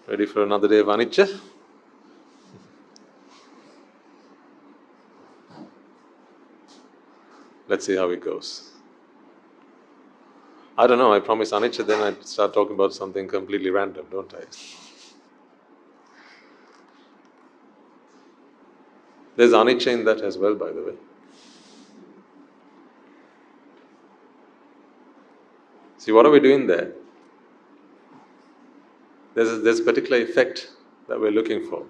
Ready for another day of anicca? Let's see how it goes. I don't know, I promise anicca, then I start talking about something completely random, don't I? There's anicca in that as well, by the way. See, what are we doing there? There's a particular effect that we're looking for.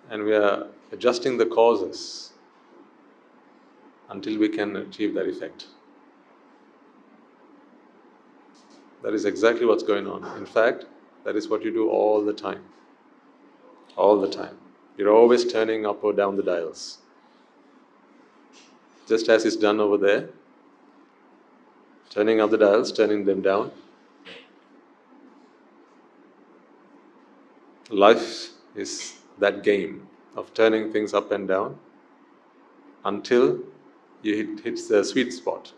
And we are adjusting the causes until we can achieve that effect. That is exactly what's going on. In fact, that is what you do all the time. All the time. You're always turning up or down the dials. Just as it's done over there. Turning up the dials, turning them down. Life is that game of turning things up and down until you hit the sweet spot.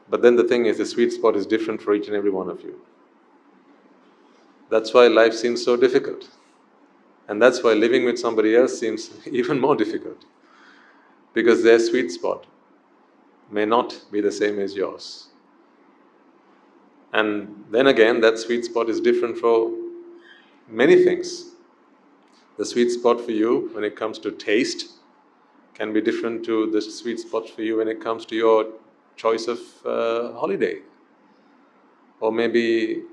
But then the thing is, the sweet spot is different for each and every one of you. That's why life seems so difficult. And that's why living with somebody else seems even more difficult. Because their sweet spot may not be the same as yours. And then again, that sweet spot is different for many things. The sweet spot for you when it comes to taste can be different to the sweet spot for you when it comes to your choice of holiday. Or maybe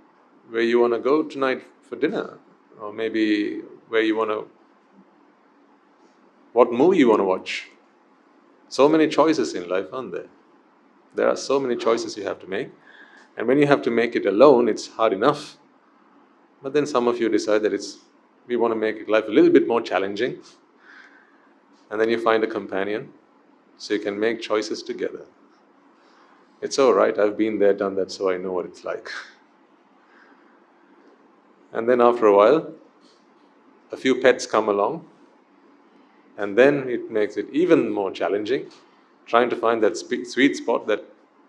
where you want to go tonight for dinner. Or maybe where you want to, what movie you want to watch. So many choices in life, aren't there? There are so many choices you have to make. And when you have to make it alone, it's hard enough. But then some of you decide that we want to make life a little bit more challenging. And then you find a companion, so you can make choices together. It's all right, I've been there, done that, so I know what it's like. And then after a while, a few pets come along, and then it makes it even more challenging, trying to find that sweet spot that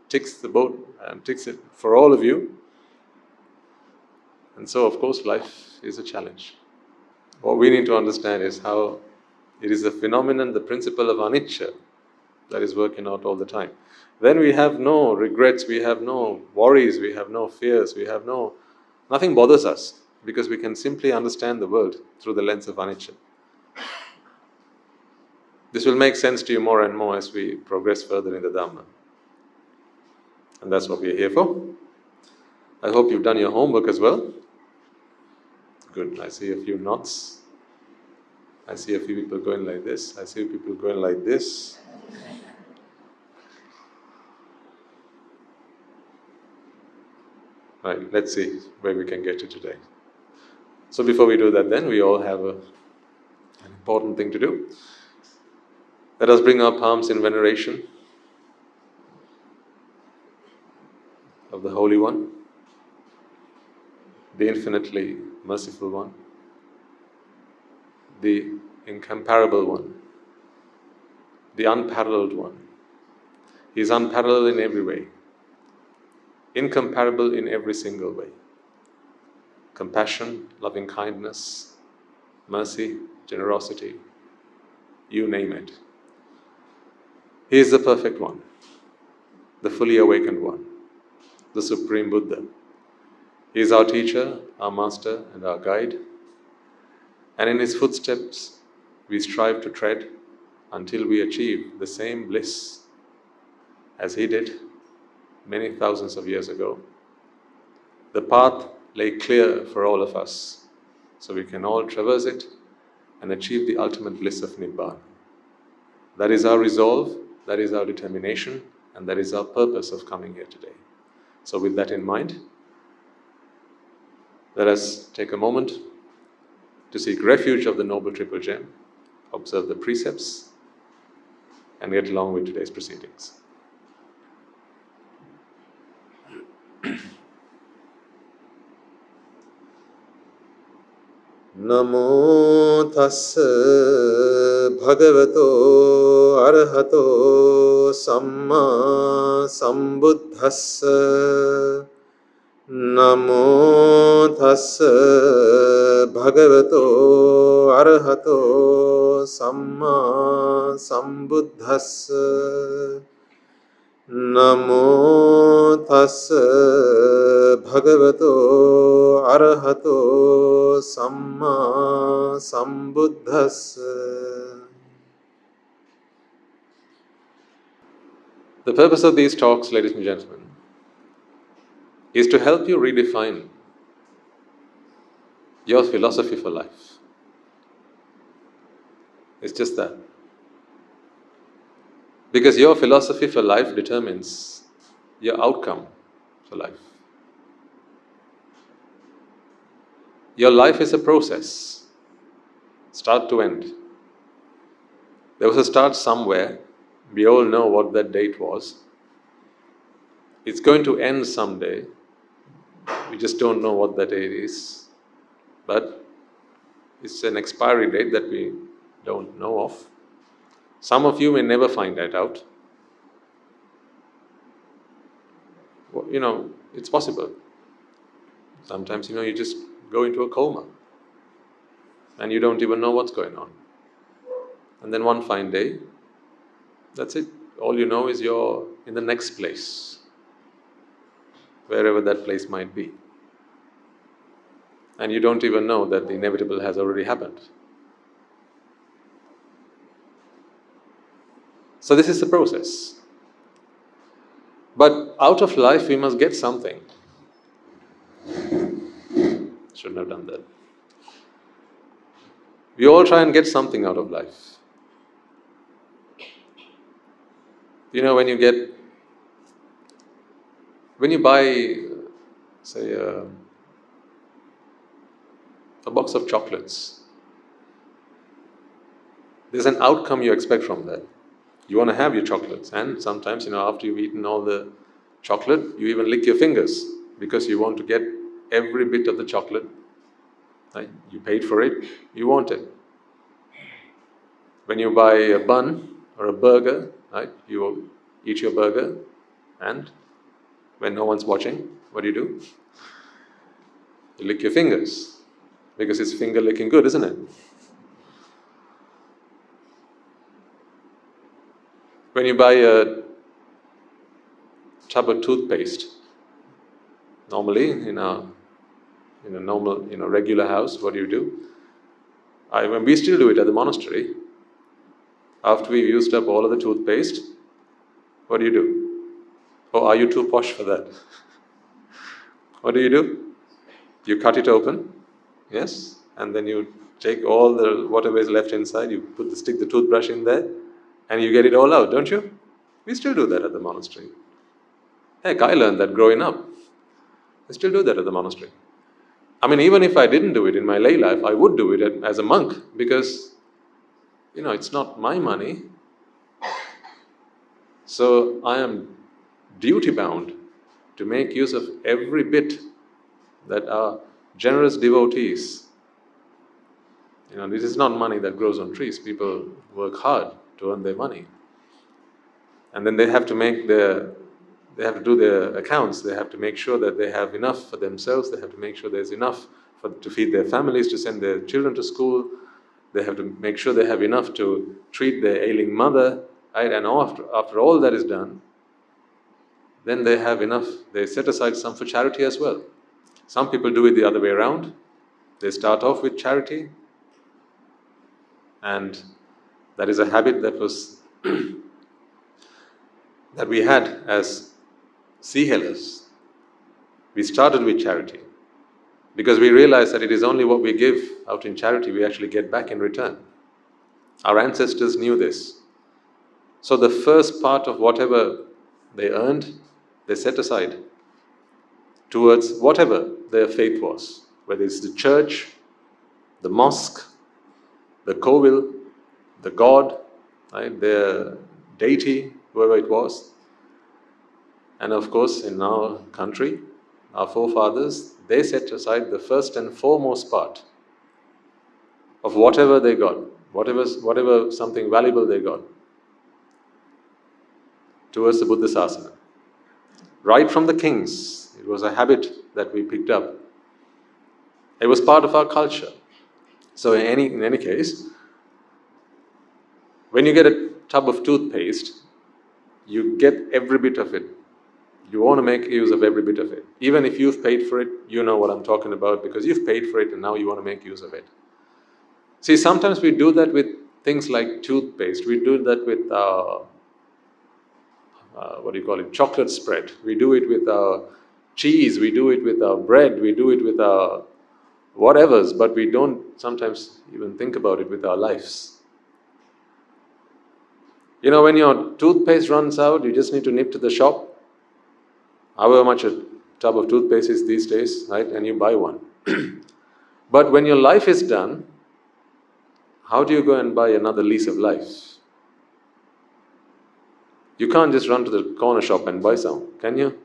ticks the boat and ticks it for all of you. And so, of course, life is a challenge. What we need to understand is how it is the phenomenon, the principle of anicca, that is working out all the time. Then we have no regrets, we have no worries, we have no fears, nothing bothers us, because we can simply understand the world through the lens of anicca. This will make sense to you more and more as we progress further in the dhamma. And that's what we are here for. I hope you've done your homework as well. Good, I see a few nods. I see a few people going like this. I see people going like this. Right, let's see where we can get to today. So before we do that then, we all have an important thing to do. Let us bring our palms in veneration of the Holy One, the infinitely merciful One, the incomparable One, the unparalleled One. He is unparalleled in every way, incomparable in every single way. Compassion, loving kindness, mercy, generosity, you name it. He is the perfect One, the fully awakened One, the Supreme Buddha. He is our teacher, our master, and our guide. And in His footsteps, we strive to tread until we achieve the same bliss as He did many thousands of years ago. The path lay clear for all of us, so we can all traverse it and achieve the ultimate bliss of Nibbāna. That is our resolve, that is our determination, and that is our purpose of coming here today. So with that in mind, let us take a moment to seek refuge of the Noble Triple Gem, observe the precepts, and get along with today's proceedings. Namo tassa bhagavato arahato samma sambuddhassa. Namo tassa bhagavato arahato samma sambuddhassa. Namo tassa bhagavato arahato samma sambuddhassa. The purpose of these talks, ladies and gentlemen, is to help you redefine your philosophy for life. It's just that. Because your philosophy for life determines your outcome for life. Your life is a process, start to end. There was a start somewhere. We all know what that date was. It's going to end someday. We just don't know what that date is. But it's an expiry date that we don't know of. Some of you may never find that out. Well, it's possible. Sometimes, you just go into a coma and you don't even know what's going on. And then one fine day, that's it. All you know is you're in the next place, wherever that place might be. And you don't even know that the inevitable has already happened. So this is the process. But out of life we must get something. Shouldn't have done that. We all try and get something out of life. When you buy, say, a box of chocolates, there's an outcome you expect from that. You want to have your chocolates, and sometimes, after you've eaten all the chocolate, you even lick your fingers because you want to get every bit of the chocolate. Right? You paid for it, you want it. When you buy a bun or a burger, right, you eat your burger, and when no one's watching, what do? You lick your fingers because it's finger licking good, isn't it? When you buy a tub of toothpaste, normally in a normal, regular house, what do? When we still do it at the monastery, after we've used up all of the toothpaste, what do? Or are you too posh for that? What do? You cut it open, yes, and then you take all the whatever is left inside, you stick the toothbrush in there, and you get it all out, don't you? We still do that at the monastery. Heck, I learned that growing up. I still do that at the monastery. Even if I didn't do it in my lay life, I would do it as a monk, because, it's not my money. So I am duty-bound to make use of every bit that our generous devotees, this is not money that grows on trees. People work hard to earn their money. And then they have to do their accounts. They have to make sure that they have enough for themselves. They have to make sure there's enough to feed their families, to send their children to school. They have to make sure they have enough to treat their ailing mother. Right? And after all that is done, then they have enough. They set aside some for charity as well. Some people do it the other way around. They start off with charity, and that is a habit that was that we had as sea hailers. We started with charity because we realized that it is only what we give out in charity we actually get back in return. Our ancestors knew this. So the first part of whatever they earned, they set aside towards whatever their faith was, whether it's the church, the mosque, the kovil, the god, right, their deity, whoever it was. And of course, in our country, our forefathers, they set aside the first and foremost part of whatever they got, whatever something valuable they got, towards the Buddha Sasana. Right from the kings, it was a habit that we picked up. It was part of our culture. So in any case, when you get a tub of toothpaste, you get every bit of it. You want to make use of every bit of it. Even if you've paid for it, you know what I'm talking about because you've paid for it and now you want to make use of it. See, sometimes we do that with things like toothpaste. We do that with chocolate spread. We do it with our cheese. We do it with our bread. We do it with our whatevers, but we don't sometimes even think about it with our lives. You know, when your toothpaste runs out, you just need to nip to the shop, however much a tub of toothpaste is these days, right? And you buy one. But when your life is done, how do you go and buy another lease of life? You can't just run to the corner shop and buy some, can you?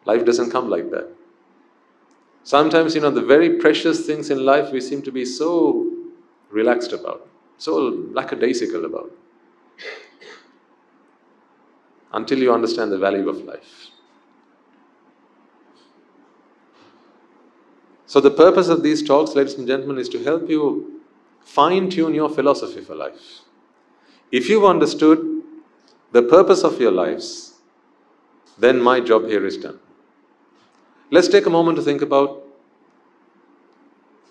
Life doesn't come like that. Sometimes, the very precious things in life we seem to be so relaxed about, so lackadaisical about, until you understand the value of life. So the purpose of these talks, ladies and gentlemen, is to help you fine-tune your philosophy for life. If you've understood the purpose of your lives, then my job here is done. Let's take a moment to think about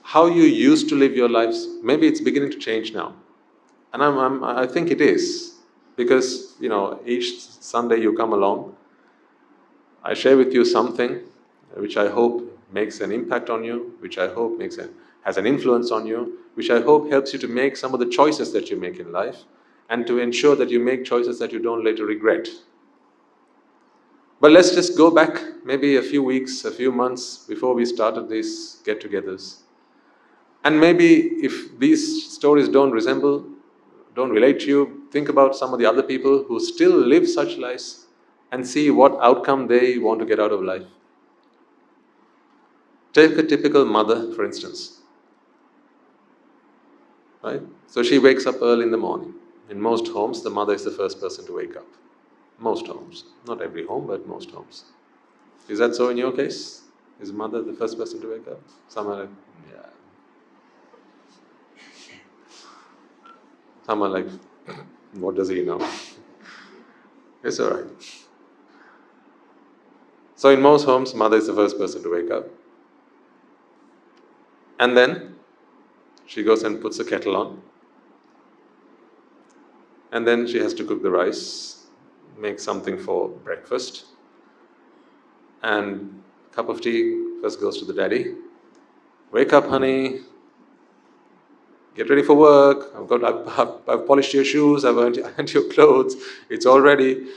how you used to live your lives. Maybe it's beginning to change now. And I think it is. Because, each Sunday you come along, I share with you something which I hope makes an impact on you, which I hope has an influence on you, which I hope helps you to make some of the choices that you make in life, and to ensure that you make choices that you don't later regret. But let's just go back maybe a few weeks, a few months before we started these get-togethers. And maybe if these stories don't relate to you, think about some of the other people who still live such lives and see what outcome they want to get out of life. Take a typical mother, for instance. Right? So she wakes up early in the morning. In most homes, the mother is the first person to wake up. Most homes. Not every home, but most homes. Is that so in your case? Is mother the first person to wake up? Some are like, yeah. Some are like, what does he know? It's all right. So in most homes, mother is the first person to wake up. And then she goes and puts the kettle on. And then she has to cook the rice, make something for breakfast. And a cup of tea first goes to the daddy. Wake up, honey. Get ready for work. I've polished your shoes. I've ironed your clothes. It's all ready.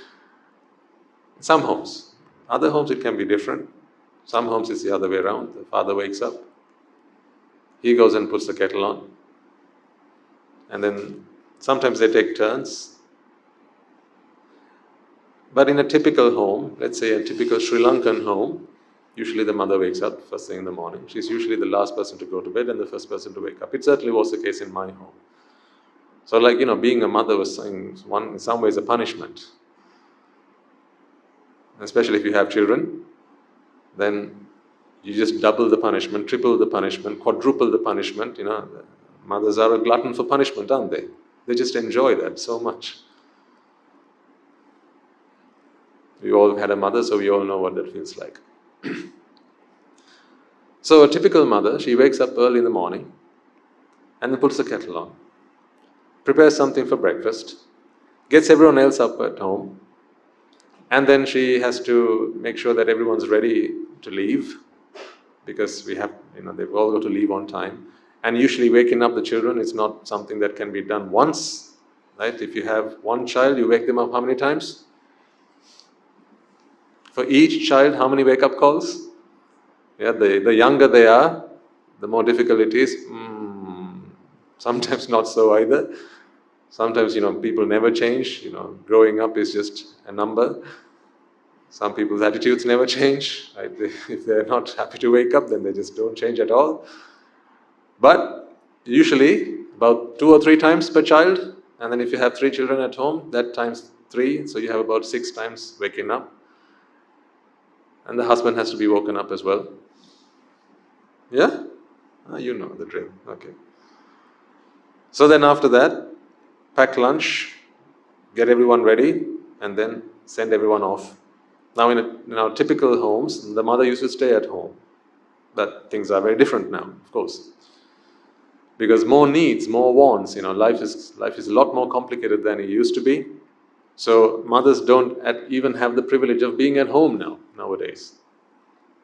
Some homes. Other homes it can be different. Some homes it's the other way around. The father wakes up. He goes and puts the kettle on. And then sometimes they take turns. But in a typical home, let's say a typical Sri Lankan home, usually the mother wakes up first thing in the morning. She's usually the last person to go to bed and the first person to wake up. It certainly was the case in my home. So being a mother was in some ways a punishment. Especially if you have children, then you just double the punishment, triple the punishment, quadruple the punishment. Mothers are a glutton for punishment, aren't they? They just enjoy that so much. We all had a mother, so we all know what that feels like. So a typical mother, she wakes up early in the morning and then puts the kettle on, prepares something for breakfast, gets everyone else up at home, and then she has to make sure that everyone's ready to leave, because they've all got to leave on time. And usually waking up the children is not something that can be done once, right? If you have one child, you wake them up how many times? For each child, how many wake-up calls? Yeah, the younger they are, the more difficult it is. Sometimes not so either. Sometimes, people never change. Growing up is just a number. Some people's attitudes never change. Right? If they're not happy to wake up, then they just don't change at all. But usually, about 2 or 3 times per child. And then if you have 3 children at home, that times 3. So you have about 6 times waking up. And the husband has to be woken up as well. Yeah? You know the drill. Okay. So then after that, pack lunch, get everyone ready, and then send everyone off. Now in our typical homes, the mother used to stay at home. But things are very different now, of course. Because more needs, more wants, life is a lot more complicated than it used to be. So mothers don't even have the privilege of being at home nowadays.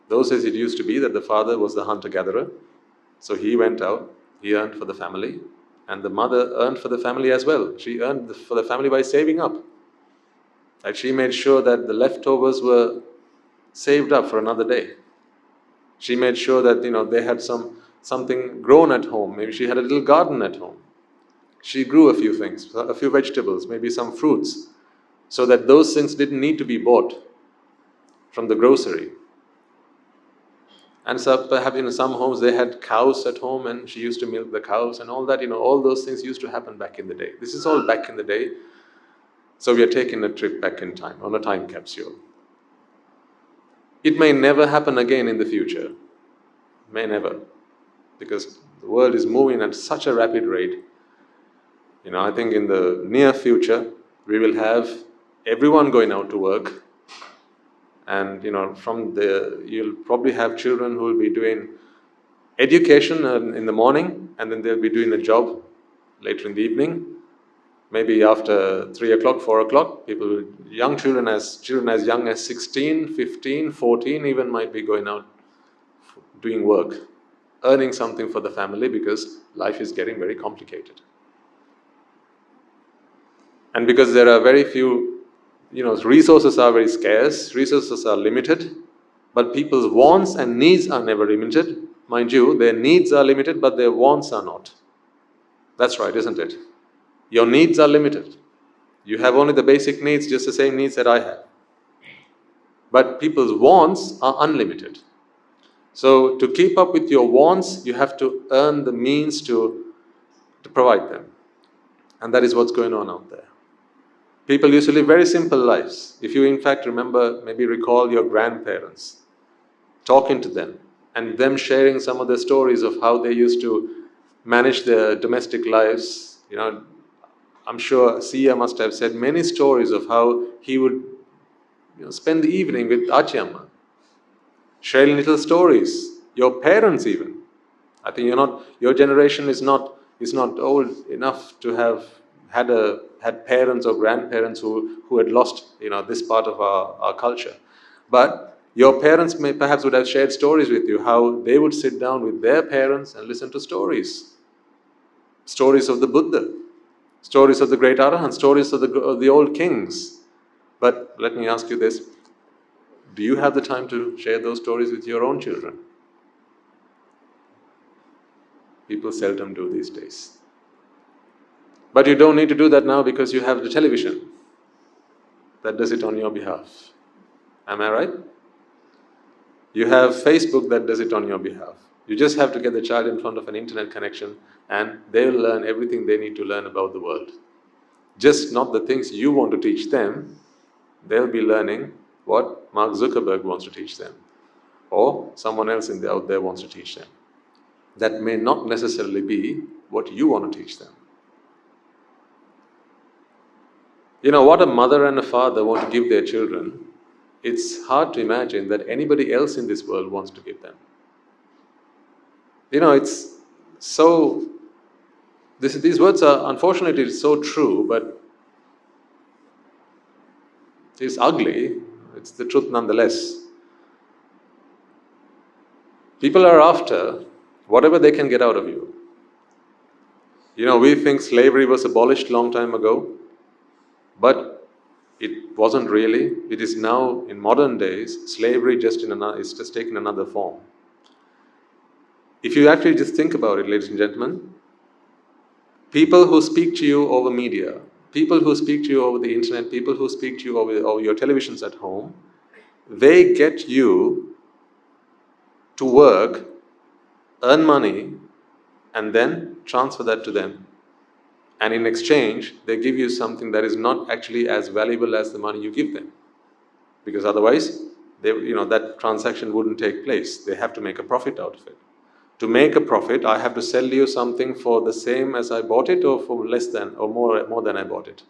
Those days it used to be that the father was the hunter-gatherer. So he went out, he earned for the family, and the mother earned for the family as well. She earned for the family by saving up. Like she made sure that the leftovers were saved up for another day. She made sure that they had something grown at home. Maybe she had a little garden at home. She grew a few things, a few vegetables, maybe some fruits, so that those things didn't need to be bought from the grocery. And so perhaps in some homes they had cows at home and she used to milk the cows and all that, all those things used to happen back in the day. This is all back in the day. So we are taking a trip back in time, on a time capsule. It may never happen again in the future. May never. Because the world is moving at such a rapid rate. I think in the near future, we will have everyone going out to work. And, you'll probably have children who will be doing education in the morning, and then they'll be doing a job later in the evening. Maybe after 3 o'clock, 4 o'clock, young children as young as 16, 15, 14 even might be going out doing work, earning something for the family because life is getting very complicated. And because there are very few, resources are very scarce, resources are limited, but people's wants and needs are never limited. Mind you, their needs are limited, but their wants are not. That's right, isn't it? Your needs are limited. You have only the basic needs, just the same needs that I have. But people's wants are unlimited. So to keep up with your wants, you have to earn the means to provide them. And that is what's going on out there. People used to live very simple lives. If you in fact maybe recall your grandparents, talking to them, and them sharing some of the stories of how they used to manage their domestic lives. I'm sure Siya must have said many stories of how he would spend the evening with Achiyamma, sharing little stories. Your parents even. I think your generation is not old enough to have had parents or grandparents who had lost this part of our culture. But your parents perhaps would have shared stories with you, how they would sit down with their parents and listen to stories. Stories of the Buddha, stories of the great Arahants, stories of the old kings. But let me ask you this, do you have the time to share those stories with your own children? People seldom do these days. But you don't need to do that now because you have the television that does it on your behalf. Am I right? You have Facebook that does it on your behalf. You just have to get the child in front of an internet connection and they'll learn everything they need to learn about the world. Just not the things you want to teach them. They'll be learning what Mark Zuckerberg wants to teach them, or someone else out there wants to teach them. That may not necessarily be what you want to teach them. What a mother and a father want to give their children, it's hard to imagine that anybody else in this world wants to give them. It's so... These words are, unfortunately, so true, but it's ugly. It's the truth nonetheless. People are after whatever they can get out of you. We think slavery was abolished long time ago, but it wasn't really. It is now, in modern days, slavery is just taking another form. If you actually just think about it, ladies and gentlemen, people who speak to you over media, people who speak to you over the internet, people who speak to you over your televisions at home, they get you to work, earn money, and then transfer that to them. And in exchange, they give you something that is not actually as valuable as the money you give them. Because otherwise, that transaction wouldn't take place. They have to make a profit out of it. To make a profit, I have to sell you something for the same as I bought it, or for less than, or more than I bought it.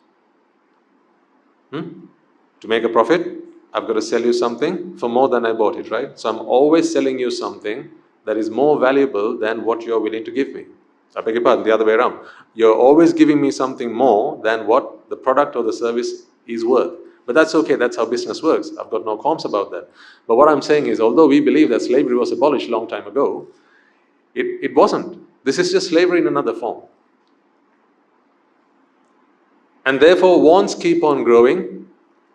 To make a profit, I've got to sell you something for more than I bought it, right? So I'm always selling you something that is more valuable than what you're willing to give me. I beg your pardon, the other way around. You're always giving me something more than what the product or the service is worth. But that's okay, that's how business works. I've got no qualms about that. But what I'm saying is, although we believe that slavery was abolished a long time ago, it wasn't. This is just slavery in another form. And therefore, wants keep on growing.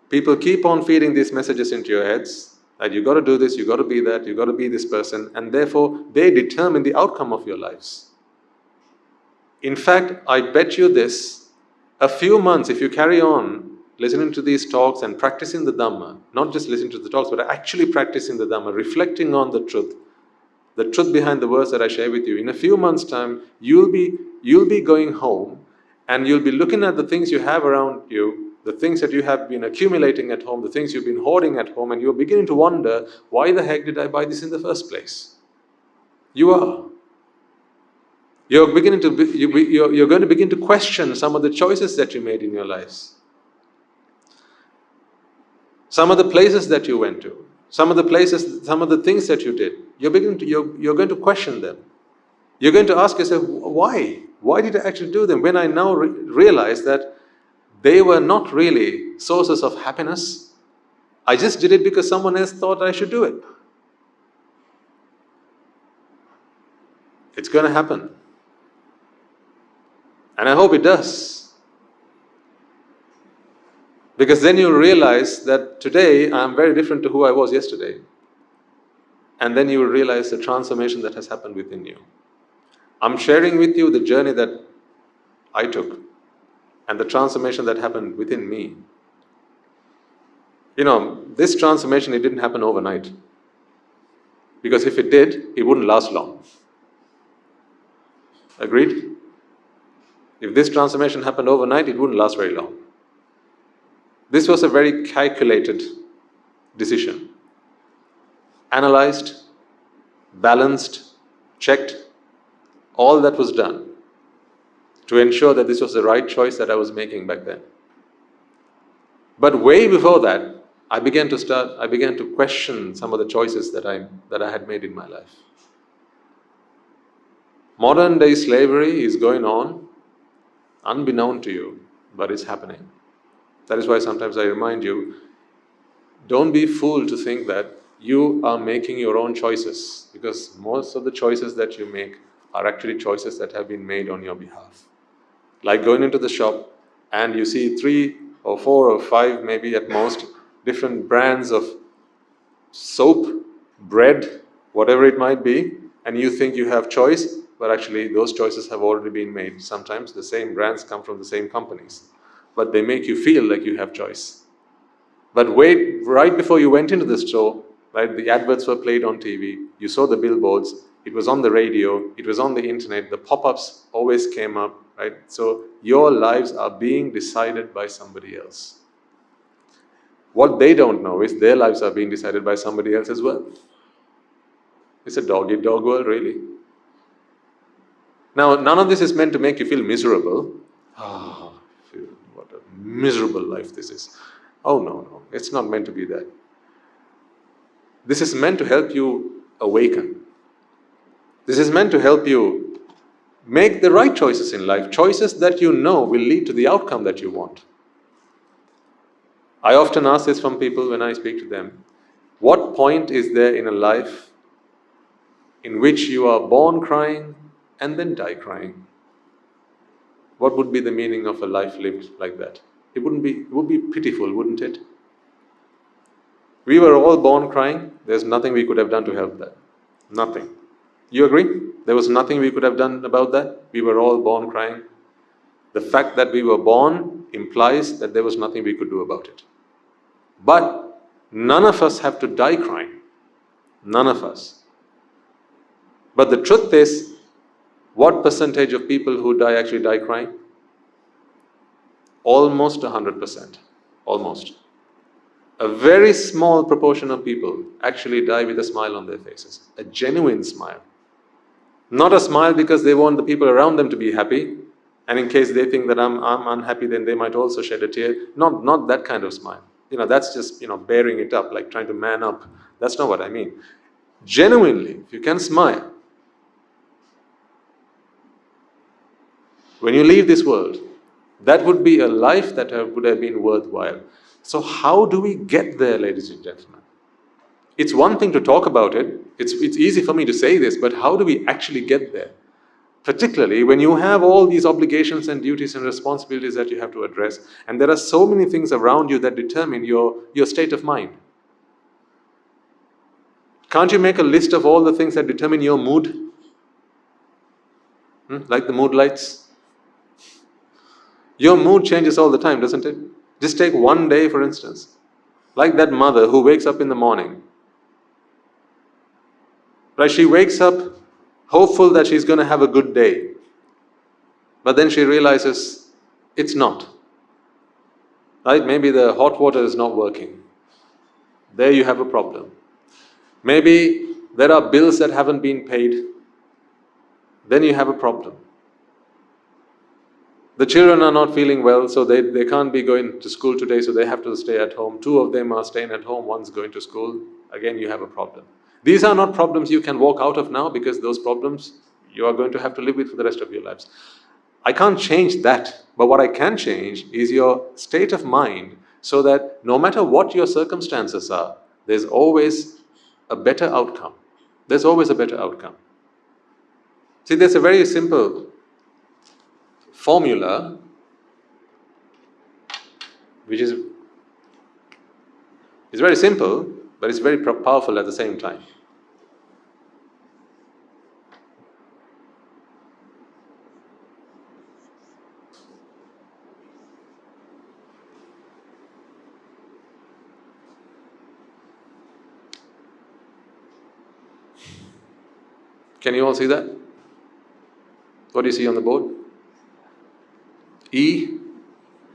People keep on feeding these messages into your heads, that you got to do this, you got to be that, you got to be this person, and therefore they determine the outcome of your lives. In fact, I bet you this, a few months, if you carry on listening to these talks and practicing the dhamma, not just listening to the talks, but actually practicing the dhamma, reflecting on the truth behind the words that I share with you, in a few months' time, you'll be going home and you'll be looking at the things you have around you, the things that you have been accumulating at home, the things you've been hoarding at home, and you're beginning to wonder, why the heck did I buy this in the first place? You are. You're going to begin to question some of the choices that you made in your lives. Some of the places that you went to, some of the things that you did, you're going to question them. You're going to ask yourself, why? Why did I actually do them? When I now realize that they were not really sources of happiness, I just did it because someone else thought I should do it. It's going to happen. And I hope it does. Because then you'll realize that today I'm very different to who I was yesterday. And then you will realize the transformation that has happened within you. I'm sharing with you the journey that I took and the transformation that happened within me. This transformation, it didn't happen overnight. Because if it did, it wouldn't last long. Agreed? If this transformation happened overnight, it wouldn't last very long. This was a very calculated decision. Analyzed, balanced, checked, all that was done to ensure that this was the right choice that I was making back then. But way before that, I began to question some of the choices that I had made in my life. Modern day slavery is going on, unbeknown to you, but it's happening. That is why sometimes I remind you, don't be fooled to think that you are making your own choices, because most of the choices that you make are actually choices that have been made on your behalf. Like going into the shop and you see 3 or 4 or 5, maybe at most, different brands of soap, bread, whatever it might be, and you think you have choice, but actually those choices have already been made. Sometimes the same brands come from the same companies, but they make you feel like you have choice. But wait, right before you went into the store, right, the adverts were played on TV, you saw the billboards, it was on the radio, it was on the internet, the pop-ups always came up, right? So your lives are being decided by somebody else. What they don't know is their lives are being decided by somebody else as well. It's a dog-eat-dog world, really. Now, none of this is meant to make you feel miserable. What a miserable life this is. Oh, no, it's not meant to be that. This is meant to help you awaken. This is meant to help you make the right choices in life, choices that you know will lead to the outcome that you want. I often ask this from people when I speak to them. What point is there in a life in which you are born crying and then die crying? What would be the meaning of a life lived like that? It would be pitiful, wouldn't it? We were all born crying. There's nothing we could have done to help that. Nothing. You agree? There was nothing we could have done about that. We were all born crying. The fact that we were born implies that there was nothing we could do about it. But none of us have to die crying. None of us. But the truth is, what percentage of people who die actually die crying? Almost 100%. Almost. A very small proportion of people actually die with a smile on their faces. A genuine smile. Not a smile because they want the people around them to be happy, and in case they think that I'm unhappy, then they might also shed a tear. Not that kind of smile. That's just, bearing it up, like trying to man up. That's not what I mean. Genuinely, if you can smile, when you leave this world, that would be a life that would have been worthwhile. So how do we get there, ladies and gentlemen? It's one thing to talk about it. It's easy for me to say this, but how do we actually get there? Particularly when you have all these obligations and duties and responsibilities that you have to address, and there are so many things around you that determine your state of mind. Can't you make a list of all the things that determine your mood? Like the mood lights? Your mood changes all the time, doesn't it? Just take one day, for instance. Like that mother who wakes up in the morning. Right? She wakes up hopeful that she's going to have a good day. But then she realizes it's not. Right? Maybe the hot water is not working. There you have a problem. Maybe there are bills that haven't been paid. Then you have a problem. The children are not feeling well, so they can't be going to school today, so they have to stay at home. 2 of them are staying at home, one's going to school. Again, you have a problem. These are not problems you can walk out of now, because those problems you are going to have to live with for the rest of your lives. I can't change that, but what I can change is your state of mind, so that no matter what your circumstances are, there's always a better outcome. There's always a better outcome. See, there's a very simple formula which is very simple, but it's very powerful at the same time. Can you all see that? What do you see on the board? E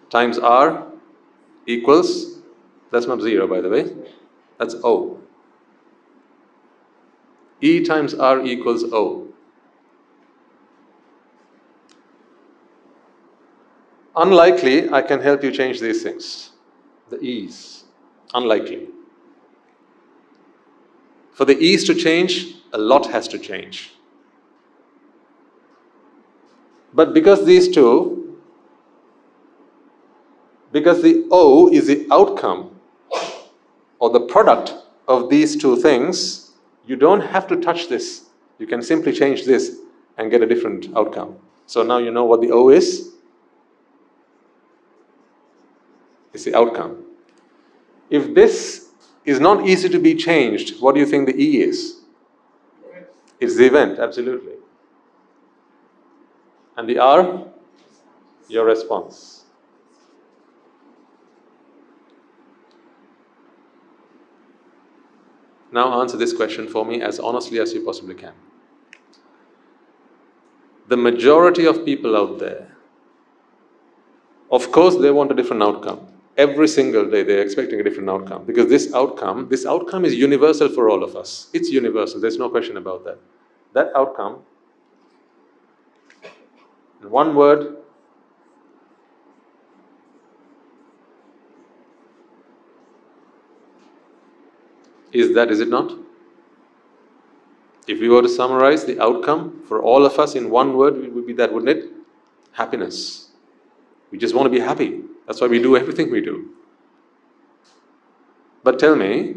times R equals, that's not 0 by the way, that's O. E times R equals O. Unlikely I can help you change these things. The E's. Unlikely. For the E's to change, a lot has to change. But because these two, because the O is the outcome or the product of these two things, you don't have to touch this. You can simply change this and get a different outcome. So now you know what the O is. It's the outcome. If this is not easy to be changed, what do you think the E is? It's the event, absolutely. And the R? Your response. Now answer this question for me as honestly as you possibly can. The majority of people out there, of course they want a different outcome. Every single day they're expecting a different outcome, because this outcome is universal for all of us. It's universal, there's no question about that. That outcome, in one word, is it not? If we were to summarize the outcome for all of us in one word, it would be that, wouldn't it? Happiness. We just want to be happy. That's why we do everything we do. But tell me,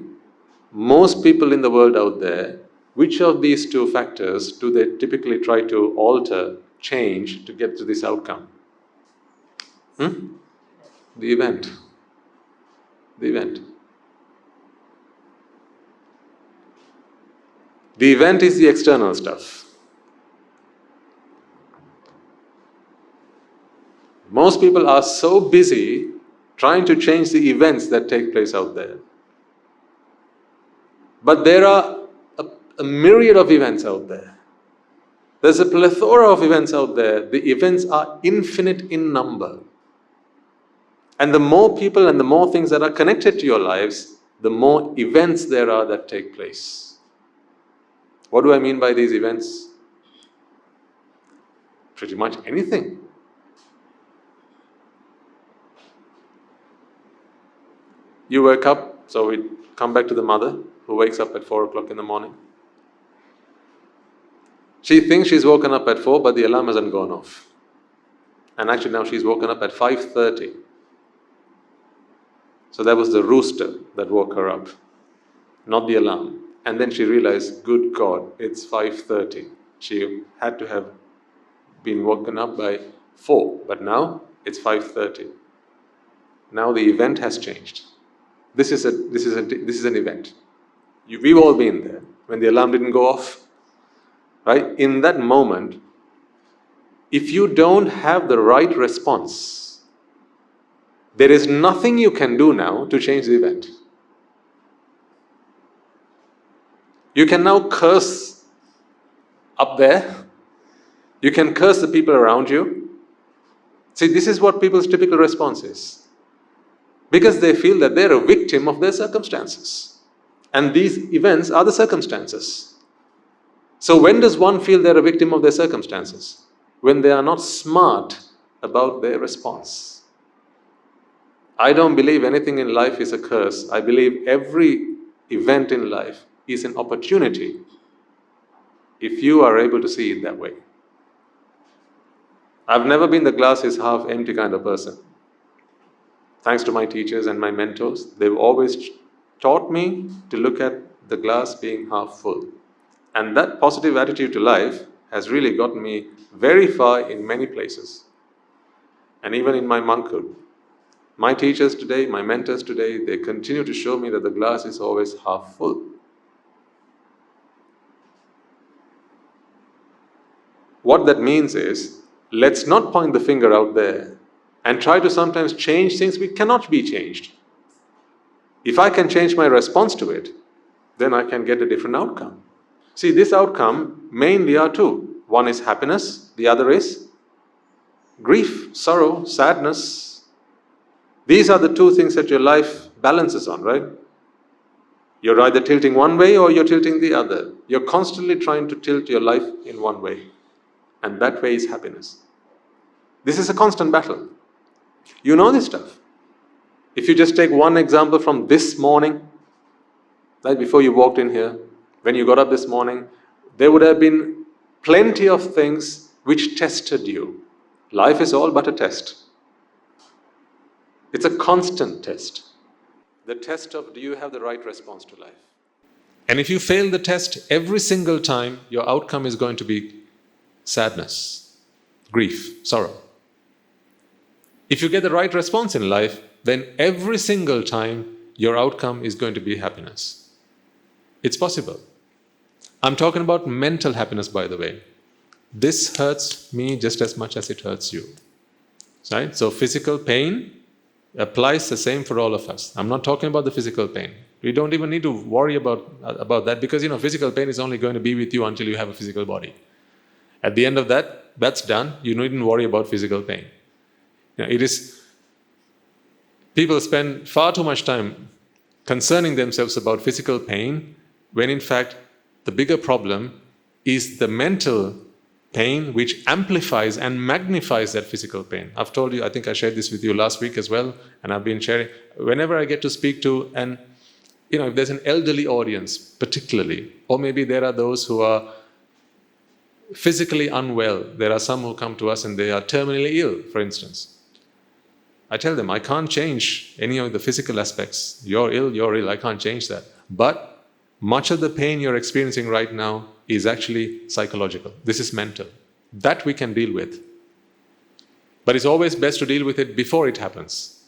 most people in the world out there, which of these two factors do they typically try to alter, change to get to this outcome? The event. The event. The event is the external stuff. Most people are so busy trying to change the events that take place out there. But there are a myriad of events out there. There's a plethora of events out there. The events are infinite in number. And the more people and the more things that are connected to your lives, the more events there are that take place. What do I mean by these events? Pretty much anything. You wake up, so we come back to the mother who wakes up at 4 o'clock in the morning. She thinks she's woken up at 4, but the alarm hasn't gone off. And actually now she's woken up at 5:30. So that was the rooster that woke her up, not the alarm. And then she realized, good God, it's 5:30. She had to have been woken up by 4, but now it's 5:30. Now the event has changed. This is an event. We've all been there when the alarm didn't go off, right? In that moment, if you don't have the right response, there is nothing you can do now to change the event. You can now curse up there. You can curse the people around you. See, this is what people's typical response is. Because they feel that they're a victim of their circumstances. And these events are the circumstances. So when does one feel they're a victim of their circumstances? When they are not smart about their response. I don't believe anything in life is a curse. I believe every event in life is an opportunity if you are able to see it that way. I've never been the glass is half empty kind of person. Thanks to my teachers and my mentors, they've always taught me to look at the glass being half full. And that positive attitude to life has really gotten me very far in many places. And even in my monkhood. My teachers today, my mentors today, they continue to show me that the glass is always half full. What that means is, let's not point the finger out there and try to sometimes change things which cannot be changed. If I can change my response to it, then I can get a different outcome. See, this outcome mainly are two. One is happiness, the other is grief, sorrow, sadness. These are the two things that your life balances on, right? You're either tilting one way or you're tilting the other. You're constantly trying to tilt your life in one way. And that way is happiness. This is a constant battle. You know this stuff. If you just take one example from this morning, right before you walked in here, when you got up this morning, there would have been plenty of things which tested you. Life is all but a test. It's a constant test. The test of, do you have the right response to life? And if you fail the test every single time, your outcome is going to be sadness, grief, sorrow. If you get the right response in life, then every single time your outcome is going to be happiness. It's possible. I'm talking about mental happiness, by the way. This hurts me just as much as it hurts you. Right? So physical pain applies the same for all of us. I'm not talking about the physical pain. We don't even need to worry about that because, physical pain is only going to be with you until you have a physical body. At the end of that, that's done. You needn't worry about physical pain. People spend far too much time concerning themselves about physical pain when in fact the bigger problem is the mental pain which amplifies and magnifies that physical pain. I've told you, I think I shared this with you last week as well, and I've been sharing. Whenever I get to speak to, if there's an elderly audience particularly, or maybe there are those who are physically unwell. There are some who come to us and they are terminally ill, for instance. I tell them, I can't change any of the physical aspects. You're ill, I can't change that. But much of the pain you're experiencing right now is actually psychological. This is mental. That we can deal with. But it's always best to deal with it before it happens.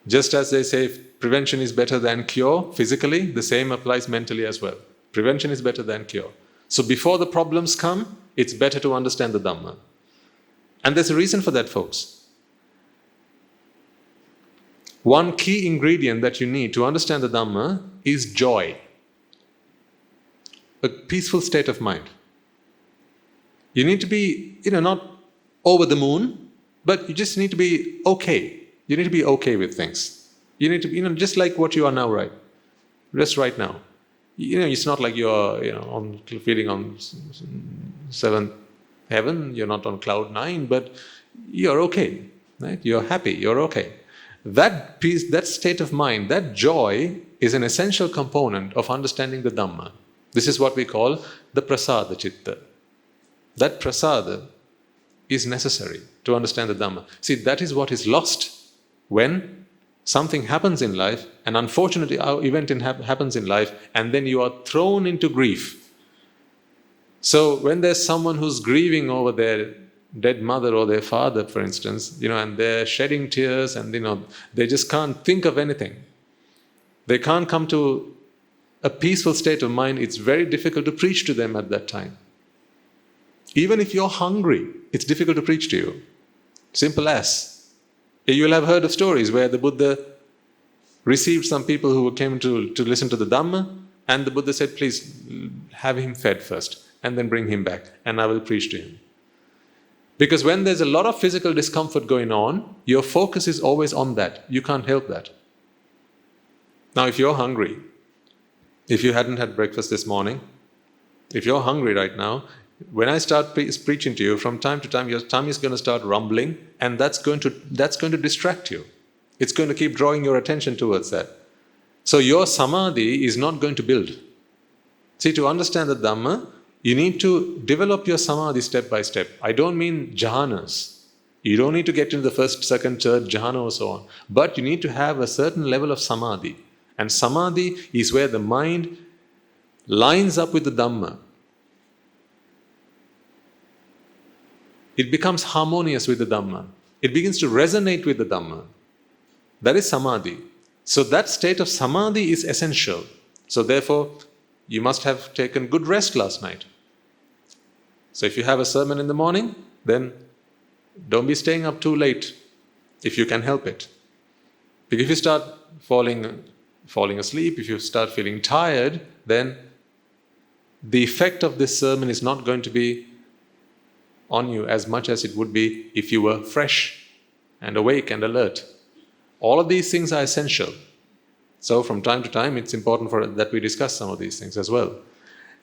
Just as they say prevention is better than cure physically, the same applies mentally as well. Prevention is better than cure. So before the problems come, it's better to understand the Dhamma. And there's a reason for that, folks. One key ingredient that you need to understand the Dhamma is joy. A peaceful state of mind. You need to be, not over the moon, But you just need to be okay. You need to be okay with things. You need to be, just like what you are now, right? Just right now. It's not like you're, feeling on seventh heaven. You're not on cloud 9, but you're okay, right? You're happy. You're okay. That peace, that state of mind, that joy is an essential component of understanding the Dhamma. This is what we call the prasada citta. That prasada is necessary to understand the Dhamma. See, that is what is lost when something happens in life, an unfortunate event happens in life, and then you are thrown into grief. So when there's someone who's grieving over their dead mother or their father, for instance, and they're shedding tears and, they just can't think of anything. They can't come to a peaceful state of mind. It's very difficult to preach to them at that time. Even if you're hungry, it's difficult to preach to you. Simple as. You'll have heard of stories where the Buddha received some people who came to listen to the Dhamma, and the Buddha said, please have him fed first, and then bring him back, and I will preach to him. Because when there's a lot of physical discomfort going on, your focus is always on that. You can't help that. Now, if you're hungry, if you hadn't had breakfast this morning, if you're hungry right now, when I start preaching to you, from time to time, your tummy is going to start rumbling, and that's going to distract you. It's going to keep drawing your attention towards that. So your samadhi is not going to build. See, to understand the Dhamma, you need to develop your samadhi step by step. I don't mean jhanas. You don't need to get into the first, second, third jhana or so on. But you need to have a certain level of samadhi. And samadhi is where the mind lines up with the Dhamma. It becomes harmonious with the Dhamma. It begins to resonate with the Dhamma. That is samadhi. So that state of samadhi is essential. So therefore, you must have taken good rest last night. So if you have a sermon in the morning, then don't be staying up too late if you can help it. Because if you start falling asleep, if you start feeling tired, then the effect of this sermon is not going to be on you as much as it would be if you were fresh and awake and alert. All of these things are essential. So from time to time, it's important that we discuss some of these things as well.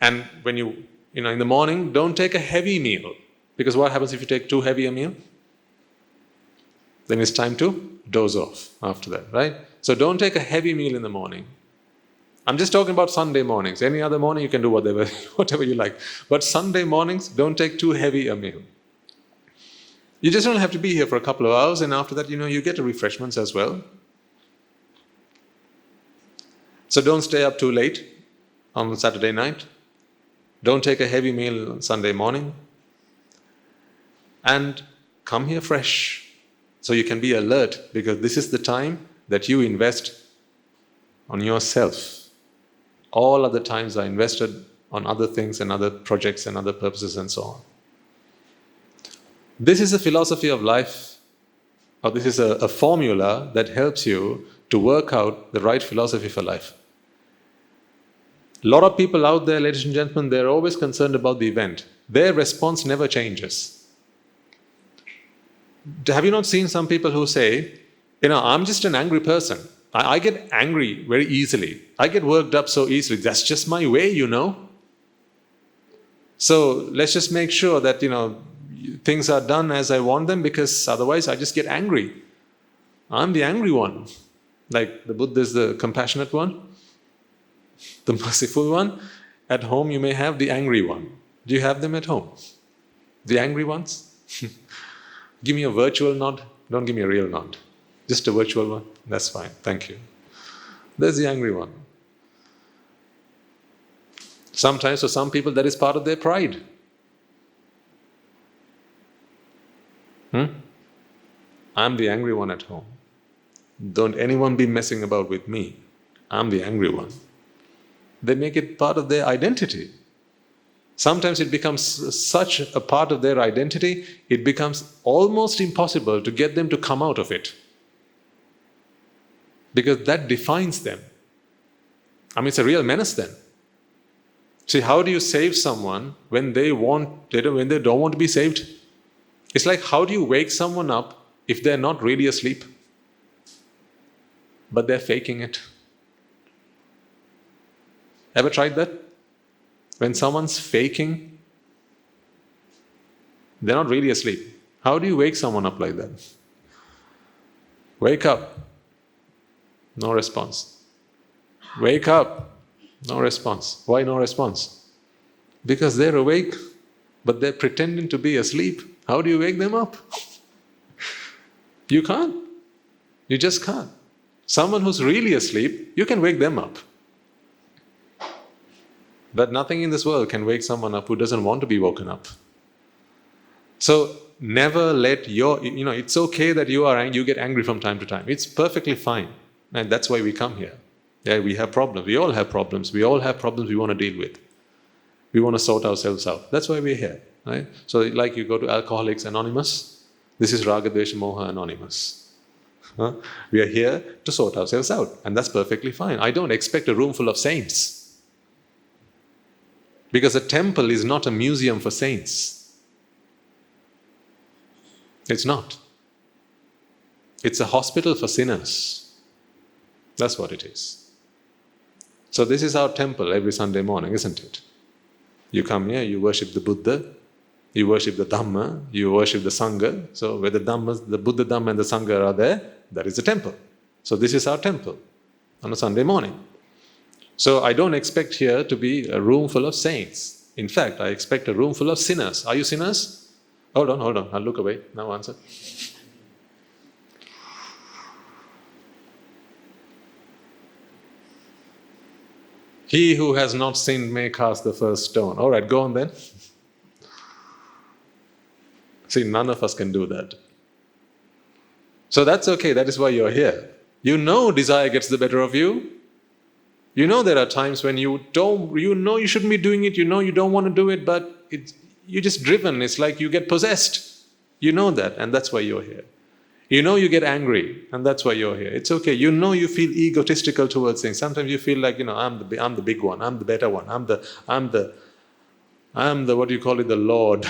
And when you in the morning, don't take a heavy meal. Because what happens if you take too heavy a meal? Then it's time to doze off after that, right? So don't take a heavy meal in the morning. I'm just talking about Sunday mornings. Any other morning you can do whatever you like. But Sunday mornings, don't take too heavy a meal. You just don't have to be here for a couple of hours, and after that, you get refreshments as well. So don't stay up too late on Saturday night. Don't take a heavy meal on Sunday morning. And come here fresh so you can be alert, because this is the time that you invest on yourself. All other times are invested on other things and other projects and other purposes and so on. This is a philosophy of life, or this is a formula that helps you to work out the right philosophy for life. A lot of people out there, ladies and gentlemen, they're always concerned about the event. Their response never changes. Have you not seen some people who say, I'm just an angry person. I get angry very easily. I get worked up so easily. That's just my way, So let's just make sure that, things are done as I want them, because otherwise I just get angry. I'm the angry one. Like the Buddha is the compassionate one, the merciful one. At home you may have the angry one. Do you have them at home? The angry ones? Give me a virtual nod. Don't give me a real nod. Just a virtual one. That's fine. Thank you. There's the angry one. Sometimes for some people that is part of their pride. I'm the angry one at home. Don't anyone be messing about with me. I'm the angry one. They make it part of their identity. Sometimes it becomes such a part of their identity, it becomes almost impossible to get them to come out of it. Because that defines them. It's a real menace then. See, how do you save someone when they don't want to be saved? It's like, how do you wake someone up if they're not really asleep, but they're faking it? Ever tried that? When someone's faking, they're not really asleep. How do you wake someone up like that? Wake up. No response. Wake up. No response. Why no response? Because they're awake, but they're pretending to be asleep. How do you wake them up? You can't. You just can't. Someone who's really asleep, you can wake them up. But nothing in this world can wake someone up who doesn't want to be woken up. So never let it's okay that you get angry from time to time. It's perfectly fine. And that's why we come here. Yeah, we have problems. We all have problems. We all have problems we want to deal with. We want to sort ourselves out. That's why we're here. Right? So like you go to Alcoholics Anonymous, this is Raga, Dvesha, Moha Anonymous. We are here to sort ourselves out. And that's perfectly fine. I don't expect a room full of saints. Because a temple is not a museum for saints. It's not. It's a hospital for sinners. That's what it is. So this is our temple every Sunday morning, isn't it? You come here, you worship the Buddha, you worship the Dhamma, you worship the Sangha. So where the Buddha, Dhamma and the Sangha are there, that is the temple. So this is our temple on a Sunday morning. So I don't expect here to be a room full of saints. In fact, I expect a room full of sinners. Are you sinners? Hold on, I'll look away. Now answer. He who has not sinned may cast the first stone. All right, go on then. See, none of us can do that. So that's okay, that is why you're here. You know desire gets the better of you. You know there are times when you shouldn't be doing it, you know you don't want to do it, but you're just driven. It's like you get possessed. You know that, and that's why you're here. You know you get angry, and that's why you're here. It's okay. You know you feel egotistical towards things. Sometimes you feel like, I'm the big one, I'm the better one, I'm the what do you call it, the Lord.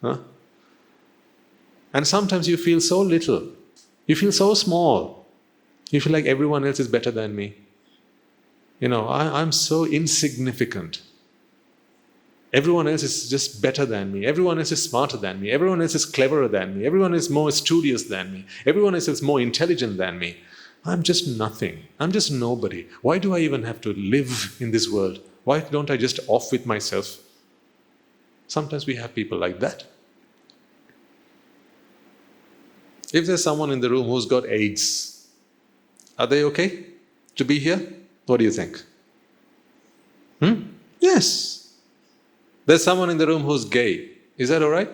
Huh? And sometimes you feel so little. You feel so small. You feel like everyone else is better than me. I'm so insignificant. Everyone else is just better than me. Everyone else is smarter than me. Everyone else is cleverer than me. Everyone is more studious than me. Everyone else is more intelligent than me. I'm just nothing. I'm just nobody. Why do I even have to live in this world? Why don't I just off with myself? Sometimes we have people like that. If there's someone in the room who's got AIDS, are they okay to be here? What do you think? Yes. There's someone in the room who's gay. Is that all right?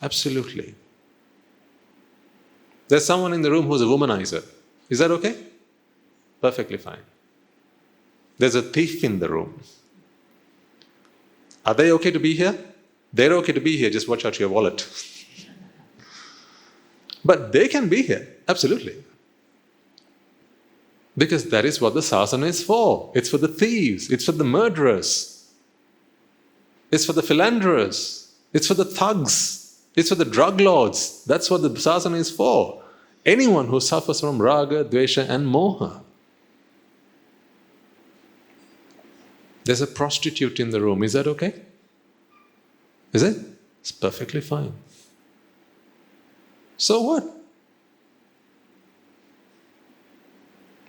Absolutely. There's someone in the room who's a womanizer. Is that okay? Perfectly fine. There's a thief in the room. Are they okay to be here? They're okay to be here, just watch out your wallet. But they can be here, absolutely. Because that is what the sasana is for. It's for the thieves, it's for the murderers. It's for the philanderers. It's for the thugs. It's for the drug lords. That's what the sasana is for. Anyone who suffers from raga, dvesha and moha. There's a prostitute in the room. Is that okay? Is it? It's perfectly fine. So what?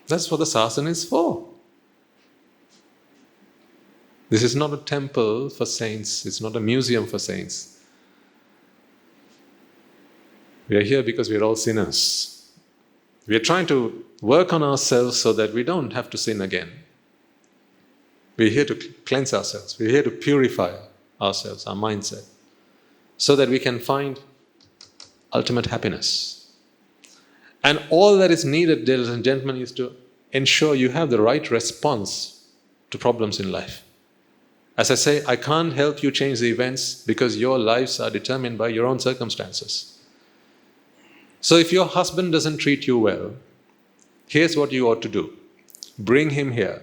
That's what the sasana is for. This is not a temple for saints. It's not a museum for saints. We are here because we are all sinners. We are trying to work on ourselves so that we don't have to sin again. We're here to cleanse ourselves. We're here to purify ourselves, our mindset, so that we can find ultimate happiness. And all that is needed, ladies and gentlemen, is to ensure you have the right response to problems in life. As I say, I can't help you change the events because your lives are determined by your own circumstances. So if your husband doesn't treat you well, here's what you ought to do. Bring him here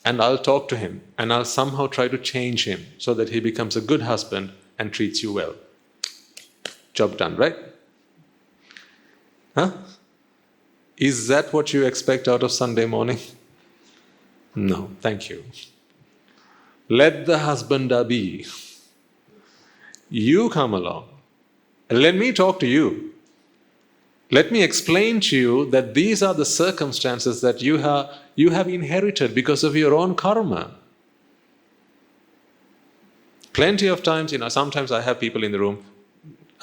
and I'll talk to him and I'll somehow try to change him so that he becomes a good husband and treats you well. job done, right? Huh? Is that what you expect out of Sunday morning? No, thank you. Let the husband be. You come along. Let me talk to you. Let me explain to you that these are the circumstances that you have inherited because of your own karma. Plenty of times, sometimes I have people in the room.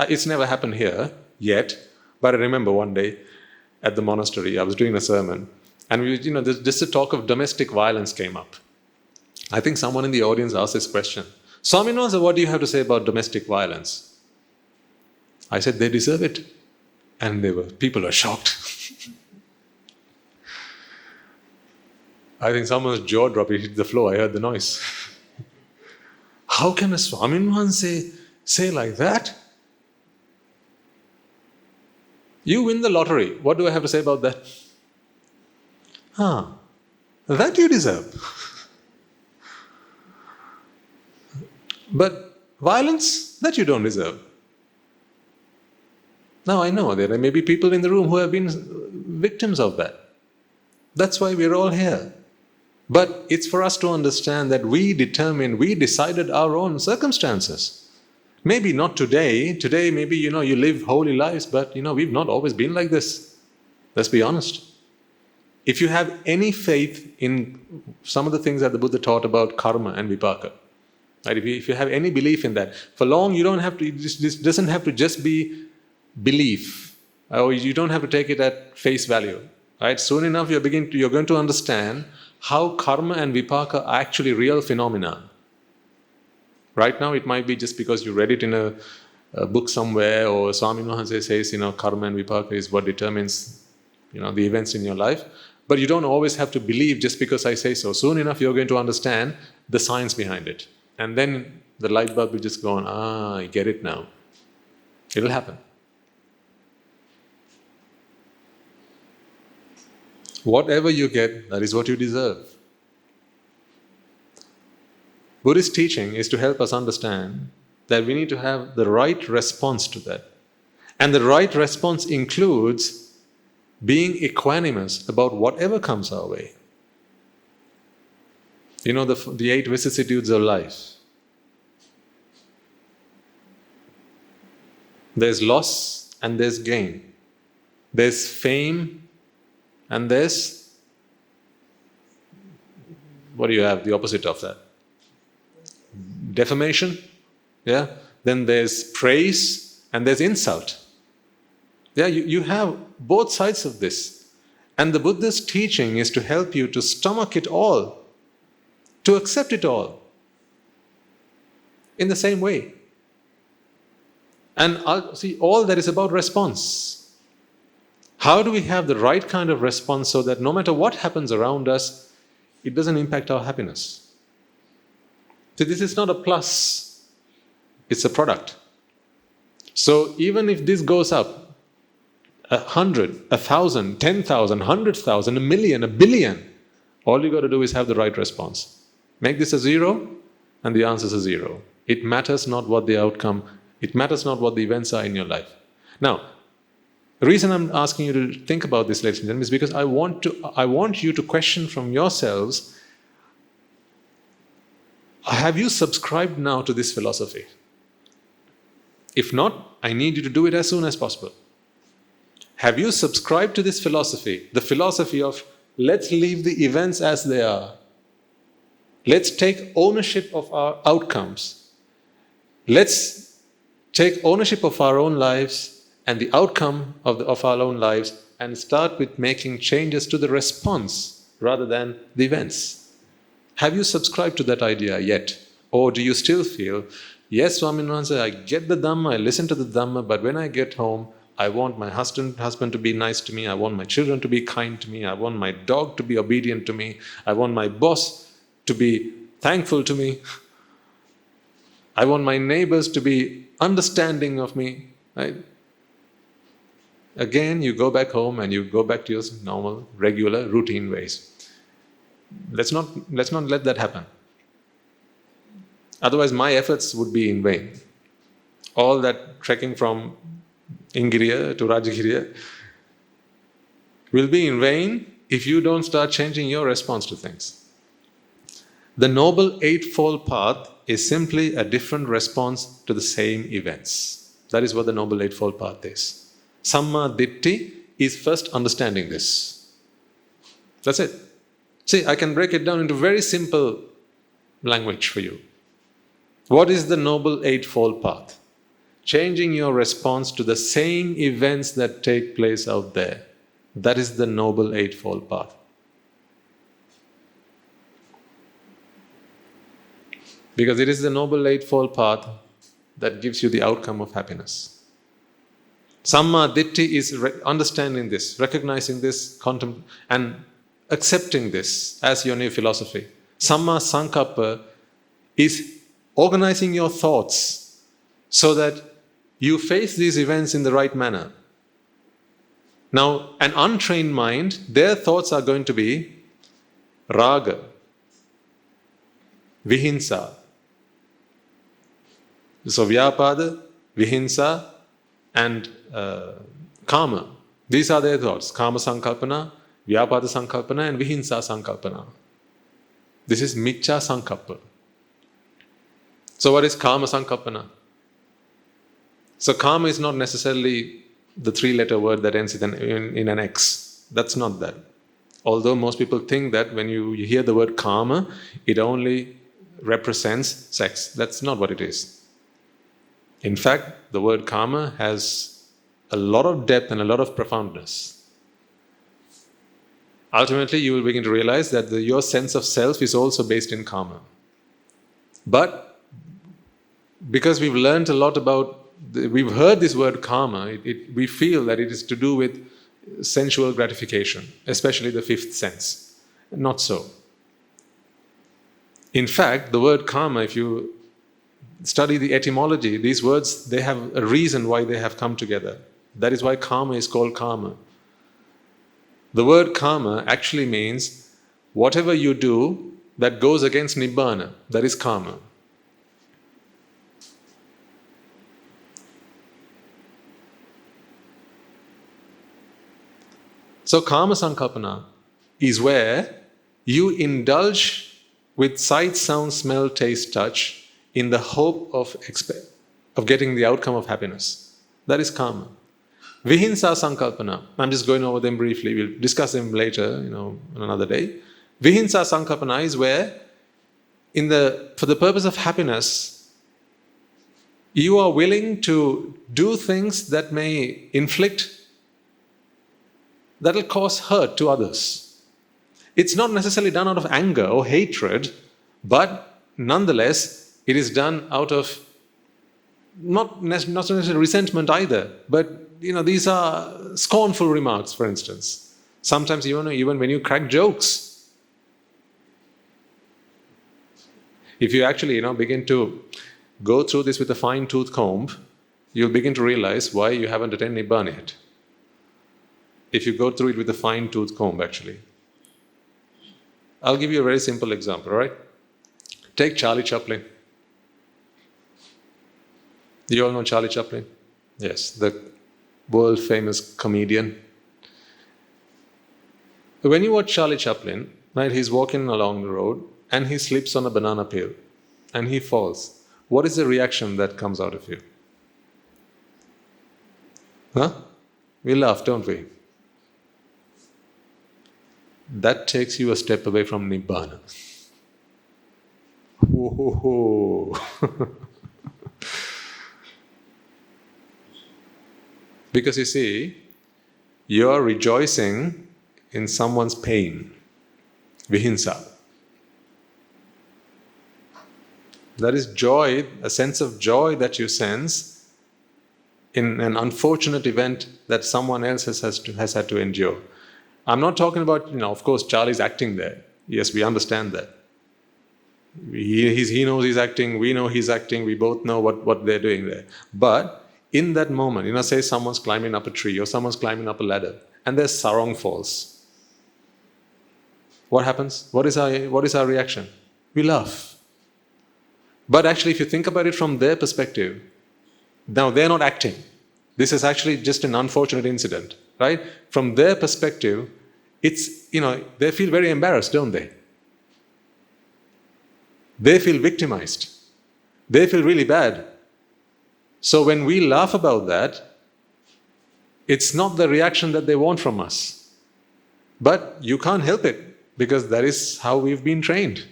It's never happened here yet, but I remember one day at the monastery, I was doing a sermon, and just the talk of domestic violence came up. I think someone in the audience asked this question. Swaminatha, what do you have to say about domestic violence? I said, they deserve it. And people were shocked. I think someone's jaw dropped, he hit the floor, I heard the noise. How can a Swaminatha say like that? You win the lottery. What do I have to say about that? That you deserve. But violence, that you don't deserve. Now I know there may be people in the room who have been victims of that. That's why we're all here. But it's for us to understand that we decided our own circumstances. Maybe not today. Today maybe you live holy lives, but we've not always been like this. Let's be honest. If you have any faith in some of the things that the Buddha taught about karma and vipaka, right? If you have any belief in that, for long you don't have to, this doesn't have to just be belief, or you don't have to take it at face value, right? Soon enough you're going to understand how karma and vipaka are actually real phenomena. Right now it might be just because you read it in a book somewhere, or Swami Maharaj says, karma and vipaka is what determines, the events in your life. But you don't always have to believe just because I say so. Soon enough you're going to understand the science behind it. And then the light bulb will just go on, I get it now. It'll happen. Whatever you get, that is what you deserve. Buddhist teaching is to help us understand that we need to have the right response to that. And the right response includes being equanimous about whatever comes our way. The 8 vicissitudes of life. There's loss and there's gain. There's fame and there's, what do you have, the opposite of that? Defamation, yeah? Then there's praise and there's insult. Yeah, you have both sides of this. And the Buddha's teaching is to help you to stomach it all, to accept it all in the same way. And see, all that is about response. How do we have the right kind of response so that no matter what happens around us, it doesn't impact our happiness? So this is not a plus, it's a product. So even if this goes up, 100, 1,000, 10,000, 100,000, 1,000,000, 1,000,000,000, all you got to do is have the right response. Make this a 0, and the answer is a 0. It matters not what the outcome, it matters not what the events are in your life. Now, the reason I'm asking you to think about this, ladies and gentlemen, is because I want you to question from yourselves, have you subscribed now to this philosophy? If not, I need you to do it as soon as possible. Have you subscribed to this philosophy? The philosophy of, let's leave the events as they are. Let's take ownership of our outcomes. Let's take ownership of our own lives and the outcome of our own lives, and start with making changes to the response rather than the events. Have you subscribed to that idea yet? Or do you still feel, yes, Swaminatha, I get the dhamma, I listen to the dhamma, but when I get home, I want my husband to be nice to me, I want my children to be kind to me, I want my dog to be obedient to me, I want my boss to be thankful to me, I want my neighbors to be understanding of me, right? Again, you go back home and you go back to your normal, regular, routine ways. Let's not let that happen. Otherwise, my efforts would be in vain. all that trekking from Ingiriya to Rajagiriya will be in vain if you don't start changing your response to things. The Noble Eightfold Path is simply a different response to the same events. That is what the Noble Eightfold Path is. Samma Ditti is first understanding this. That's it. See, I can break it down into very simple language for you. What is the Noble Eightfold Path? Changing your response to the same events that take place out there. That is the Noble Eightfold Path. Because it is the Noble Eightfold Path that gives you the outcome of happiness. Samma Ditti is understanding this, recognizing this, and accepting this as your new philosophy. Samma Sankappa is organizing your thoughts so that you face these events in the right manner. Now, an untrained mind, their thoughts are going to be raga, vihinsa. So vyapada, vihinsa, and kama. These are their thoughts. Kama sankalpana, vyapada sankalpana, and vihinsa sankalpana. This is miccha sankappa. So what is kama sankalpana? So kama is not necessarily the three-letter word that ends in an X. That's not that. Although most people think that when you hear the word kama, it only represents sex. That's not what it is. In fact, the word kama has a lot of depth and a lot of profoundness. Ultimately, you will begin to realize that your sense of self is also based in kama. But because we've learned a lot about, we've heard this word kama, we feel that it is to do with sensual gratification, especially the fifth sense. Not so. In fact, the word kama, if you study the etymology, these words, they have a reason why they have come together. That is why kama is called kama. The word kama actually means whatever you do that goes against Nibbāna, that is kama. So kama sankalpana is where you indulge with sight, sound, smell, taste, touch in the hope of getting the outcome of happiness. That is kama. Vihinsa sankalpana, I'm just going over them briefly, we'll discuss them later, on another day. Vihinsa sankalpana is where, for the purpose of happiness, you are willing to do things that may that'll cause hurt to others. It's not necessarily done out of anger or hatred, but nonetheless, it is done out of not necessarily resentment either, but these are scornful remarks, for instance. Sometimes even when you crack jokes, if you actually begin to go through this with a fine-tooth comb, you'll begin to realize why you haven't attained Nibbāna yet. If you go through it with a fine-tooth comb, actually. I'll give you a very simple example, all right? Take Charlie Chaplin. You all know Charlie Chaplin? Yes, the world-famous comedian. When you watch Charlie Chaplin, right, he's walking along the road and he slips on a banana peel and he falls. What is the reaction that comes out of you? Huh? We laugh, don't we? That takes you a step away from Nibbāna. Whoa. Because you see, you are rejoicing in someone's pain. Vihinsa. That is joy, a sense of joy that you sense in an unfortunate event that someone else has had to endure. I'm not talking about, of course, Charlie's acting there. Yes, we understand that. He knows he's acting, we know he's acting, we both know what they're doing there. But in that moment, say someone's climbing up a tree or someone's climbing up a ladder and their sarong falls. What happens? What is our reaction? We laugh. But actually, if you think about it from their perspective, Now they're not acting. This is actually just an unfortunate incident, right? From their perspective, it's, they feel very embarrassed, don't they? They feel victimized. They feel really bad. So when we laugh about that, it's not the reaction that they want from us. But you can't help it, because that is how we've been trained.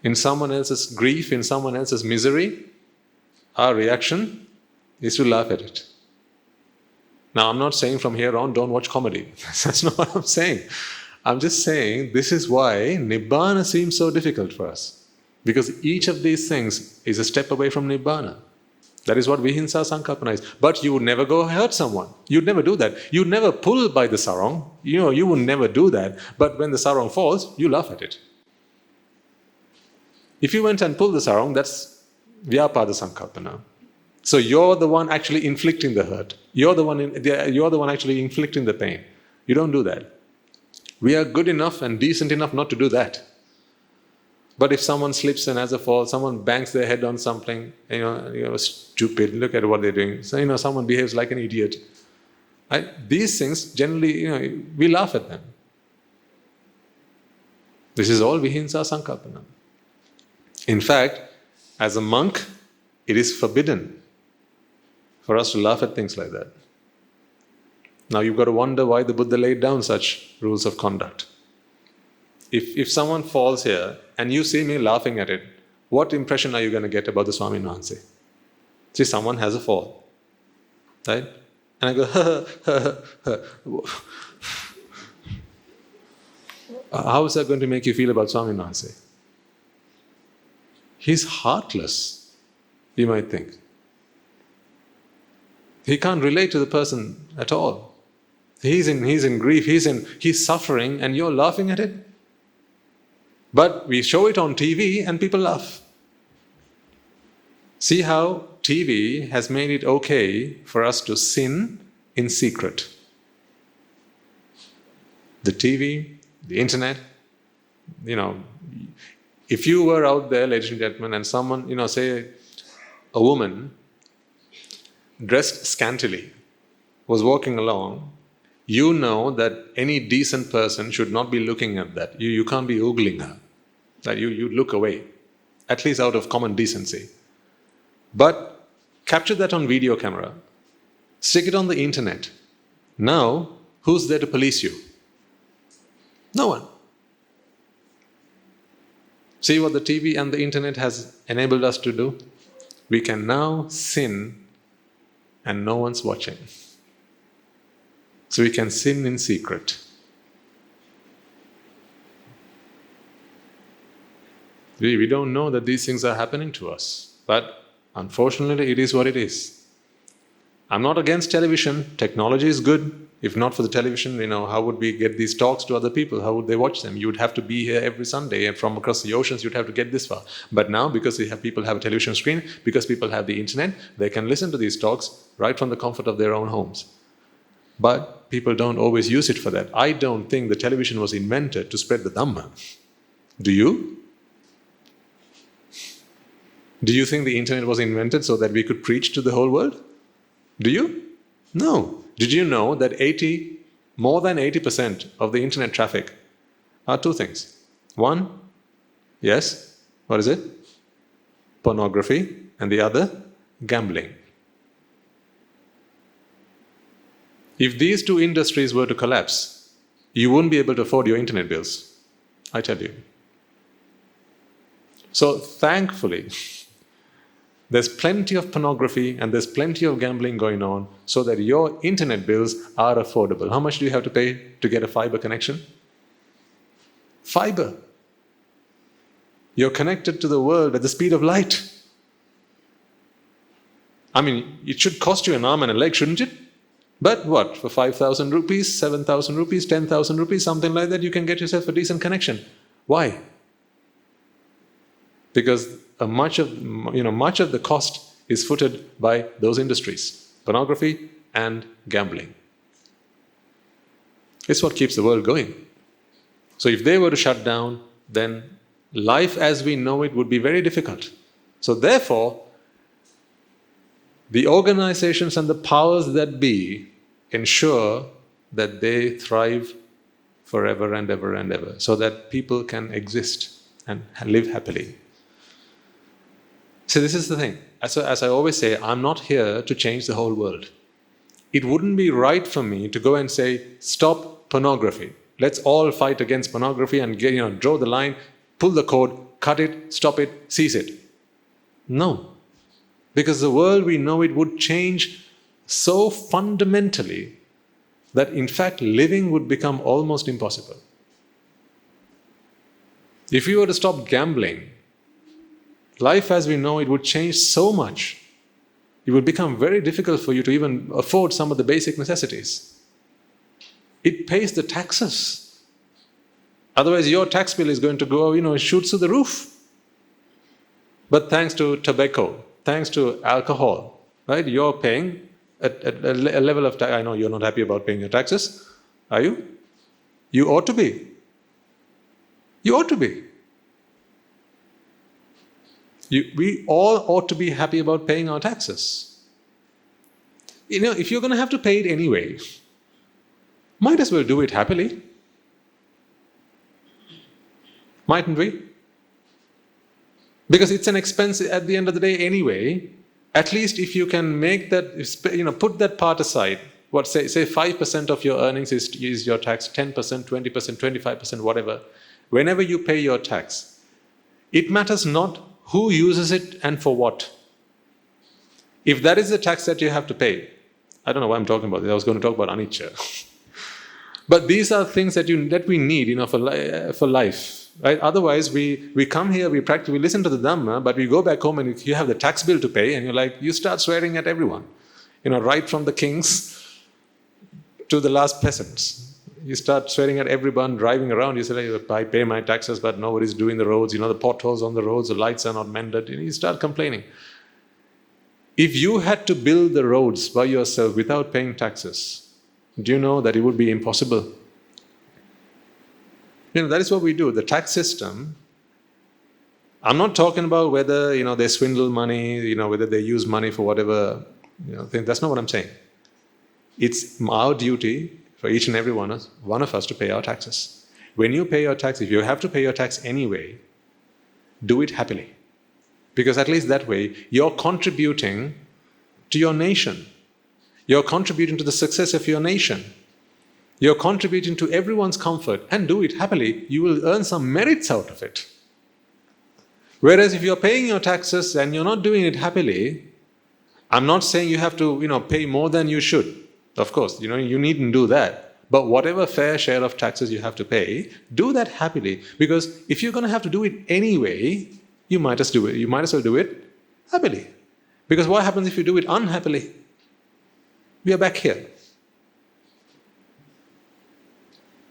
In someone else's grief, in someone else's misery, our reaction is to laugh at it. Now, I'm not saying from here on, don't watch comedy. That's not what I'm saying. I'm just saying this is why Nibbāna seems so difficult for us. Because each of these things is a step away from Nibbāna. That is what Vihimsa Sankalpana is. But you would never go hurt someone. You'd never do that. You'd never pull by the sarong. You would never do that. But when the sarong falls, you laugh at it. If you went and pulled the sarong, that's Vyapada Sankalpana. So you're the one actually inflicting the hurt. You're the one actually inflicting the pain. You don't do that. We are good enough and decent enough not to do that. But if someone slips and has a fall, someone bangs their head on something, stupid, look at what they're doing. So, someone behaves like an idiot. These things, generally, we laugh at them. This is all Vihimsa Sankalpana. In fact, as a monk, it is forbidden for us to laugh at things like that. Now you've got to wonder why the Buddha laid down such rules of conduct. If someone falls here and you see me laughing at it, what impression are you going to get about the Swamin Wahanse? See, someone has a fall, right? And I go, how is that going to make you feel about Swamin Wahanse? He's heartless, you might think. He can't relate to the person at all. He's in grief, he's suffering, and you're laughing at it. But we show it on TV and people laugh. See how TV has made it okay for us to sin in secret. The TV, the internet, if you were out there, ladies and gentlemen, and someone, say a woman dressed scantily was walking along, you know that any decent person should not be looking at that. You can't be ogling her. That you look away, at least out of common decency. But capture that on video camera, stick it on the internet. Now, who's there to police you? No one. See what the TV and the internet has enabled us to do? We can now sin and no one's watching. So we can sin in secret. We don't know that these things are happening to us. But unfortunately, it is what it is. I'm not against television. Technology is good. If not for the television, how would we get these talks to other people? How would they watch them? You would have to be here every Sunday, and from across the oceans, you'd have to get this far. But now, because people have a television screen, because people have the internet, they can listen to these talks right from the comfort of their own homes. But people don't always use it for that. I don't think the television was invented to spread the dhamma. Do you? Do you think the internet was invented so that we could preach to the whole world? Do you? No. Did you know that more than 80% of the internet traffic are two things? One, yes, what is it? Pornography, and the other, gambling. If these two industries were to collapse, you wouldn't be able to afford your internet bills, I tell you. So thankfully, there's plenty of pornography and there's plenty of gambling going on so that your internet bills are affordable. How much do you have to pay to get a fiber connection? Fiber. You're connected to the world at the speed of light. It should cost you an arm and a leg, shouldn't it? But what? For 5,000 rupees, 7,000 rupees, 10,000 rupees, something like that, you can get yourself a decent connection. Why? Because much of the cost is footed by those industries, pornography and gambling. It's what keeps the world going. So if they were to shut down, then life as we know it would be very difficult. So therefore, The organizations and the powers that be ensure that they thrive forever and ever and ever, so that people can exist and live happily. So this is the thing. As I always say, I'm not here to change the whole world. It wouldn't be right for me to go and say, stop pornography. Let's all fight against pornography and draw the line, pull the cord, cut it, stop it, seize it. No. Because the world we know it would change so fundamentally that in fact living would become almost impossible. If you were to stop gambling, life as we know it would change so much. It would become very difficult for you to even afford some of the basic necessities. It pays the taxes. Otherwise your tax bill is going to go, shoot through the roof. But thanks to tobacco, thanks to alcohol, right? You're paying at a level of tax. I know you're not happy about paying your taxes, are you? You ought to be. You ought to be. We all ought to be happy about paying our taxes. If you're going to have to pay it anyway, might as well do it happily. Mightn't we? Because it's an expense at the end of the day anyway. At least if you can make that, put that part aside, say 5% of your earnings is your tax, 10%, 20%, 25%, whatever. Whenever you pay your tax, it matters not who uses it and for what. If that is the tax that you have to pay, I don't know why I'm talking about this, I was going to talk about anicca. But these are things that we need, for life. Right? Otherwise, we come here, we practice, we listen to the dhamma, but we go back home and you have the tax bill to pay, and you start swearing at everyone. Right from the kings to the last peasants. You start swearing at everyone driving around. You say, I pay my taxes, but nobody's doing the roads. The potholes on the roads, the lights are not mended. You start complaining. If you had to build the roads by yourself without paying taxes, do you know that it would be impossible? That is what we do. The tax system, I'm not talking about whether, they swindle money, whether they use money for whatever, thing. That's not what I'm saying. It's our duty for each and every one of us to pay our taxes. When you pay your tax, if you have to pay your tax anyway, do it happily. Because at least that way, you're contributing to your nation. You're contributing to the success of your nation. You're contributing to everyone's comfort, and do it happily. You will earn some merits out of it. Whereas if you're paying your taxes and you're not doing it happily, I'm not saying you have to, pay more than you should. Of course, you needn't do that. But whatever fair share of taxes you have to pay, do that happily. Because if you're going to have to do it anyway, you might as well do it happily. Because what happens if you do it unhappily? We are back here.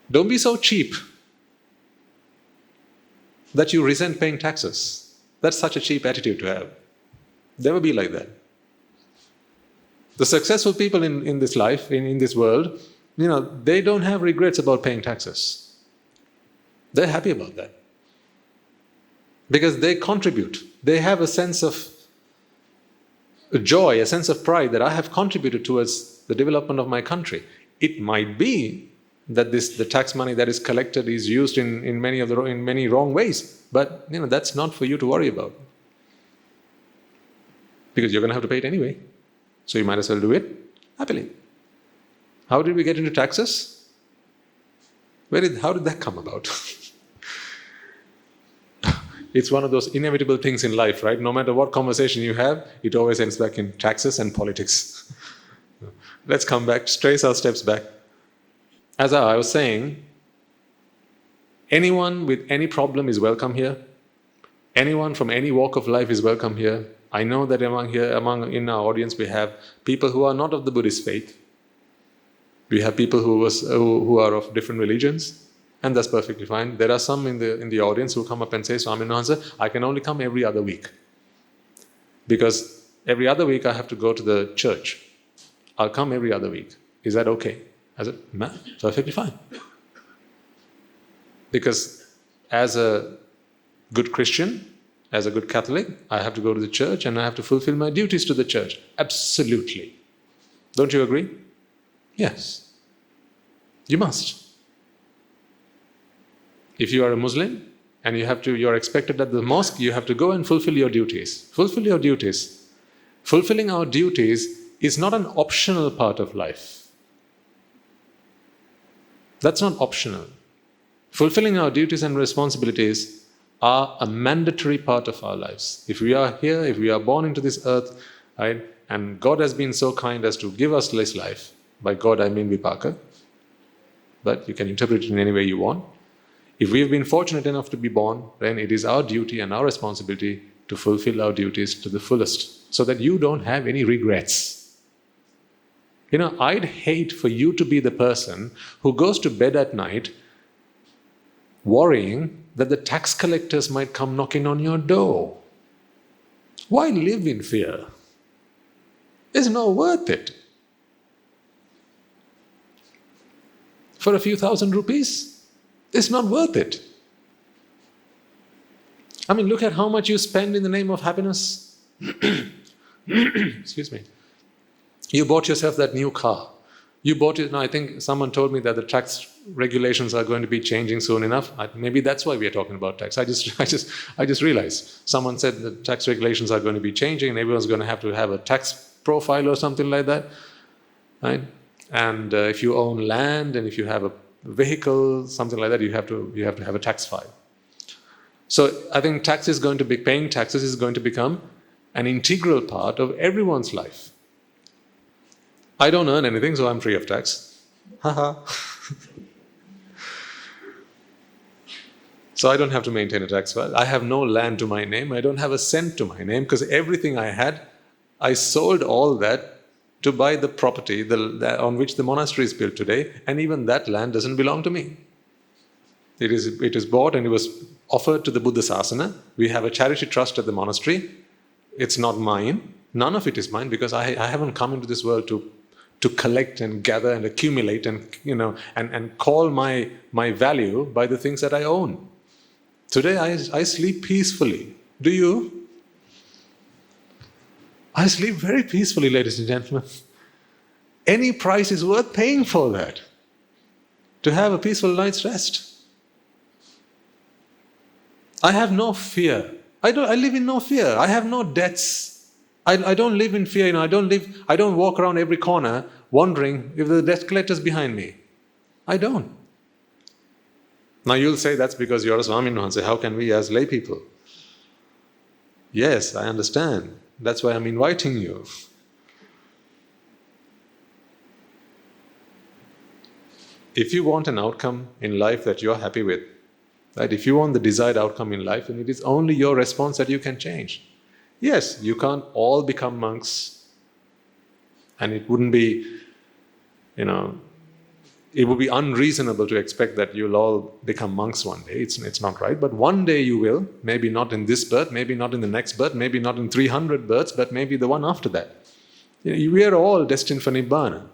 Don't be so cheap that you resent paying taxes. That's such a cheap attitude to have. Never be like that. The successful people in this life, in this world, they don't have regrets about paying taxes. They're happy about that. Because they contribute. They have a sense of joy, a sense of pride that I have contributed towards the development of my country. It might be that the tax money that is collected is used in many wrong ways. But that's not for you to worry about. Because you're going to have to pay it anyway. So you might as well do it happily. How did we get into taxes? How did that come about? It's one of those inevitable things in life, right? No matter what conversation you have, it always ends back in taxes and politics. Let's come back, trace our steps back. As I was saying, anyone with any problem is welcome here. Anyone from any walk of life is welcome here. I know that in our audience we have people who are not of the Buddhist faith. We have people who are of different religions, and that's perfectly fine. There are some in the audience who come up and say, Swami Nuhansa, I can only come every other week. Because every other week I have to go to the church. I'll come every other week. Is that okay? I said, perfectly fine. Because as a good Christian, as a good Catholic, I have to go to the church and I have to fulfill my duties to the church. Absolutely. Don't you agree? Yes. You must. If you are a Muslim and you're expected at the mosque, you have to go and fulfill your duties. Fulfill your duties. Fulfilling our duties is not an optional part of life. That's not optional. Fulfilling our duties and responsibilities are a mandatory part of our lives. If we are here, if we are born into this earth, right, and God has been so kind as to give us this life, by God I mean Vipaka, but you can interpret it in any way you want. If we have been fortunate enough to be born, then it is our duty and our responsibility to fulfill our duties to the fullest, so that you don't have any regrets. I'd hate for you to be the person who goes to bed at night worrying that the tax collectors might come knocking on your door. Why live in fear? It's not worth it. For a few thousand rupees, it's not worth it. I mean, look at how much you spend in the name of happiness. Excuse me. You bought yourself that new car. You bought it, I think someone told me that the tax regulations are going to be changing soon enough. Maybe that's why we are talking about tax. I just realized. Someone said the tax regulations are going to be changing and everyone's going to have a tax profile or something like that. Right? And if you own land and if you have a vehicle, something like that, you have to have a tax file. So I think paying taxes is going to become an integral part of everyone's life. I don't earn anything, so I'm free of tax. Haha. So I don't have to maintain a tax file. I have no land to my name. I don't have a cent to my name because everything I had, I sold all that to buy the property on which the monastery is built today, and even that land doesn't belong to me. It is bought and it was offered to the Buddha Sasana. We have a charity trust at the monastery. It's not mine. None of it is mine because I haven't come into this world to collect and gather and accumulate and call my value by the things that I own. Today I sleep peacefully. Do you? I sleep very peacefully, ladies and gentlemen. Any price is worth paying for that. To have a peaceful night's rest. I have no fear. I live in no fear. I have no debts. I don't live in fear. I don't walk around every corner wondering if the debt collector's behind me. I don't. Now you'll say that's because you're a Swamin and say, how can we as lay people? Yes, I understand. That's why I'm inviting you. If you want an outcome in life that you're happy with, right? If you want the desired outcome in life, then it is only your response that you can change. Yes, you can't all become monks, and it wouldn't be, it would be unreasonable to expect that you'll all become monks one day. It's not right, but one day you will. Maybe not in this birth, maybe not in the next birth, maybe not in 300 births, but maybe the one after that. We are all destined for Nibbāna.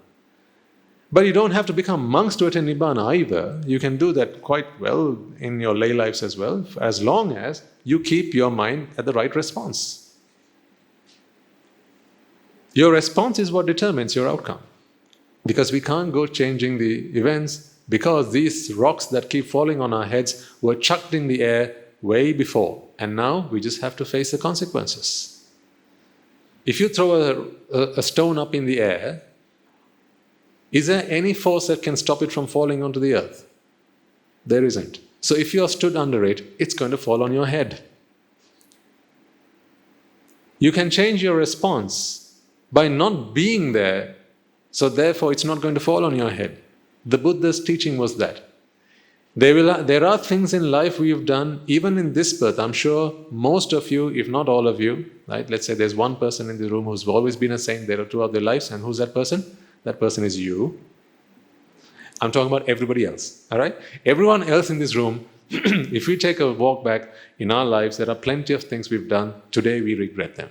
But you don't have to become monks to attain Nibbāna either. You can do that quite well in your lay lives as well, as long as you keep your mind at the right response. Your response is what determines your outcome. Because we can't go changing the events because these rocks that keep falling on our heads were chucked in the air way before. And now we just have to face the consequences. If you throw a stone up in the air, is there any force that can stop it from falling onto the earth? There isn't. So if you're stood under it, it's going to fall on your head. You can change your response by not being there, so therefore it's not going to fall on your head. The Buddha's teaching was that. There are things in life we've done, even in this birth. I'm sure most of you, if not all of you, right? Let's say there's one person in the room who's always been a saint there throughout their lives, and who's that person? That person is you. I'm talking about everybody else, all right? Everyone else in this room, if we take a walk back in our lives, there are plenty of things we've done. Today we regret them.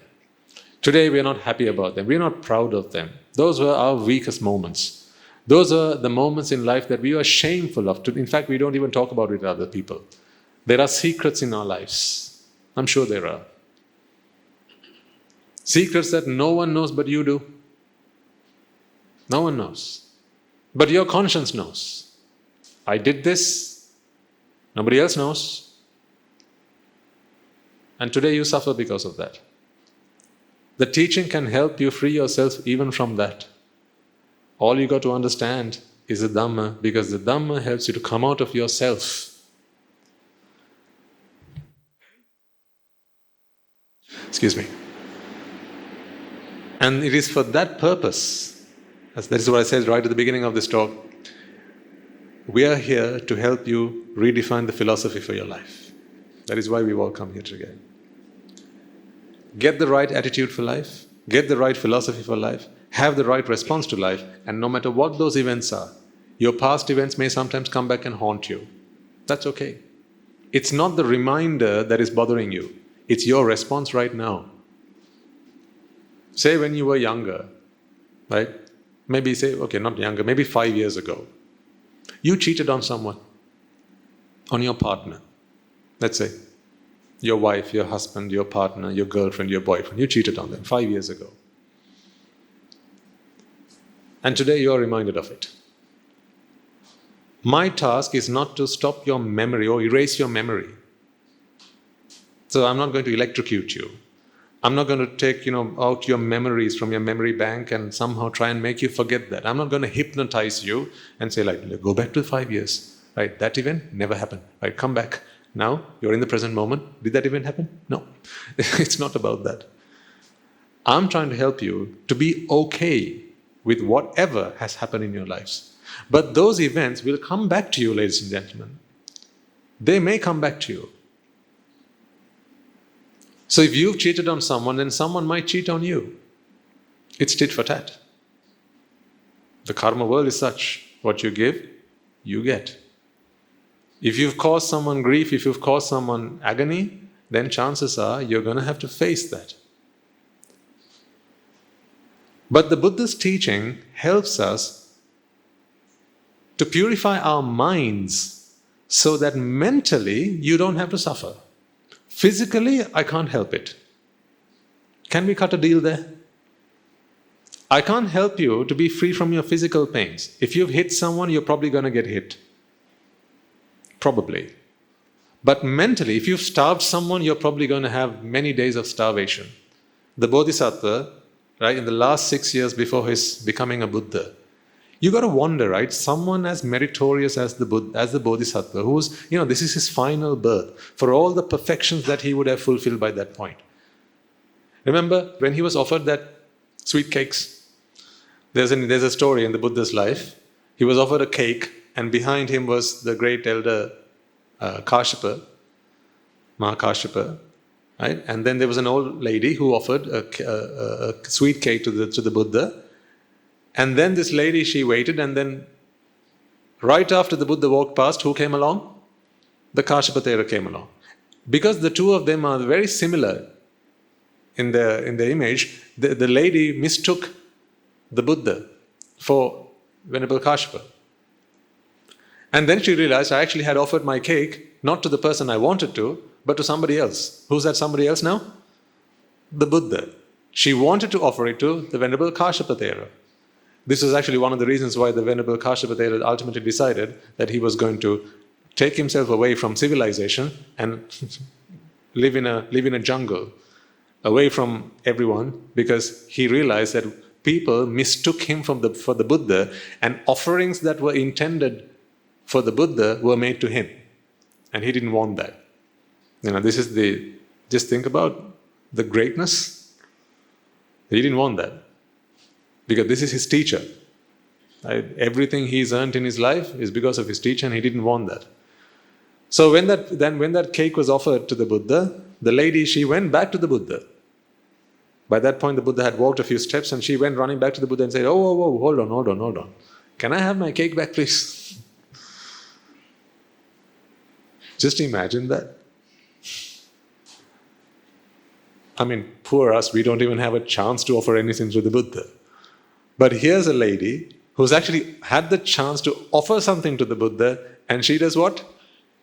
Today we are not happy about them. We are not proud of them. Those were our weakest moments. Those are the moments in life that we are shameful of. In fact, we don't even talk about it with other people. There are secrets in our lives. I'm sure there are. Secrets that no one knows but you do. No one knows. But your conscience knows. I did this. Nobody else knows. And today you suffer because of that. The teaching can help you free yourself even from that. All you got to understand is the dhamma, because the dhamma helps you to come out of yourself. Excuse me. And it is for that purpose, that is what I said right at the beginning of this talk, we are here to help you redefine the philosophy for your life. That is why we all come here together. Get the right attitude for life, get the right philosophy for life, have the right response to life, and no matter what those events are, your past events may sometimes come back and haunt you. That's okay. It's not the reminder that is bothering you. It's your response right now. Say when you were younger, right? Maybe say, okay, not younger, maybe 5 years ago. You cheated on someone, on your partner. Let's say, your wife, your husband, your partner, your girlfriend, your boyfriend. You cheated on them 5 years ago. And today you are reminded of it. My task is not to stop your memory or erase your memory. So I'm not going to electrocute you. I'm not going to take, out your memories from your memory bank and somehow try and make you forget that. I'm not going to hypnotize you and say, go back to 5 years. Right? That event never happened. Right? Come back. Now, you're in the present moment. Did that event happen? No. It's not about that. I'm trying to help you to be okay with whatever has happened in your lives. But those events will come back to you, ladies and gentlemen. They may come back to you. So if you've cheated on someone, then someone might cheat on you. It's tit for tat. The karma world is such. What you give, you get. If you've caused someone grief, if you've caused someone agony, then chances are you're going to have to face that. But the Buddha's teaching helps us to purify our minds so that mentally you don't have to suffer. Physically, I can't help it. Can we cut a deal there? I can't help you to be free from your physical pains. If you've hit someone, you're probably going to get hit. Probably. But mentally, if you've starved someone, you're probably going to have many days of starvation. The Bodhisattva, right, in the last 6 years before his becoming a Buddha, you got to wonder, right? Someone as meritorious as the Bodhisattva, who's, this is his final birth, for all the perfections that he would have fulfilled by that point. Remember when he was offered that sweet cakes? There's a story in the Buddha's life. He was offered a cake, and behind him was the great elder Kashyapa, Mahakashyapa, right? And then there was an old lady who offered a sweet cake to the Buddha. And then this lady, she waited, and then right after the Buddha walked past, who came along? The Kashyapa came along. Because the two of them are very similar in the image, the lady mistook the Buddha for Venerable Kashyapa. And then she realized, I actually had offered my cake not to the person I wanted to, but to somebody else. Who's that somebody else now? The Buddha. She wanted to offer it to the Venerable Kashyapa. This was actually one of the reasons why the Venerable Kashyapa ultimately decided that he was going to take himself away from civilization and live in a jungle, away from everyone, because he realized that people mistook him for the Buddha, and offerings that were intended for the Buddha were made to him. And he didn't want that. Just think about the greatness. He didn't want that. Because this is his teacher. Right? Everything he's earned in his life is because of his teacher, and he didn't want that. So when that cake was offered to the Buddha, the lady, she went back to the Buddha. By that point, the Buddha had walked a few steps, and she went running back to the Buddha and said, oh, hold on. Can I have my cake back, please? Just imagine that. I mean, poor us, we don't even have a chance to offer anything to the Buddha. But here's a lady who's actually had the chance to offer something to the Buddha, and she does what?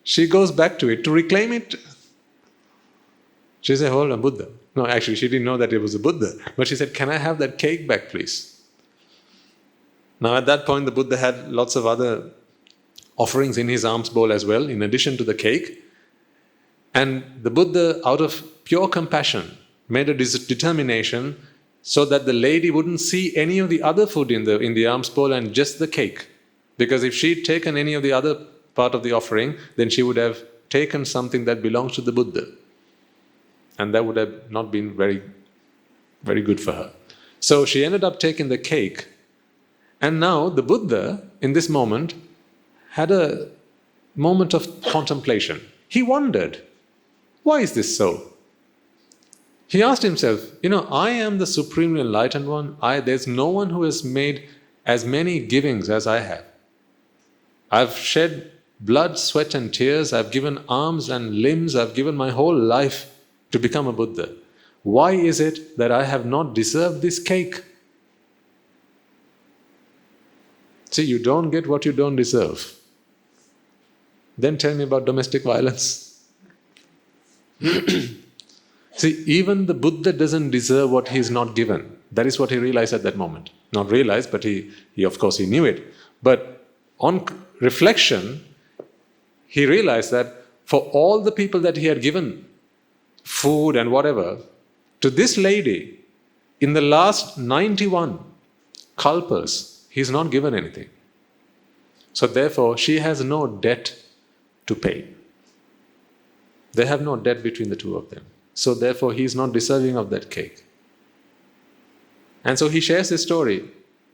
She goes back to it to reclaim it. She said, hold on, Buddha. No, actually, she didn't know that it was a Buddha. But she said, can I have that cake back, please? Now, at that point, the Buddha had lots of other offerings in his alms bowl as well, in addition to the cake. And the Buddha, out of pure compassion, made a determination so that the lady wouldn't see any of the other food in the alms bowl and just the cake. Because if she'd taken any of the other part of the offering, then she would have taken something that belongs to the Buddha. And that would have not been very, very good for her. So she ended up taking the cake. And now the Buddha, in this moment, had a moment of contemplation. He wondered, why is this so? He asked himself, I am the supremely enlightened one. There's no one who has made as many givings as I have. I've shed blood, sweat and tears. I've given arms and limbs. I've given my whole life to become a Buddha. Why is it that I have not deserved this cake? See, you don't get what you don't deserve. Then tell me about domestic violence. See, even the Buddha doesn't deserve what he's not given. That is what he realized at that moment. Not realized, but he of course he knew it. But on reflection, he realized that for all the people that he had given food and whatever, to this lady, in the last 91 kalpas, he's not given anything. So therefore, she has no debt to pay. They have no debt between the two of them. So therefore, he is not deserving of that cake. And so he shares this story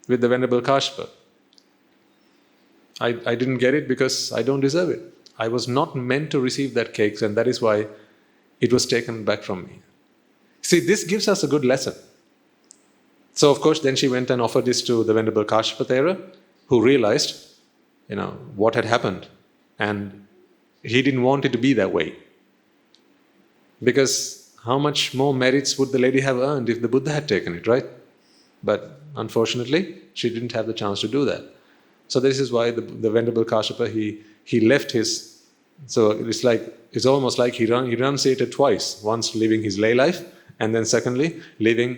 with the Venerable Kashyapa. I didn't get it because I don't deserve it. I was not meant to receive that cake, and that is why it was taken back from me. See, this gives us a good lesson. So of course, then she went and offered this to the Venerable Kashyapa, who realized, what had happened. And he didn't want it to be that way. Because how much more merits would the lady have earned if the Buddha had taken it, right? But unfortunately, she didn't have the chance to do that. So this is why the Venerable Kashyapa, he left his... So it's almost like he renunciated twice. Once living his lay life, and then secondly, leaving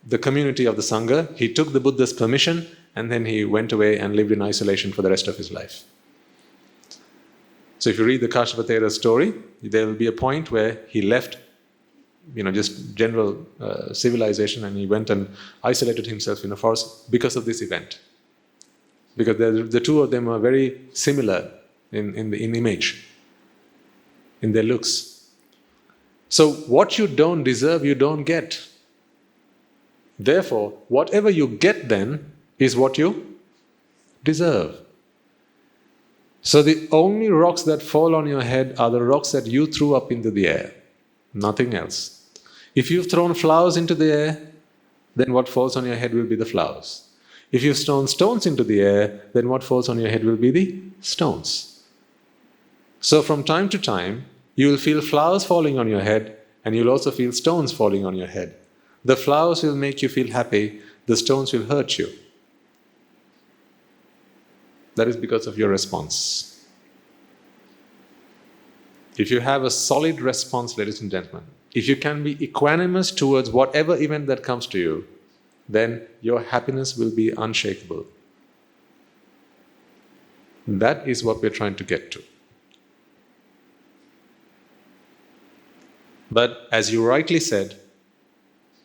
the community of the Sangha. He took the Buddha's permission, and then he went away and lived in isolation for the rest of his life. So if you read the Kashyapa story, there will be a point where he left, just general civilization, and he went and isolated himself in a forest because of this event. Because the two of them are very similar in image, in their looks. So what you don't deserve, you don't get. Therefore, whatever you get then is what you deserve. So the only rocks that fall on your head are the rocks that you threw up into the air, nothing else. If you've thrown flowers into the air, then what falls on your head will be the flowers. If you've thrown stones into the air, then what falls on your head will be the stones. So from time to time, you will feel flowers falling on your head, and you'll also feel stones falling on your head. The flowers will make you feel happy, the stones will hurt you. That is because of your response. If you have a solid response, ladies and gentlemen, if you can be equanimous towards whatever event that comes to you, then your happiness will be unshakable. That is what we're trying to get to. But as you rightly said,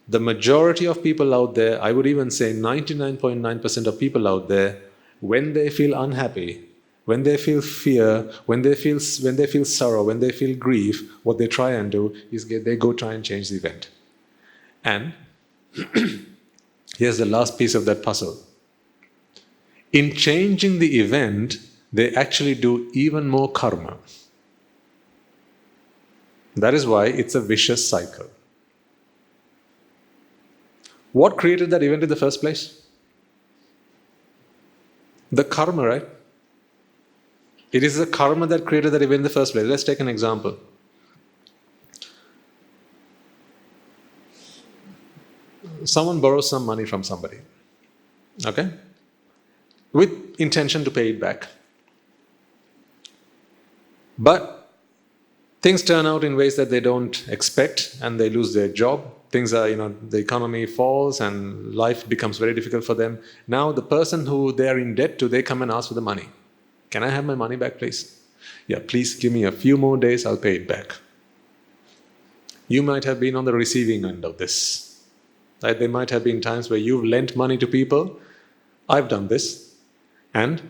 the majority of people out there, I would even say 99.9% of people out there, when they feel unhappy, when they feel fear, when they feel sorrow, when they feel grief, what they try and do is they go try and change the event. And here's the last piece of that puzzle. In changing the event, they actually do even more karma. That is why it's a vicious cycle. What created that event in the first place? The karma, right? It is the karma that created that event in the first place. Let's take an example. Someone borrows some money from somebody, okay? With intention to pay it back. But Things turn out in ways that they don't expect and they lose their job. Things are, the economy falls and life becomes very difficult for them. Now the person who they are in debt to, they come and ask for the money. Can I have my money back, please? Yeah, please give me a few more days, I'll pay it back. You might have been on the receiving end of this. Right? There might have been times where you've lent money to people. I've done this. And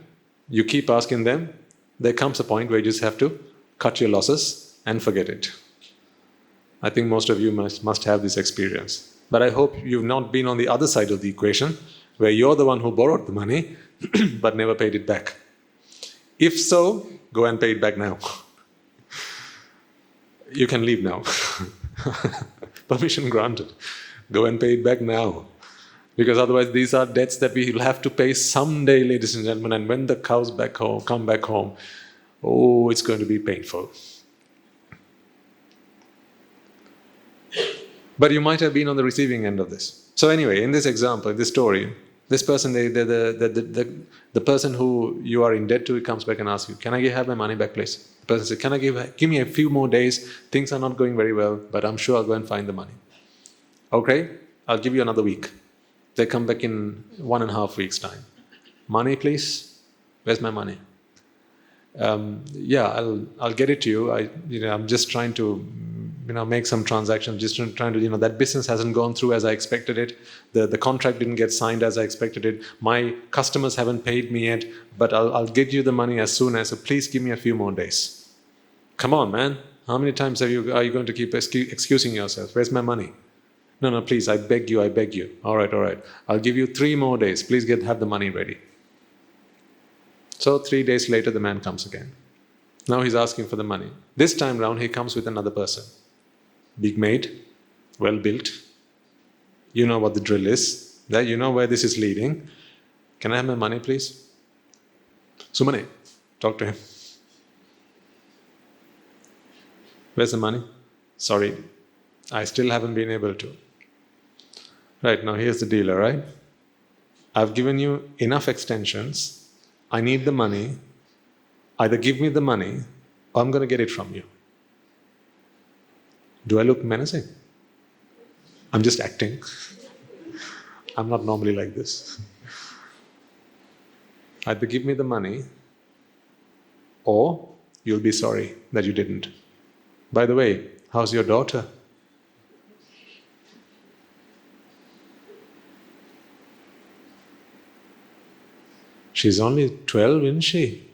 you keep asking them. There comes a point where you just have to cut your losses and forget it. I think most of you must have this experience. But I hope you've not been on the other side of the equation, where you're the one who borrowed the money but never paid it back. If so, go and pay it back now. You can leave now. Permission granted. Go and pay it back now. Because otherwise these are debts that we will have to pay someday, ladies and gentlemen, and when the cows come back home, oh, it's going to be painful. But you might have been on the receiving end of this. So anyway, in this example, in this story, this person, the person who you are in debt to, comes back and asks you, can I have my money back, please? The person says, can I give me a few more days? Things are not going very well, but I'm sure I'll go and find the money. Okay, I'll give you another week. They come back in 1.5 weeks' time. Money, please? Where's my money? Yeah, I'll get it to you. I'm just trying to make some transactions, just trying to, that business hasn't gone through as I expected it. The contract didn't get signed as I expected it. My customers haven't paid me yet, but I'll get you the money as soon as, so please give me a few more days. Come on, man. How many times are you going to keep excusing yourself? Where's my money? No, please, I beg you. All right. I'll give you 3 more days. Please have the money ready. So 3 days later, the man comes again. Now he's asking for the money. This time round, he comes with another person. Big made, well built. You know what the drill is. You know where this is leading. Can I have my money, please? Sumane, talk to him. Where's the money? Sorry, I still haven't been able to. Right, now here's the deal, all right? I've given you enough extensions. I need the money. Either give me the money or I'm going to get it from you. Do I look menacing? I'm just acting. I'm not normally like this. Either give me the money or you'll be sorry that you didn't. By the way, how's your daughter? She's only 12, isn't she?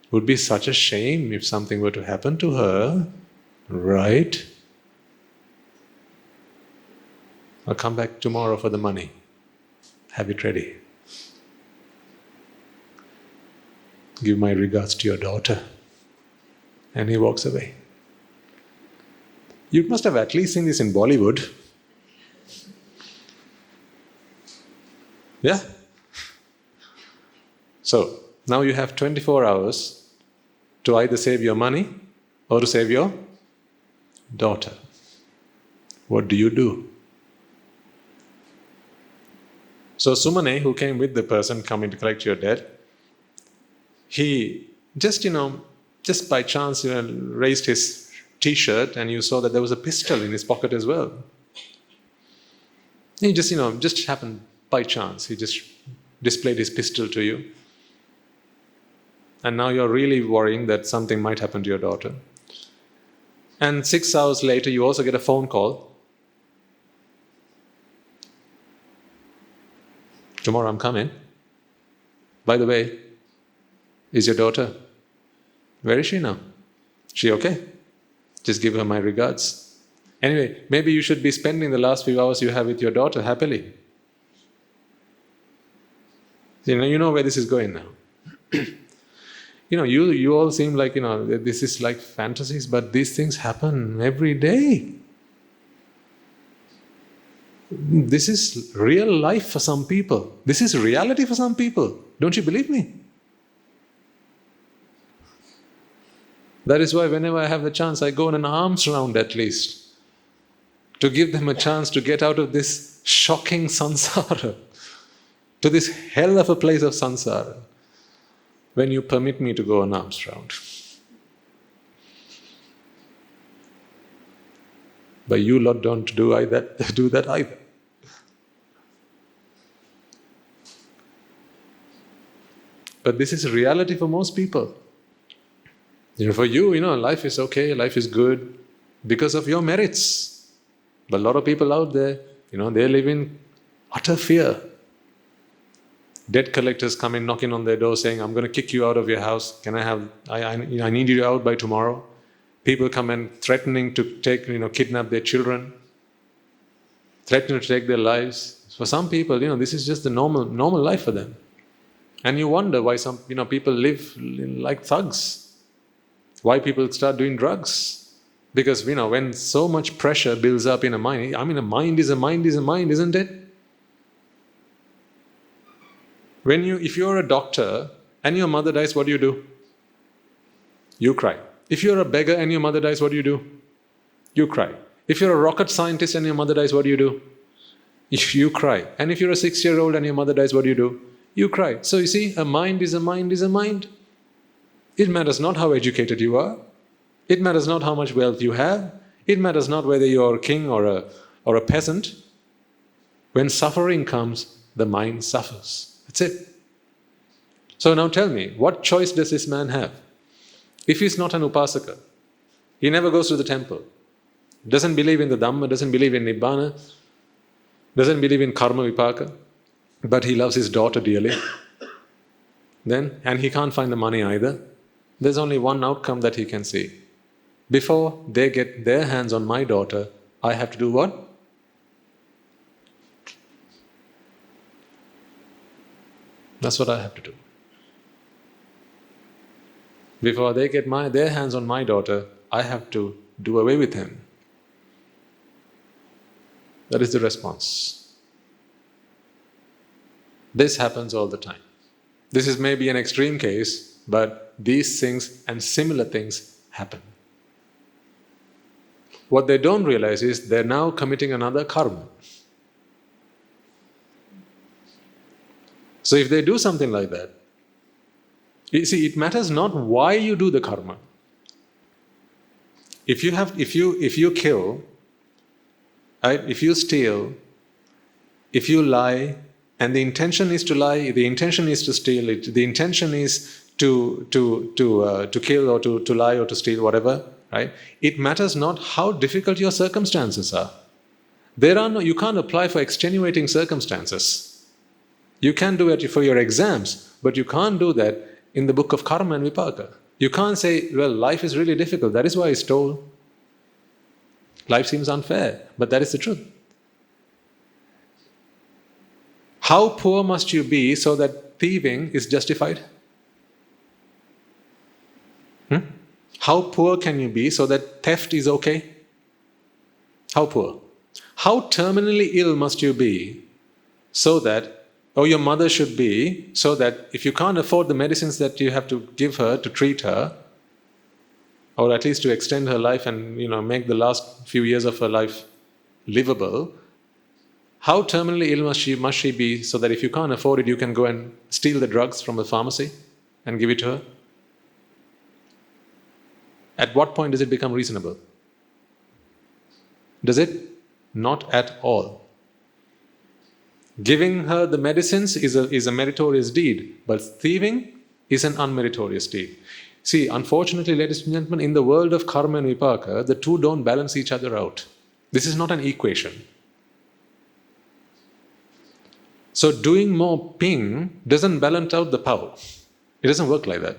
Would be such a shame if something were to happen to her, right? I'll come back tomorrow for the money. Have it ready. Give my regards to your daughter. And he walks away. You must have at least seen this in Bollywood. Yeah? So, now you have 24 hours to either save your money or to save your daughter. What do you do? So Sumane, who came with the person coming to collect your debt, he just by chance raised his t-shirt and you saw that there was a pistol in his pocket as well. He just happened by chance. He just displayed his pistol to you. And now you're really worrying that something might happen to your daughter. And 6 hours later, you also get a phone call. Tomorrow I'm coming. By the way, is your daughter? Where is she now? She okay? Just give her my regards. Anyway, maybe you should be spending the last few hours you have with your daughter happily. You know where this is going now. You all seem like, this is like fantasies, but these things happen every day. This is real life for some people. This is reality for some people. Don't you believe me? That is why whenever I have the chance, I go on an arms round at least, to give them a chance to get out of this shocking samsara, to this hell of a place of samsara, when you permit me to go an arms round. But you lot don't do that either. But this is reality for most people. For you, life is okay, life is good because of your merits. But a lot of people out there, they live in utter fear. Debt collectors come in knocking on their door saying, I'm going to kick you out of your house. I need you out by tomorrow. People come in threatening to kidnap their children, threatening to take their lives. For some people, this is just the normal life for them. And you wonder why some people live like thugs. Why people start doing drugs. Because when so much pressure builds up in a mind, a mind is a mind, isn't it? If you're a doctor and your mother dies, what do? You cry. If you're a beggar and your mother dies, what do? You cry. If you're a rocket scientist and your mother dies, what do? If you cry. And if you're a 6-year-old and your mother dies, what do? You cry. So you see, a mind is a mind is a mind. It matters not how educated you are. It matters not how much wealth you have. It matters not whether you're a king or a peasant. When suffering comes, the mind suffers. That's it. So now tell me, what choice does this man have? If he's not an upasaka, he never goes to the temple, doesn't believe in the dhamma, doesn't believe in Nibbāna, doesn't believe in karma vipaka, but he loves his daughter dearly, and he can't find the money either, there's only one outcome that he can see. Before they get their hands on my daughter, I have to do what? That's what I have to do. Before they get their hands on my daughter, I have to do away with him. That is the response. This happens all the time. This is maybe an extreme case, but these things and similar things happen. What they don't realize is they're now committing another karma. So if they do something like that, you see, it matters not why you do the karma. If you kill, right? If you steal, if you lie, and the intention is to lie, the intention is to steal, the intention is to kill or to lie or to steal, whatever, right? It matters not how difficult your circumstances are. You can't apply for extenuating circumstances. You can do it for your exams, but you can't do that in the book of karma and vipaka. You can't say, well, life is really difficult, that is why I stole. Life seems unfair, but that is the truth. How poor must you be so that thieving is justified? How poor can you be so that theft is okay? How poor? How terminally ill must you be so that, or your mother should be, so that if you can't afford the medicines that you have to give her to treat her, or at least to extend her life and make the last few years of her life livable, how terminally ill must she be so that if you can't afford it, you can go and steal the drugs from the pharmacy and give it to her? At what point does it become reasonable? Does it? Not at all. Giving her the medicines is a meritorious deed, but thieving is an unmeritorious deed. See, unfortunately, ladies and gentlemen, in the world of karma and vipaka, the two don't balance each other out. This is not an equation. So doing more ping doesn't balance out the power. It doesn't work like that.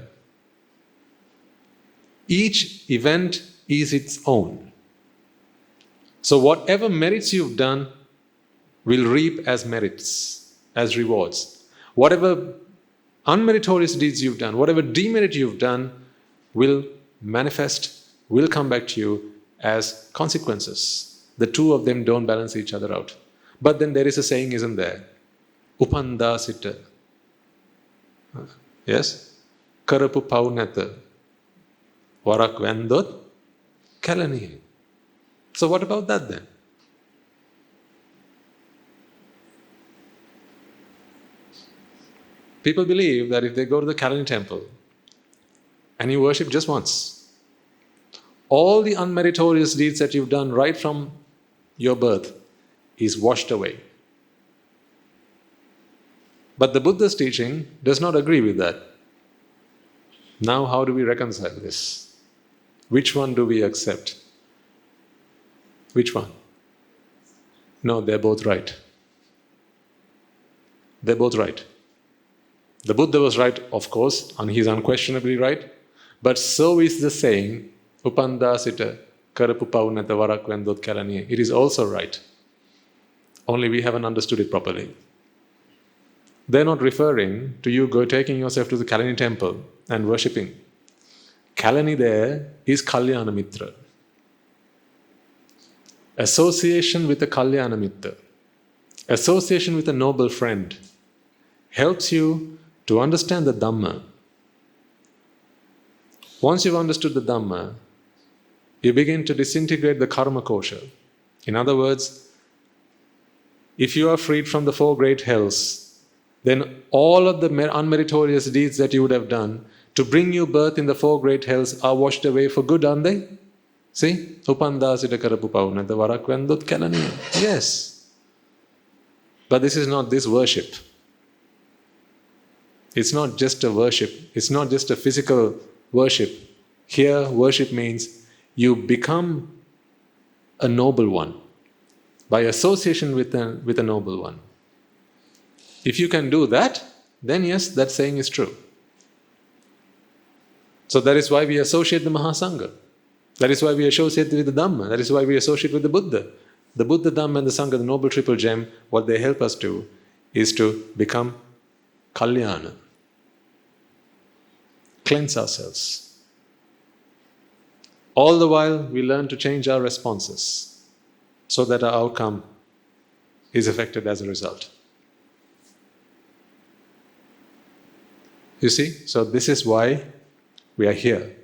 Each event is its own. So whatever merits you've done will reap as merits, as rewards. Whatever unmeritorious deeds you've done, whatever demerit you've done will manifest, will come back to you as consequences. The two of them don't balance each other out. But then there is a saying, isn't there? Upanda sita. Yes? Karapu paunata. Warak vendot kalani. So what about that then? People believe that if they go to the Kalani temple and you worship just once, all the unmeritorious deeds that you've done right from your birth is washed away. But the Buddha's teaching does not agree with that. Now how do we reconcile this? Which one do we accept? Which one? No, they're both right. They're both right. The Buddha was right, of course, and he's unquestionably right. But so is the saying, Upandasita karapu paunata varakwendot kalaniye. It is also right. Only we haven't understood it properly. They're not referring to you taking yourself to the Kalani temple and worshipping. Kalani there is Kalyana Mitra. Association with a Kalyana Mitra, association with a noble friend, helps you to understand the dhamma. Once you've understood the dhamma, you begin to disintegrate the karma kosha. In other words, if you are freed from the 4 great hells, then all of the unmeritorious deeds that you would have done to bring you birth in the 4 great hells are washed away for good, aren't they? See? Upandasita karapu paunata varakwendot kalaniye. Yes. But this is not this worship. It's not just a worship. It's not just a physical worship. Here, worship means you become a noble one by association with a noble one. If you can do that, then yes, that saying is true. So that is why we associate the Mahasangha. That is why we associate with the Dhamma. That is why we associate with the Buddha. The Buddha, Dhamma and the Sangha, the Noble Triple Gem, what they help us to is to become Kalyana. Cleanse ourselves. All the while we learn to change our responses so that our outcome is affected as a result. You see? So this is why we are here.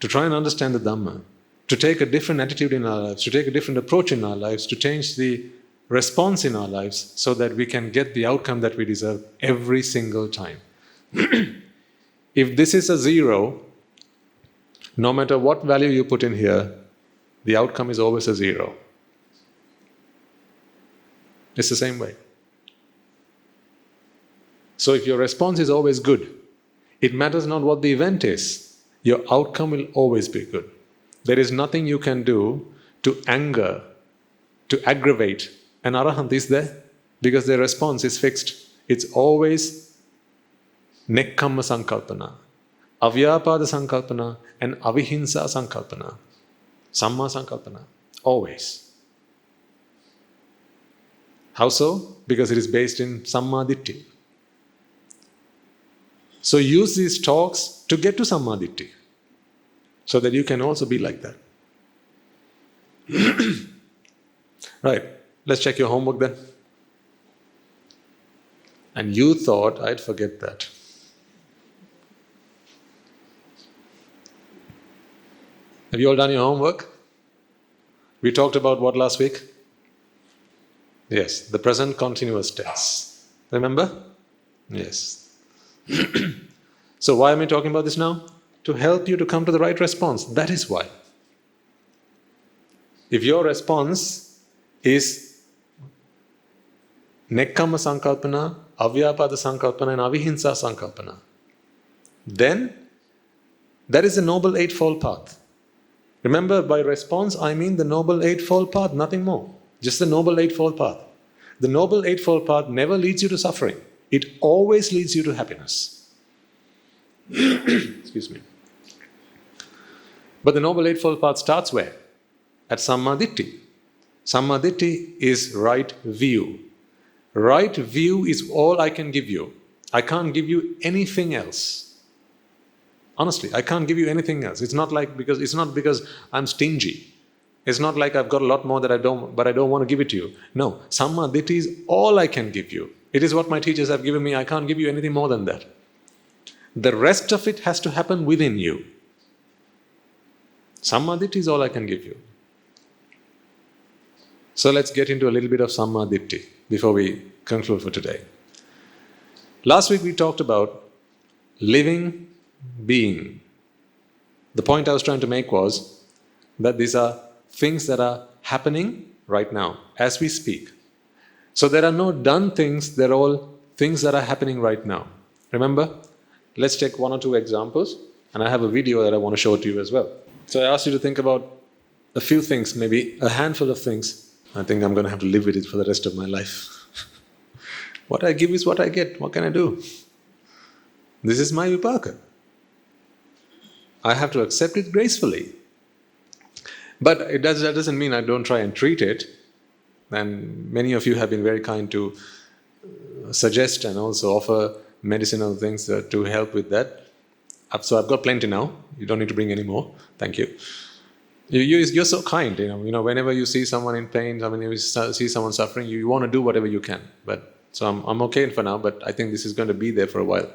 To try and understand the Dhamma. To take a different attitude in our lives. To take a different approach in our lives. To change the response in our lives so that we can get the outcome that we deserve every single time. If this is a 0, no matter what value you put in here, the outcome is always a 0. It's the same way. So if your response is always good, it matters not what the event is, your outcome will always be good. There is nothing you can do to anger, to aggravate. An arahant is there because their response is fixed. It's always nekkamma sankalpana, avyapada sankalpana and avihinsa sankalpana, samma sankalpana, always. How so? Because it is based in samma ditti. So use these talks to get to samma ditti, so that you can also be like that. Right, let's check your homework then. And you thought I'd forget that. Have you all done your homework? We talked about what last week? Yes, the present continuous tense. Remember? Yes. So why am I talking about this now? To help you to come to the right response. That is why. If your response is nekkamma sankalpana, avyapada sankalpana and avihinsa sankalpana, then that is the Noble Eightfold Path. Remember, by response I mean the Noble Eightfold Path, nothing more. Just the Noble Eightfold Path. The Noble Eightfold Path never leads you to suffering. It always leads you to happiness. Excuse me. But the Noble Eightfold Path starts where? At Sammaditthi. Sammaditthi is right view. Right view is all I can give you. I can't give you anything else. Honestly, I can't give you anything else. It's not because I'm stingy. It's not like I've got a lot more but I don't want to give it to you. No, Sammaditthi is all I can give you. It is what my teachers have given me. I can't give you anything more than that. The rest of it has to happen within you. Sammaditthi is all I can give you. So let's get into a little bit of Sammaditthi before we conclude for today. Last week we talked about living being. The point I was trying to make was that these are things that are happening right now, as we speak. So there are no done things, they're all things that are happening right now. Remember? Let's take one or two examples, and I have a video that I want to show to you as well. So I asked you to think about a few things, maybe a handful of things. I think I'm going to have to live with it for the rest of my life. What I give is what I get. What can I do? This is my vipaka. I have to accept it gracefully. But that doesn't mean I don't try and treat it. And many of you have been very kind to suggest and also offer medicinal things to help with that. So I've got plenty now. You don't need to bring any more. Thank you. You're so kind. You know, whenever you see someone in pain, you see someone suffering, you want to do whatever you can. So I'm okay for now. But I think this is going to be there for a while.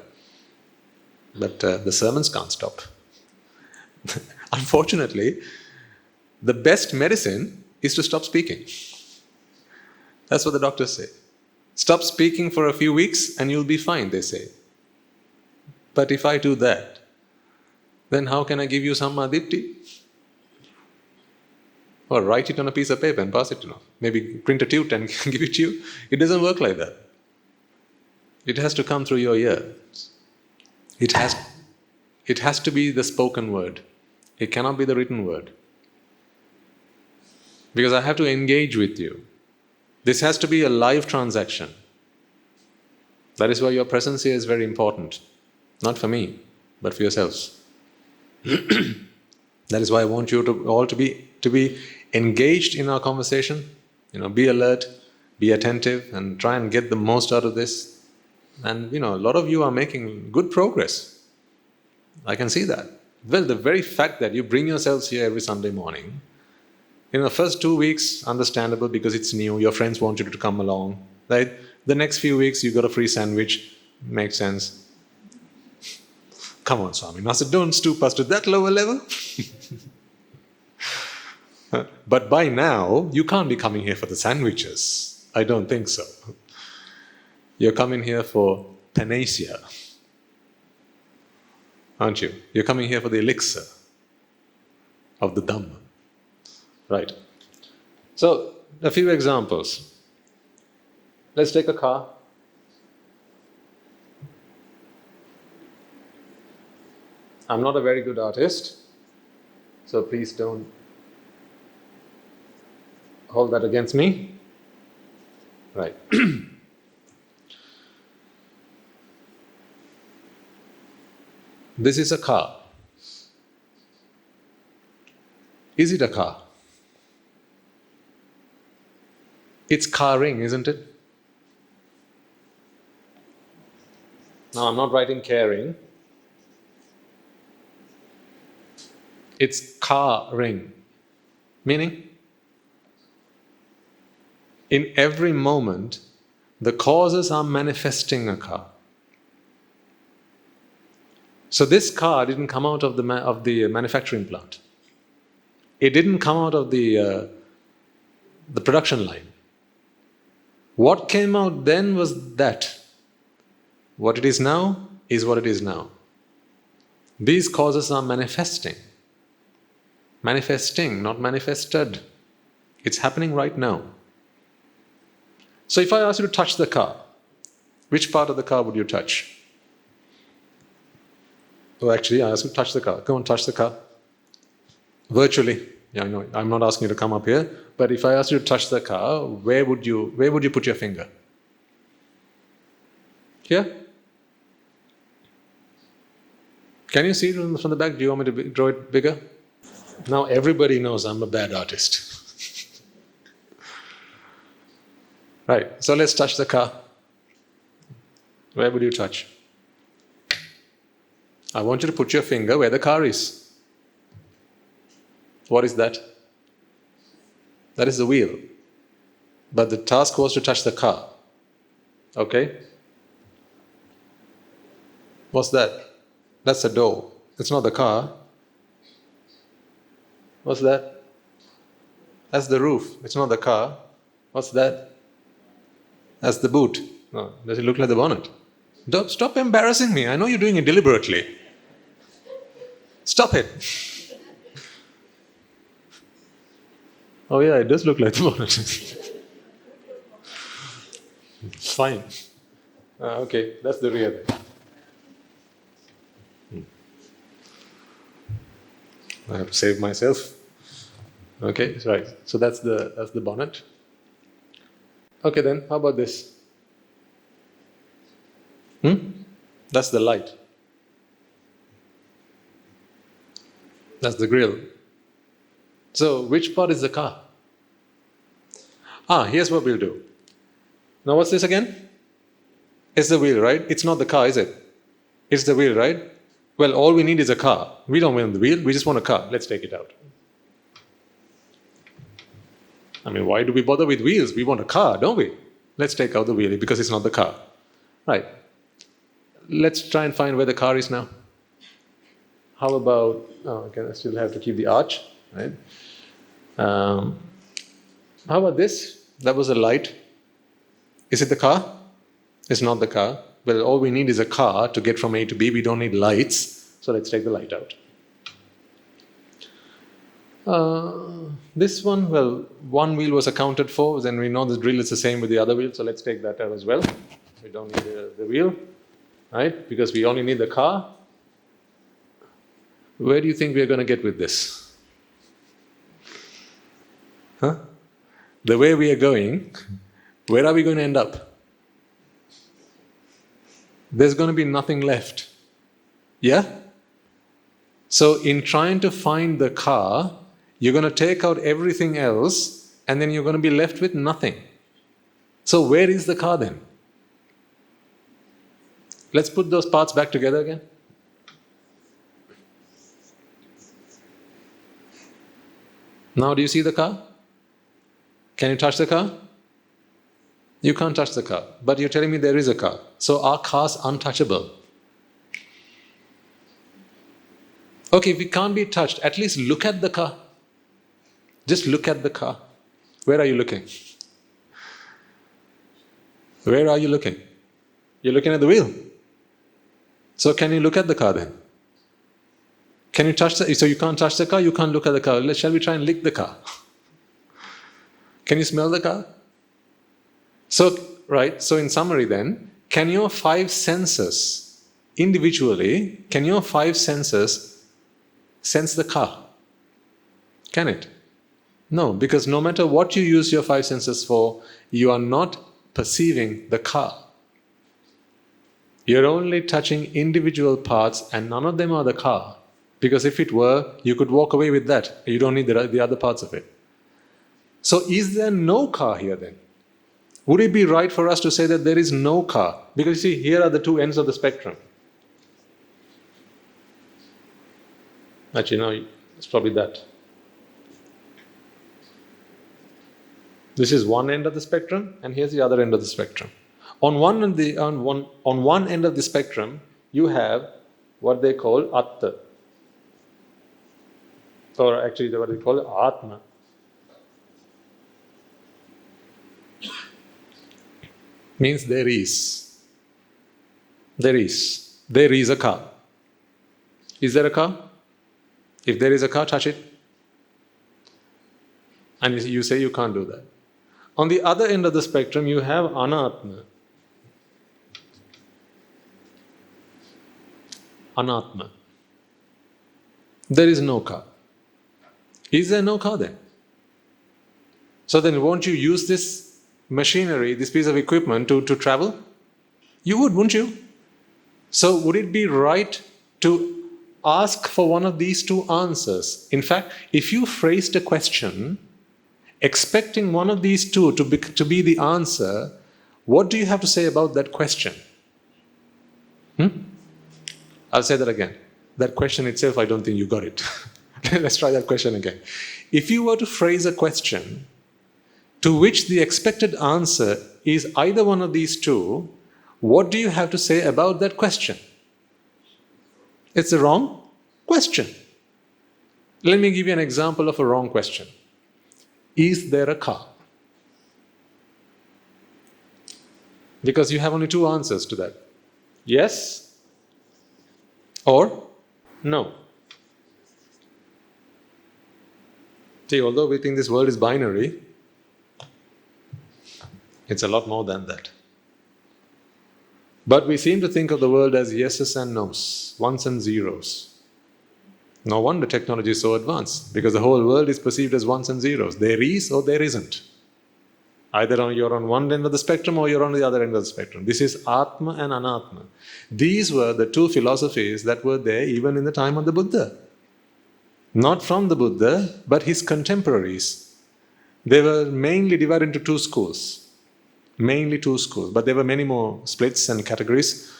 But the sermons can't stop. Unfortunately, the best medicine is to stop speaking. That's what the doctors say. Stop speaking for a few weeks and you'll be fine, they say. But if I do that, then how can I give you sammadipti? Or write it on a piece of paper and pass it, Maybe print a tute and give it to you. It doesn't work like that. It has to come through your ears. It has to be the spoken word. It cannot be the written word. Because I have to engage with you. This has to be a live transaction. That is why your presence here is very important. Not for me, but for yourselves. That is why I want you all to be engaged in our conversation. Be alert, be attentive, and try and get the most out of this. And a lot of you are making good progress. I can see that. Well, the very fact that you bring yourselves here every Sunday morning, first 2 weeks, understandable because it's new, your friends want you to come along, right? The next few weeks, you got a free sandwich, makes sense. Come on, Swami. Master, don't stoop us to that lower level. But by now, you can't be coming here for the sandwiches. I don't think so. You're coming here for panacea. Aren't you? You're coming here for the elixir of the dhamma. Right. So, a few examples. Let's take a car. I'm not a very good artist, so please don't hold that against me. Right. This is a car. Is it a car? It's carring, isn't it? Now, I'm not writing caring. It's carring. Meaning, in every moment, the causes are manifesting a car. So this car didn't come out of the manufacturing plant. It didn't come out of the production line. What came out then was that. What it is now is what it is now. These causes are manifesting. Manifesting, not manifested. It's happening right now. So if I ask you to touch the car, which part of the car would you touch? Oh, actually, I ask you to touch the car. Go and touch the car. Virtually. Yeah, I know. I'm not asking you to come up here. But if I ask you to touch the car, where would you put your finger? Here? Can you see it from the back? Do you want me to draw it bigger? Now everybody knows I'm a bad artist. Right. So let's touch the car. Where would you touch? I want you to put your finger where the car is. What is that? That is the wheel. But the task was to touch the car. Okay? What's that? That's the door. It's not the car. What's that? That's the roof. It's not the car. What's that? That's the boot. No, does it look like the bonnet? Don't stop embarrassing me. I know you're doing it deliberately. Stop it. Oh yeah, it does look like the bonnet. Fine. Okay, that's the rear. I have to save myself. Okay, right. So that's the bonnet. Okay then, how about this? That's the light. That's the grill. So which part is the car? Here's what we'll do. Now what's this again? It's the wheel, right? It's not the car, is it? It's the wheel, right? Well, all we need is a car. We don't want the wheel, we just want a car. Let's take it out. I mean, why do we bother with wheels? We want a car, don't we? Let's take out the wheel because it's not the car. Right. Let's try and find where the car is now. How about, okay, I still have to keep the arch, right? How about this? That was a light. Is it the car? It's not the car. Well, all we need is a car to get from A to B. We don't need lights. So let's take the light out. This one, well, one wheel was accounted for. Then we know the drill is the same with the other wheel. So let's take that out as well. We don't need the wheel, right? Because we only need the car. Where do you think we are going to get with this? The way we are going, where are we going to end up? There's going to be nothing left. Yeah? So in trying to find the car, you're going to take out everything else and then you're going to be left with nothing. So where is the car then? Let's put those parts back together again. Now do you see the car? Can you touch the car? You can't touch the car, but you're telling me there is a car. So are cars untouchable? Okay, if it can't be touched, at least look at the car. Just look at the car. Where are you looking? Where are you looking? You're looking at the wheel. So can you look at the car then? Can you touch the... So you can't touch the car, you can't look at the car. Shall we try and lick the car? Can you smell the car? So, right, so in summary then, can your five senses, individually, can your five senses sense the car? Can it? No, because no matter what you use your five senses for, you are not perceiving the car. You're only touching individual parts and none of them are the car. Because if it were, you could walk away with that. You don't need the other parts of it. So is there no car here then? Would it be right for us to say that there is no car? Because you see, here are the two ends of the spectrum. Actually, no, it's probably that. This is one end of the spectrum, and here's the other end of the spectrum. On one end of the spectrum, you have what they call atta, or actually what they call atma. Means there is. There is. There is a car. Is there a car? If there is a car, touch it. And you say you can't do that. On the other end of the spectrum, you have anatma. Anatma. There is no car. Is there no car then? So then won't you use this machinery, this piece of equipment to travel? You would, wouldn't you? So would it be right to ask for one of these two answers? In fact, if you phrased a question expecting one of these two to be the answer, what do you have to say about that question? I'll say that again. That question itself, I don't think you got it. Let's try that question again. If you were to phrase a question to which the expected answer is either one of these two, what do you have to say about that question? It's a wrong question. Let me give you an example of a wrong question. Is there a car? Because you have only two answers to that. Yes or no. See, although we think this world is binary, it's a lot more than that. But we seem to think of the world as yeses and nos, ones and zeros. No wonder technology is so advanced, because the whole world is perceived as ones and zeros. There is or there isn't. Either you're on one end of the spectrum or you're on the other end of the spectrum. This is Atma and Anatma. These were the two philosophies that were there even in the time of the Buddha. Not from the Buddha, but his contemporaries. They were mainly divided into two schools. Mainly two schools. But there were many more splits and categories.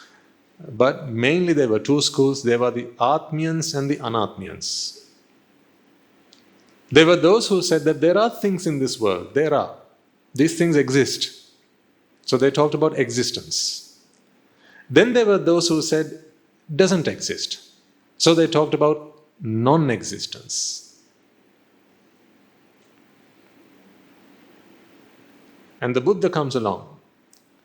But mainly there were two schools. There were the Atmians and the Anatmians. There were those who said that there are things in this world. There are. These things exist. So they talked about existence. Then there were those who said, doesn't exist. So they talked about non-existence. And the Buddha comes along.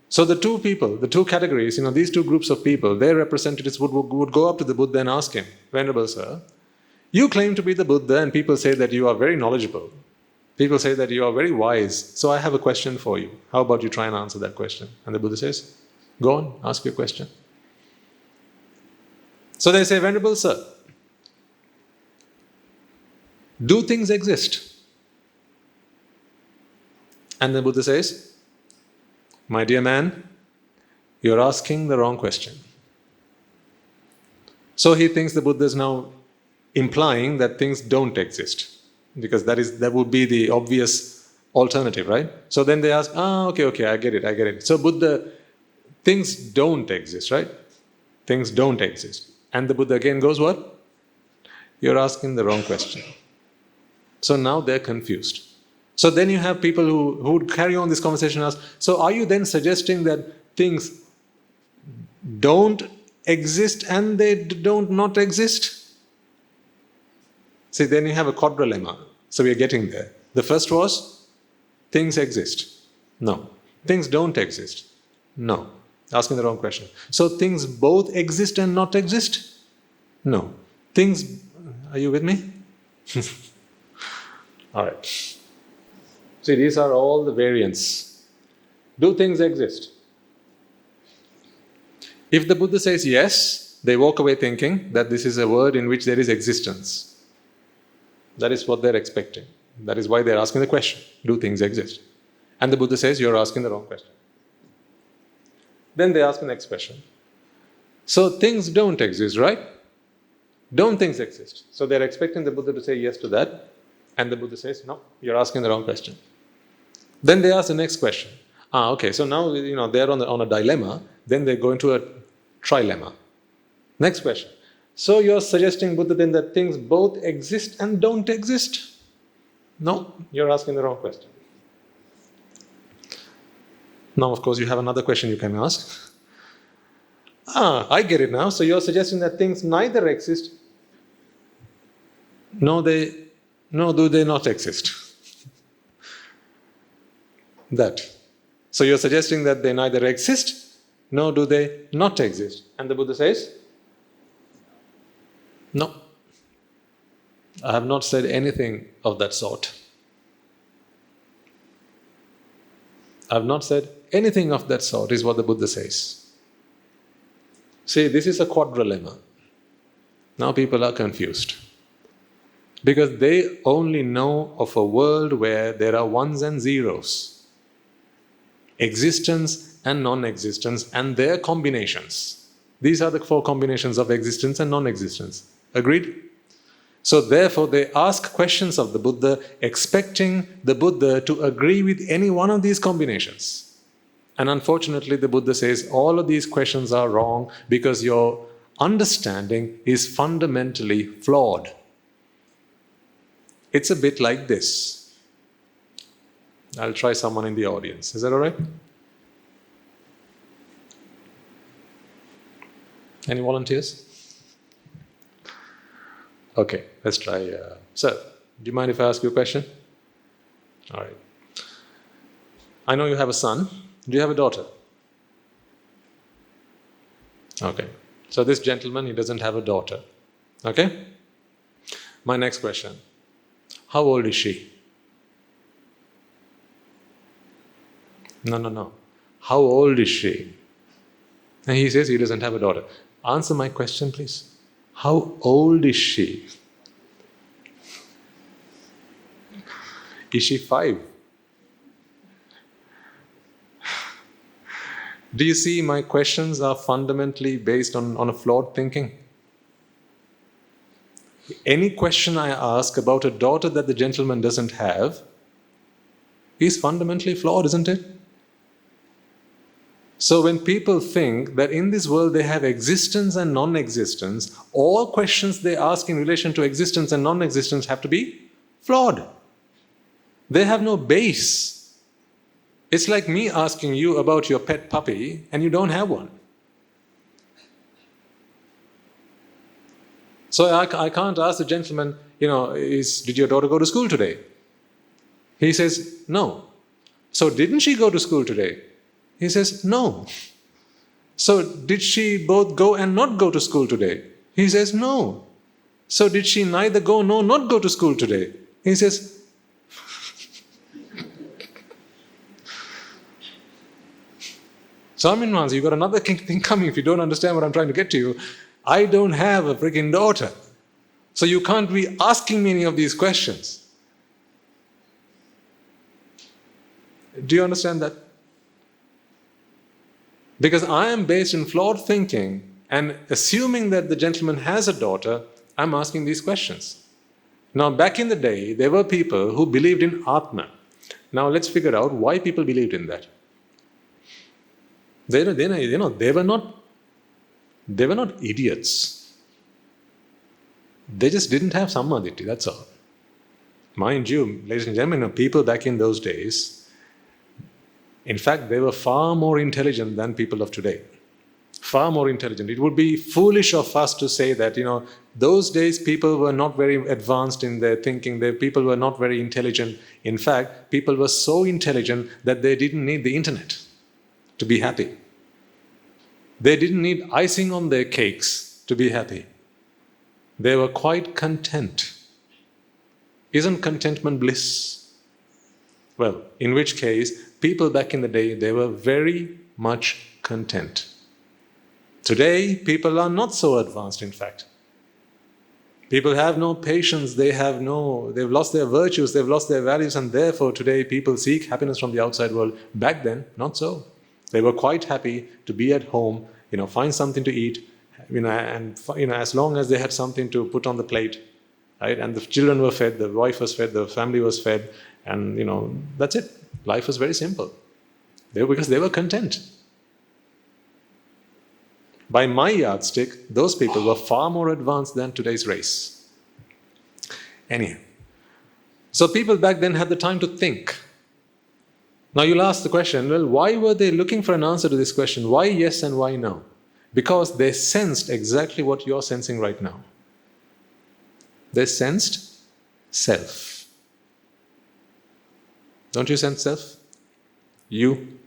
So the two people, the two categories, these two groups of people, their representatives would go up to the Buddha and ask him, Venerable Sir, you claim to be the Buddha and people say that you are very knowledgeable. People say that you are very wise. So I have a question for you. How about you try and answer that question? And the Buddha says, go on, ask your question. So they say, Venerable Sir, do things exist? And the Buddha says, my dear man, you're asking the wrong question. So he thinks the Buddha is now implying that things don't exist, because that would be the obvious alternative, right? So then they ask, okay, I get it. So Buddha, things don't exist, right? Things don't exist. And the Buddha again goes, what? You're asking the wrong question. So now they're confused. So then you have people who would carry on this conversation and ask, so are you then suggesting that things don't exist and they don't not exist? See, then you have a quadrilemma. So we are getting there. The first was, things exist. No. Things don't exist. No. Asking the wrong question. So things both exist and not exist? No. Things, are you with me? All right. See, these are all the variants. Do things exist? If the Buddha says yes, they walk away thinking that this is a world in which there is existence. That is what they're expecting. That is why they're asking the question, do things exist? And the Buddha says, you're asking the wrong question. Then they ask the next question. So things don't exist, right? Don't things exist? So they're expecting the Buddha to say yes to that. And the Buddha says, no, you're asking the wrong question. Then they ask the next question. Okay, so now they're on a dilemma. Then they go into a trilemma. Next question. So you're suggesting, Buddha, then that things both exist and don't exist? No, you're asking the wrong question. Now, of course, you have another question you can ask. I get it now. So you're suggesting that things neither exist, no, do they not exist? That. So you're suggesting that they neither exist, nor do they not exist. And the Buddha says, no, I have not said anything of that sort. I have not said anything of that sort, is what the Buddha says. See, this is a quadrilemma. Now people are confused. Because they only know of a world where there are ones and zeros. Existence and non-existence and their combinations. These are the four combinations of existence and non-existence. Agreed? So therefore they ask questions of the Buddha, expecting the Buddha to agree with any one of these combinations. And unfortunately the Buddha says all of these questions are wrong because your understanding is fundamentally flawed. It's a bit like this. I'll try someone in the audience. Is that all right? Any volunteers? Okay, let's try. Sir, do you mind if I ask you a question? All right. I know you have a son. Do you have a daughter? Okay. So this gentleman, he doesn't have a daughter. Okay? My next question. How old is she? No. How old is she? And he says he doesn't have a daughter. Answer my question, please. How old is she? Is she 5? Do you see my questions are fundamentally based on a flawed thinking? Any question I ask about a daughter that the gentleman doesn't have is fundamentally flawed, isn't it? So when people think that in this world they have existence and non-existence, all questions they ask in relation to existence and non-existence have to be flawed. They have no base. It's like me asking you about your pet puppy and you don't have one. So I can't ask the gentleman, did your daughter go to school today? He says, no. So didn't she go to school today? He says, no. So did she both go and not go to school today? He says, no. So did she neither go nor not go to school today? He says, Swaminathan, you've got another thing coming if you don't understand what I'm trying to get to you. I don't have a freaking daughter. So you can't be asking me any of these questions. Do you understand that? Because I am based in flawed thinking and assuming that the gentleman has a daughter, I'm asking these questions. Now, back in the day, there were people who believed in Atma. Now, let's figure out why people believed in that. They were not idiots. They just didn't have sammaditi, that's all. Mind you, ladies and gentlemen, people back in those days, in fact, they were far more intelligent than people of today. Far more intelligent. It would be foolish of us to say that, those days people were not very advanced in their thinking. People were not very intelligent. In fact, people were so intelligent that they didn't need the internet to be happy. They didn't need icing on their cakes to be happy. They were quite content. Isn't contentment bliss? Well, in which case, people back in the day, they were very much content. Today, people are not so advanced, in fact. People have no patience, they've lost their virtues, they've lost their values, and therefore today people seek happiness from the outside world. Back then, not so. They were quite happy to be at home, find something to eat, and as long as they had something to put on the plate, right? And the children were fed, the wife was fed, the family was fed, and that's it. Life was very simple. Because they were content. By my yardstick, those people were far more advanced than today's race. Anyhow, so people back then had the time to think. Now you'll ask the question, well, why were they looking for an answer to this question? Why yes and why no? Because they sensed exactly what you're sensing right now. They sensed self. Don't you sense self? You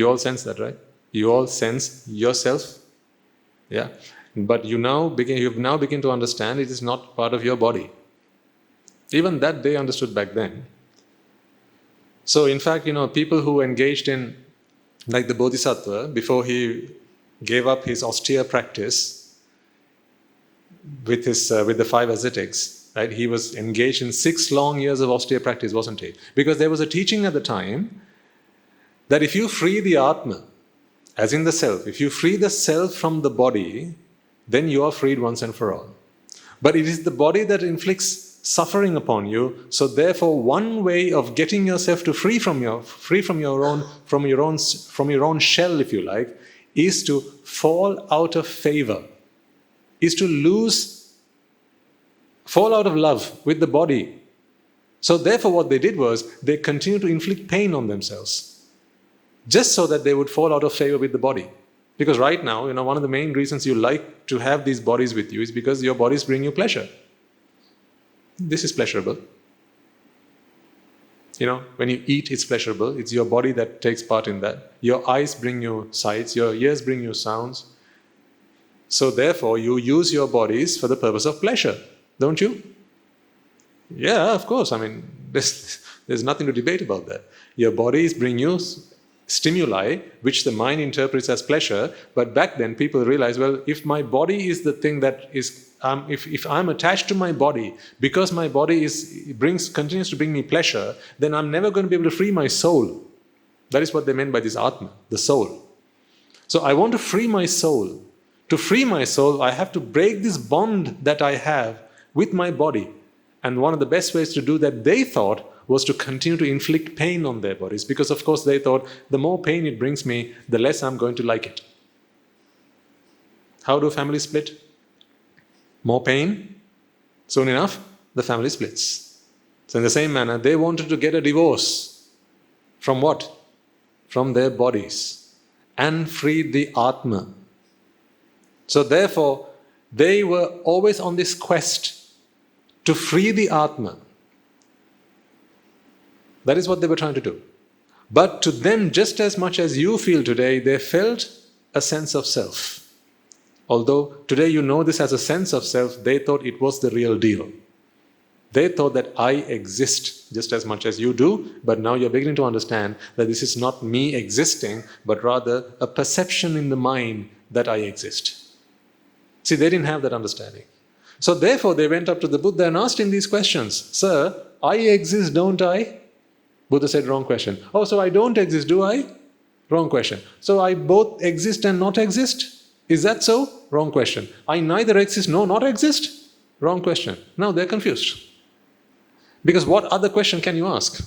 all sense that, right? You all sense yourself. Yeah. But you've now begin to understand it is not part of your body. Even that they understood back then. So in fact, people who engaged in, like the Bodhisattva, before he gave up his austere practice with the 5 ascetics, right? He was engaged in 6 long years of austere practice, wasn't he? Because there was a teaching at the time that if you free the Atma, as in the self, if you free the self from the body, then you are freed once and for all. But it is the body that inflicts suffering upon you. So therefore, one way of getting yourself to free from your own shell, if you like, is to fall out of favor, is to fall out of love with the body. So therefore, what they did was they continued to inflict pain on themselves, just so that they would fall out of favor with the body. Because right now, one of the main reasons you like to have these bodies with you is because your bodies bring you pleasure. This is pleasurable. When you eat, it's pleasurable. It's your body that takes part in that. Your eyes bring you sights. Your ears bring you sounds. So therefore, you use your bodies for the purpose of pleasure, don't you? Yeah, of course. I mean, there's nothing to debate about that. Your bodies bring you stimuli which the mind interprets as pleasure, but back then people realized, well, if my body is the thing that is, if I'm attached to my body because my body continues to bring me pleasure, then I'm never going to be able to free my soul. That is what they meant by this Atma, the soul. So I want to free my soul. To free my soul, I have to break this bond that I have with my body. And one of the best ways to do that, they thought, was to continue to inflict pain on their bodies. Because of course they thought, the more pain it brings me, the less I'm going to like it. How do families split? More pain, soon enough, the family splits. So in the same manner, they wanted to get a divorce. From what? From their bodies. And free the Atma. So therefore, they were always on this quest to free the Atma. That is what they were trying to do. But to them, just as much as you feel today, they felt a sense of self. Although today you know this as a sense of self, they thought it was the real deal. They thought that I exist just as much as you do, but now you're beginning to understand that this is not me existing, but rather a perception in the mind that I exist. See, they didn't have that understanding. So therefore they went up to the Buddha and asked him these questions. Sir, I exist, don't I? Buddha said, wrong question. Oh, so I don't exist, do I? Wrong question. So I both exist and not exist? Is that so? Wrong question. I neither exist nor not exist? Wrong question. Now they're confused. Because what other question can you ask?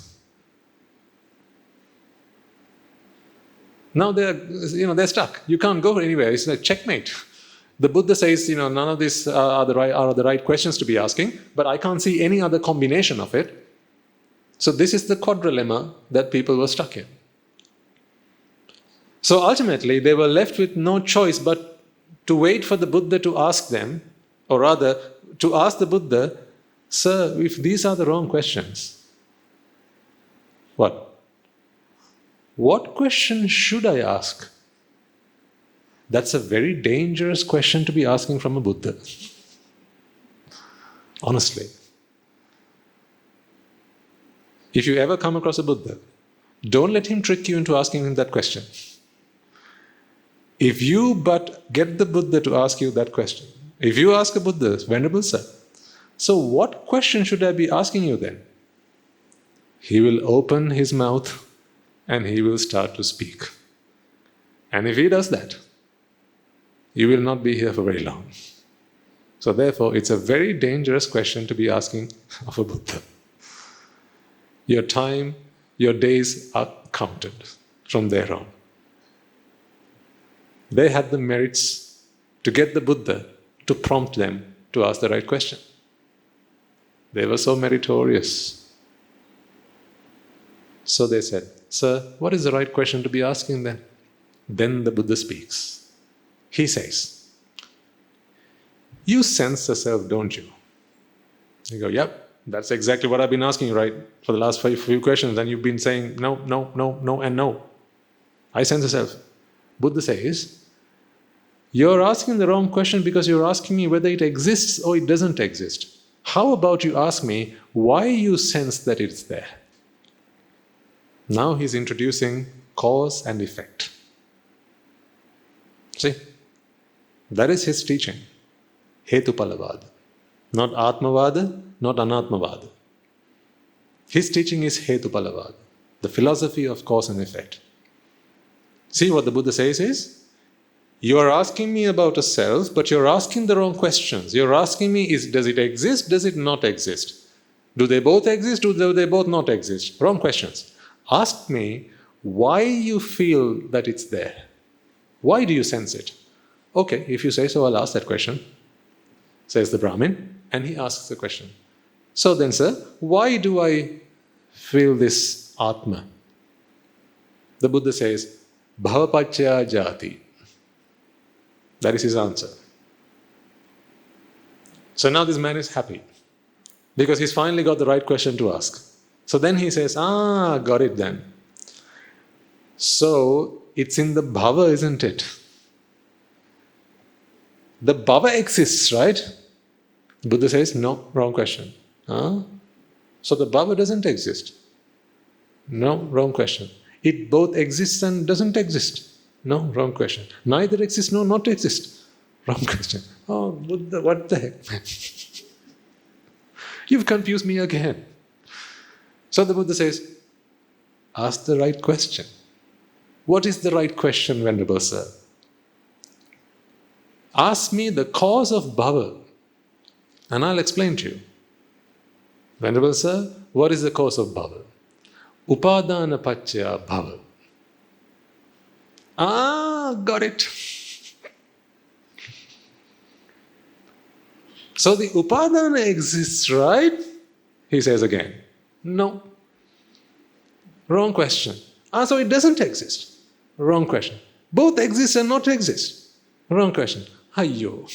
Now they're stuck. You can't go anywhere. It's like checkmate. The Buddha says, none of these are the right questions to be asking, but I can't see any other combination of it. So this is the quadrilemma that people were stuck in. So ultimately, they were left with no choice but to wait for the Buddha to ask them, or rather, to ask the Buddha, sir, if these are the wrong questions, what? What question should I ask? That's a very dangerous question to be asking from a Buddha. Honestly. If you ever come across a Buddha, don't let him trick you into asking him that question. If you but get the Buddha to ask you that question, if you ask a Buddha, Venerable Sir, so what question should I be asking you then? He will open his mouth and he will start to speak. And if he does that, you will not be here for very long. So therefore, it's a very dangerous question to be asking of a Buddha. Your time, your days are counted from there on. They had the merits to get the Buddha to prompt them to ask the right question. They were so meritorious. So they said, Sir, what is the right question to be asking then? Then the Buddha speaks. He says, you sense the self, don't you? You go, yep, that's exactly what I've been asking you, right? For the last few questions, and you've been saying no, no, no, no, and no. I sense the self. Buddha says, you're asking the wrong question because you're asking me whether it exists or it doesn't exist. How about you ask me why you sense that it's there? Now he's introducing cause and effect. See? That is his teaching. Hetupalavada. Not Atmavada, not Anatmavada. His teaching is Hetupalavada, the philosophy of cause and effect. See what the Buddha says is, you are asking me about a self, but you're asking the wrong questions. You're asking me, does it exist, does it not exist? Do they both exist, do they both not exist? Wrong questions. Ask me why you feel that it's there. Why do you sense it? Okay, if you say so, I'll ask that question, says the Brahmin, and he asks the question. So then, sir, why do I feel this Atma? The Buddha says, Bhavapacchaya jati. That is his answer. So now this man is happy because he's finally got the right question to ask. So then he says, got it then. So it's in the bhava, isn't it? The bhava exists, right? Buddha says, no, wrong question. So the bhava doesn't exist. No, wrong question. It both exists and doesn't exist. No, wrong question. Neither exists nor not exist. Wrong question. Oh, Buddha, what the heck? You've confused me again. So the Buddha says, ask the right question. What is the right question, Venerable Sir? Ask me the cause of bhava, and I'll explain to you. Venerable Sir, what is the cause of bhava? Upadana paccaya bhava. Ah, got it. So the upadana exists, right? He says again. No. Wrong question. Ah, so it doesn't exist. Wrong question. Both exist and not exist. Wrong question. Hayyo.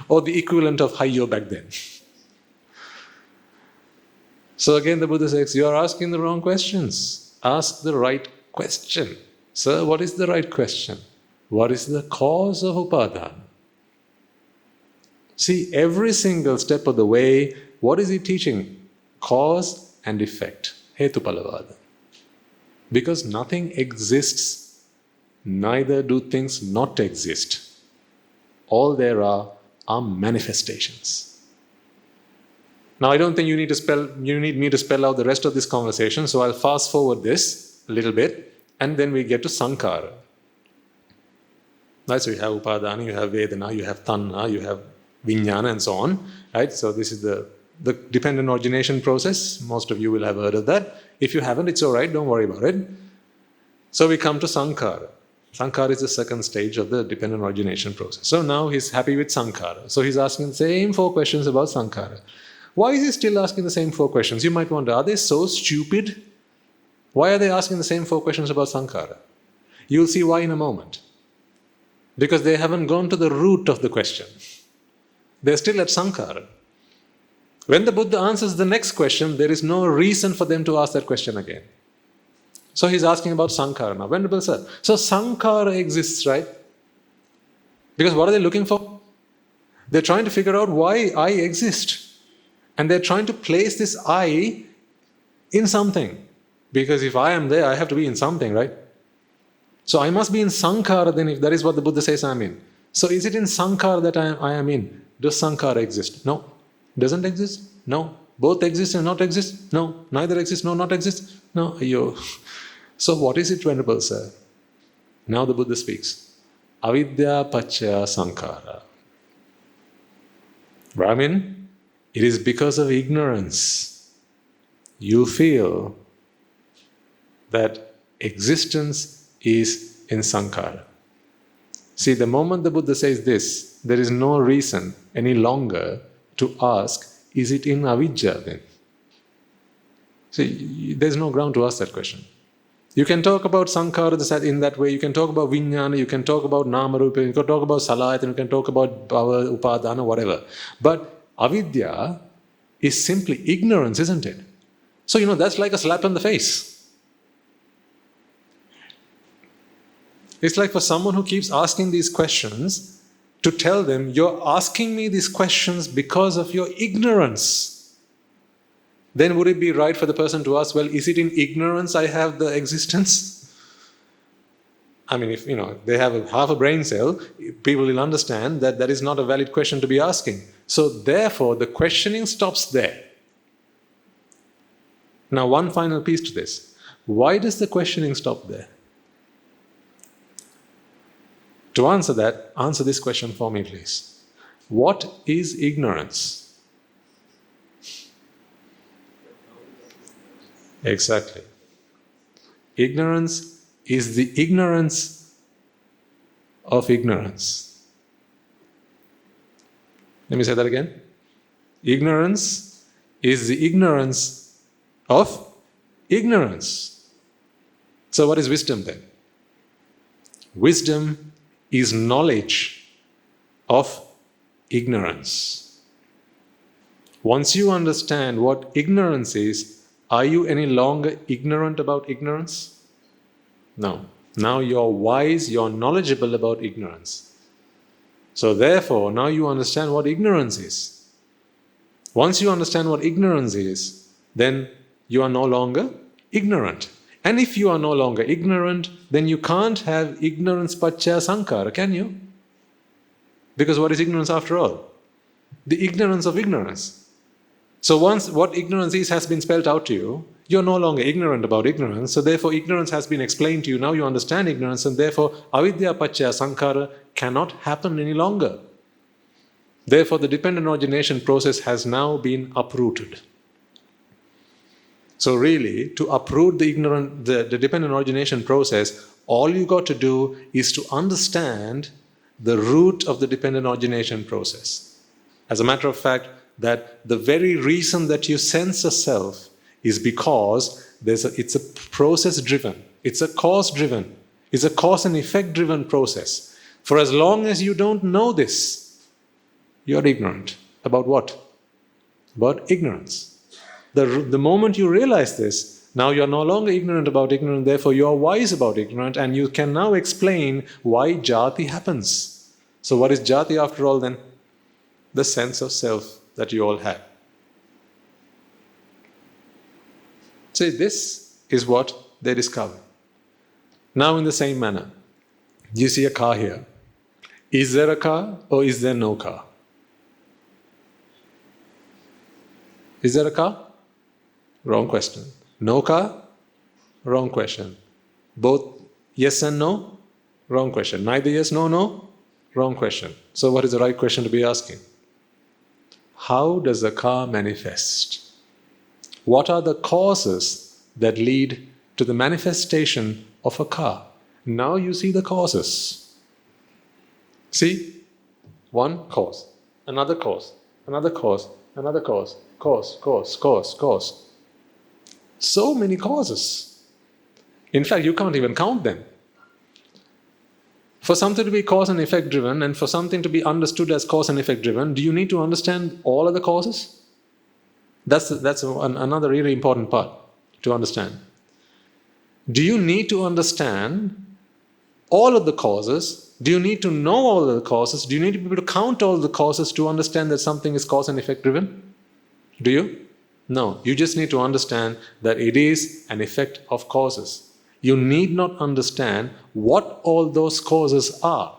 Or the equivalent of hayyo back then. So again the Buddha says, you are asking the wrong questions. Ask the right question. Sir, what is the right question? What is the cause of upadana? See, every single step of the way, what is he teaching? Cause and effect. Hetupalavada. Because nothing exists, neither do things not exist. All there are manifestations. Now, I don't think you need me to spell out the rest of this conversation, so I'll fast forward this a little bit, and then we get to sankhara. Right, so you have upadana, you have vedana, you have tanha, you have vijnana, and so on. Right, so this is the dependent origination process. Most of you will have heard of that. If you haven't, it's all right, don't worry about it. So we come to sankhara. Sankhara is the second stage of the dependent origination process. So now he's happy with sankhara. So he's asking the same 4 questions about sankhara. Why is he still asking the same 4 questions? You might wonder, are they so stupid? Why are they asking the same 4 questions about sankhara? You'll see why in a moment. Because they haven't gone to the root of the question. They're still at sankhara. When the Buddha answers the next question, there is no reason for them to ask that question again. So he's asking about sankhara now. Venerable Sir, so sankhara exists, right? Because what are they looking for? They're trying to figure out why I exist. And they're trying to place this I in something. Because if I am there, I have to be in something, right? So I must be in sankhara then, if that is what the Buddha says I'm in. So is it in sankhara that I am in? Does sankhara exist? No. Doesn't exist? No. Both exist and not exist? No. Neither exist nor not exist? No. Ayyo. So what is it, Venerable Sir? Now the Buddha speaks. Avidya paccaya sankhara. Brahmin, it is because of ignorance you feel that existence is in sankhara. See, the moment the Buddha says this, there is no reason any longer to ask, is it in avidya then? See, there's no ground to ask that question. You can talk about sankhara in that way, you can talk about vijnana, you can talk about namarupa, you can talk about salayatana, you can talk about bhava, upadana, whatever. But avidya is simply ignorance, isn't it? So, that's like a slap on the face. It's like for someone who keeps asking these questions, to tell them, you're asking me these questions because of your ignorance. Then would it be right for the person to ask, well, is it in ignorance I have the existence? I mean, if they have half a brain cell, people will understand that that is not a valid question to be asking. So therefore, the questioning stops there. Now, one final piece to this. Why does the questioning stop there? To answer that, answer this question for me, please. What is ignorance? Exactly. Ignorance is the ignorance of ignorance. Let me say that again. Ignorance is the ignorance of ignorance. So what is wisdom then? Wisdom is knowledge of ignorance. Once you understand what ignorance is, are you any longer ignorant about ignorance? No. Now you're wise, you're knowledgeable about ignorance. So therefore, now you understand what ignorance is. Once you understand what ignorance is, then you are no longer ignorant. And if you are no longer ignorant, then you can't have ignorance paccaya sankhara, can you? Because what is ignorance after all? The ignorance of ignorance. So once what ignorance is has been spelled out to you, you're no longer ignorant about ignorance, so therefore ignorance has been explained to you, now you understand ignorance, and therefore avidya paccaya sankhara cannot happen any longer. Therefore the dependent origination process has now been uprooted. So really, to uproot the dependent origination process, all you got to do is to understand the root of the dependent origination process. As a matter of fact, that the very reason that you sense a self is because it's a process-driven, it's a cause-driven, it's a cause and effect-driven process. For as long as you don't know this, you're ignorant. About what? About ignorance. The moment you realize this, now you're no longer ignorant about ignorance, therefore you are wise about ignorance, and you can now explain why jati happens. So what is jati after all then? The sense of self that you all have. So this is what they discover. Now in the same manner, you see a car here. Is there a car or is there no car? Is there a car? Wrong question. No car? Wrong question. Both yes and no? Wrong question. Neither yes, no, no? Wrong question. So what is the right question to be asking? How does a car manifest? What are the causes that lead to the manifestation of a car? Now you see the causes. See? One cause, another cause, another cause, another cause, cause. So many causes. In fact, you can't even count them. For something to be cause and effect driven, and for something to be understood as cause and effect driven, do you need to understand all of the causes? That's another really important part to understand. Do you need to understand all of the causes? Do you need to know all of the causes? Do you need to be able to count all the causes to understand that something is cause and effect driven? Do you? No. You just need to understand that it is an effect of causes. You need not understand what all those causes are.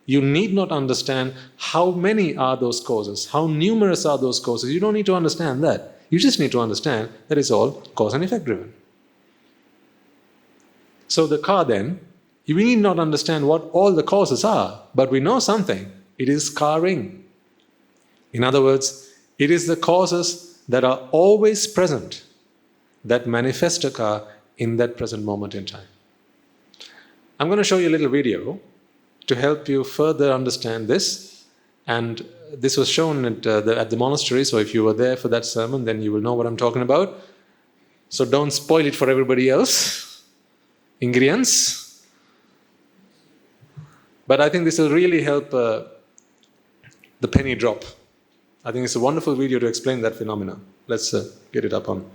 You need not understand how many are those causes, how numerous are those causes. You don't need to understand that. You just need to understand that it's all cause and effect driven. So the car then, we need not understand what all the causes are, but we know something. It is carring. In other words, it is the causes that are always present that manifest a car in that present moment in time. I'm going to show you a little video to help you further understand this. And this was shown at the monastery, so if you were there for that sermon, then you will know what I'm talking about. So don't spoil it for everybody else, Ingiriyans. But I think this will really help the penny drop. I think it's a wonderful video to explain that phenomena. Let's get it up on.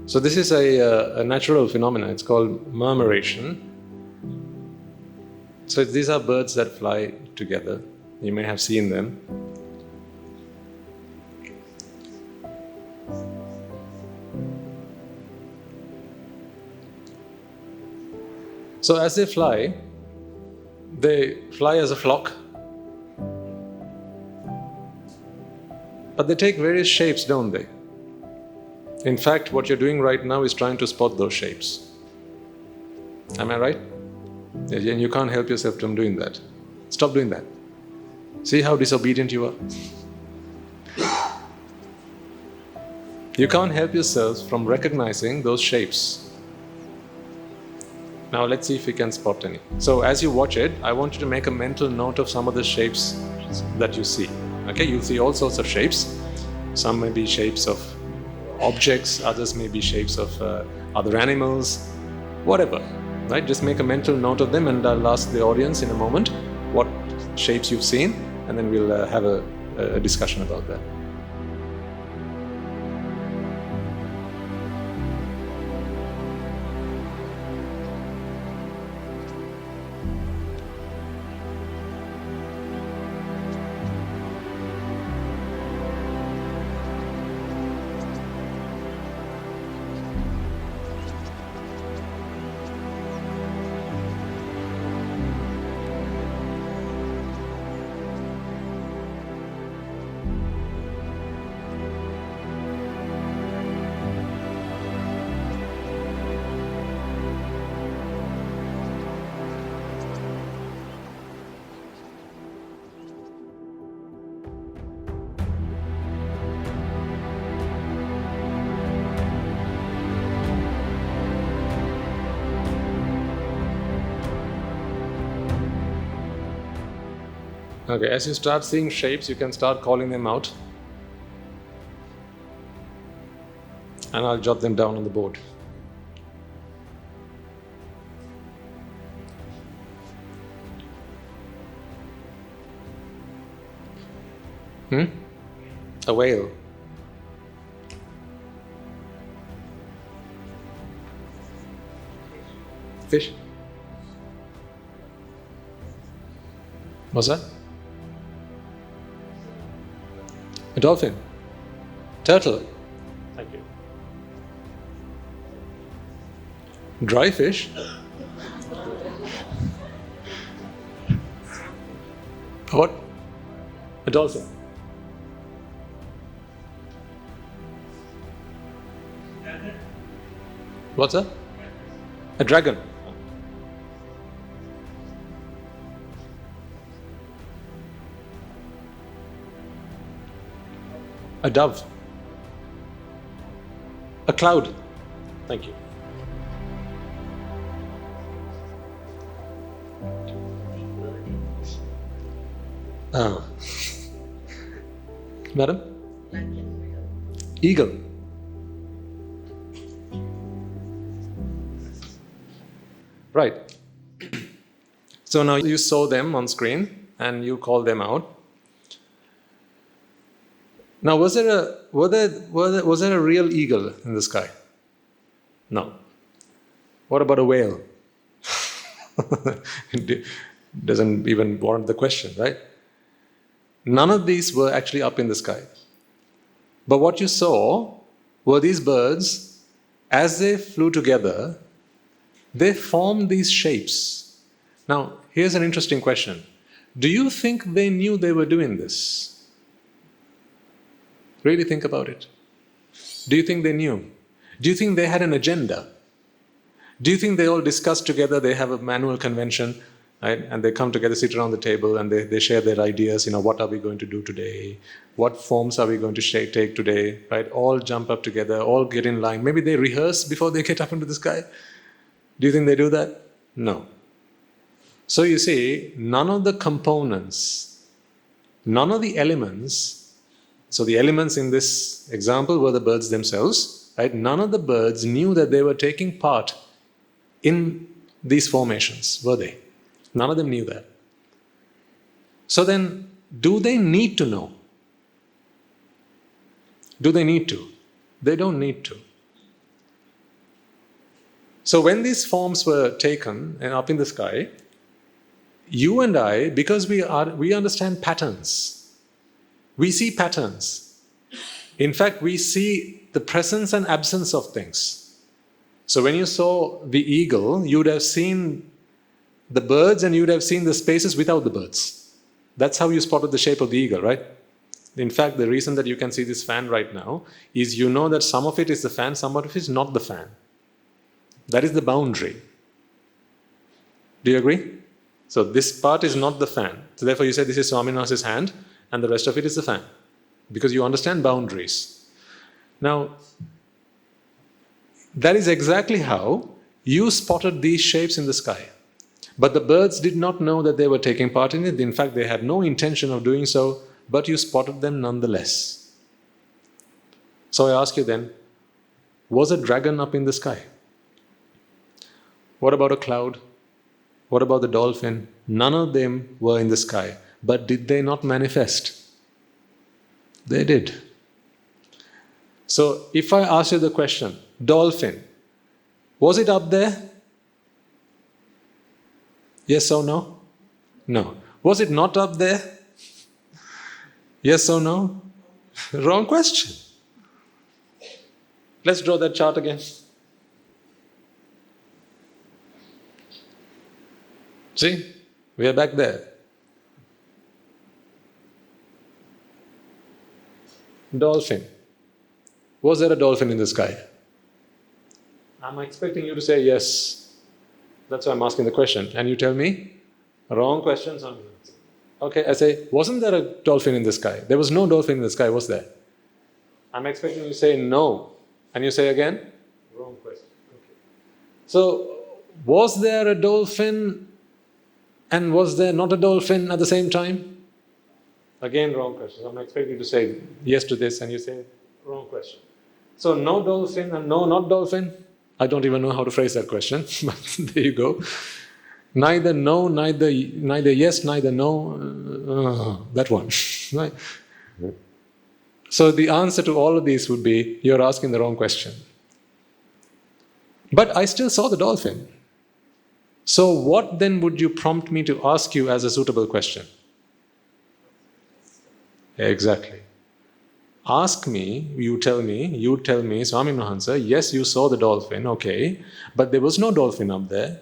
So this is a natural phenomenon. It's called murmuration. So these are birds that fly together. You may have seen them. So as they fly as a flock. But they take various shapes, don't they? In fact, what you're doing right now is trying to spot those shapes. Am I right? And you can't help yourself from doing that. Stop doing that. See how disobedient you are? You can't help yourself from recognizing those shapes. Now let's see if we can spot any. So as you watch it, I want you to make a mental note of some of the shapes that you see. Okay, you'll see all sorts of shapes. Some may be shapes of objects, others may be shapes of other animals, whatever. Right? Just make a mental note of them, and I'll ask the audience in a moment what shapes you've seen, and then we'll have a discussion about that. Okay, as you start seeing shapes, you can start calling them out. And I'll jot them down on the board. A whale. Fish. What's that? A dolphin. Turtle. Thank you. Dry fish. What? A dolphin. What's that? A dragon. A dove. A cloud. Thank you. Ah. Madam? Eagle. Right. So now you saw them on screen and you called them out. Now, was there a real eagle in the sky? No. What about a whale? It doesn't even warrant the question, right? None of these were actually up in the sky. But what you saw were these birds, as they flew together, they formed these shapes. Now, here's an interesting question. Do you think they knew they were doing this? Really think about it. Do you think they knew? Do you think they had an agenda? Do you think they all discussed together, they have an annual convention, right? And they come together, sit around the table, and they share their ideas, what are we going to do today? What forms are we going to take today? Right? All jump up together, all get in line. Maybe they rehearse before they get up into the sky. Do you think they do that? No. So you see, none of the components, none of the elements. So the elements in this example were the birds themselves, right? None of the birds knew that they were taking part in these formations, were they? None of them knew that. So then, do they need to know? Do they need to? They don't need to. So when these forms were taken and up in the sky, you and I, because we understand patterns. We see patterns. In fact, we see the presence and absence of things. So when you saw the eagle, you would have seen the birds and you would have seen the spaces without the birds. That's how you spotted the shape of the eagle, right? In fact, the reason that you can see this fan right now is you know that some of it is the fan, some of it is not the fan. That is the boundary. Do you agree? So this part is not the fan. So therefore you say this is Swami Nath's hand and the rest of it is the fan. Because you understand boundaries. Now, that is exactly how you spotted these shapes in the sky. But the birds did not know that they were taking part in it. In fact, they had no intention of doing so, but you spotted them nonetheless. So I ask you then, was a dragon up in the sky? What about a cloud? What about the dolphin? None of them were in the sky. But did they not manifest? They did. So if I ask you the question, dolphin, was it up there? Yes or no? No. Was it not up there? Yes or no? Wrong question. Let's draw that chart again. See? We are back there. Dolphin. Was there a dolphin in the sky? I'm expecting you to say yes. That's why I'm asking the question. And you tell me, wrong question. Okay, I say, wasn't there a dolphin in the sky? There was no dolphin in the sky, was there? I'm expecting you to say no. And you say again, wrong question. Okay. So, was there a dolphin and was there not a dolphin at the same time? Again, wrong question. I'm expecting you to say yes to this and you say wrong question. So, no dolphin and no not dolphin? I don't even know how to phrase that question, but there you go. Neither no, neither yes, neither no, that one. Right? So the answer to all of these would be, you're asking the wrong question. But I still saw the dolphin. So what then would you prompt me to ask you as a suitable question? Exactly. Ask me, you tell me, Swami Mahansa, yes, you saw the dolphin, okay, but there was no dolphin up there.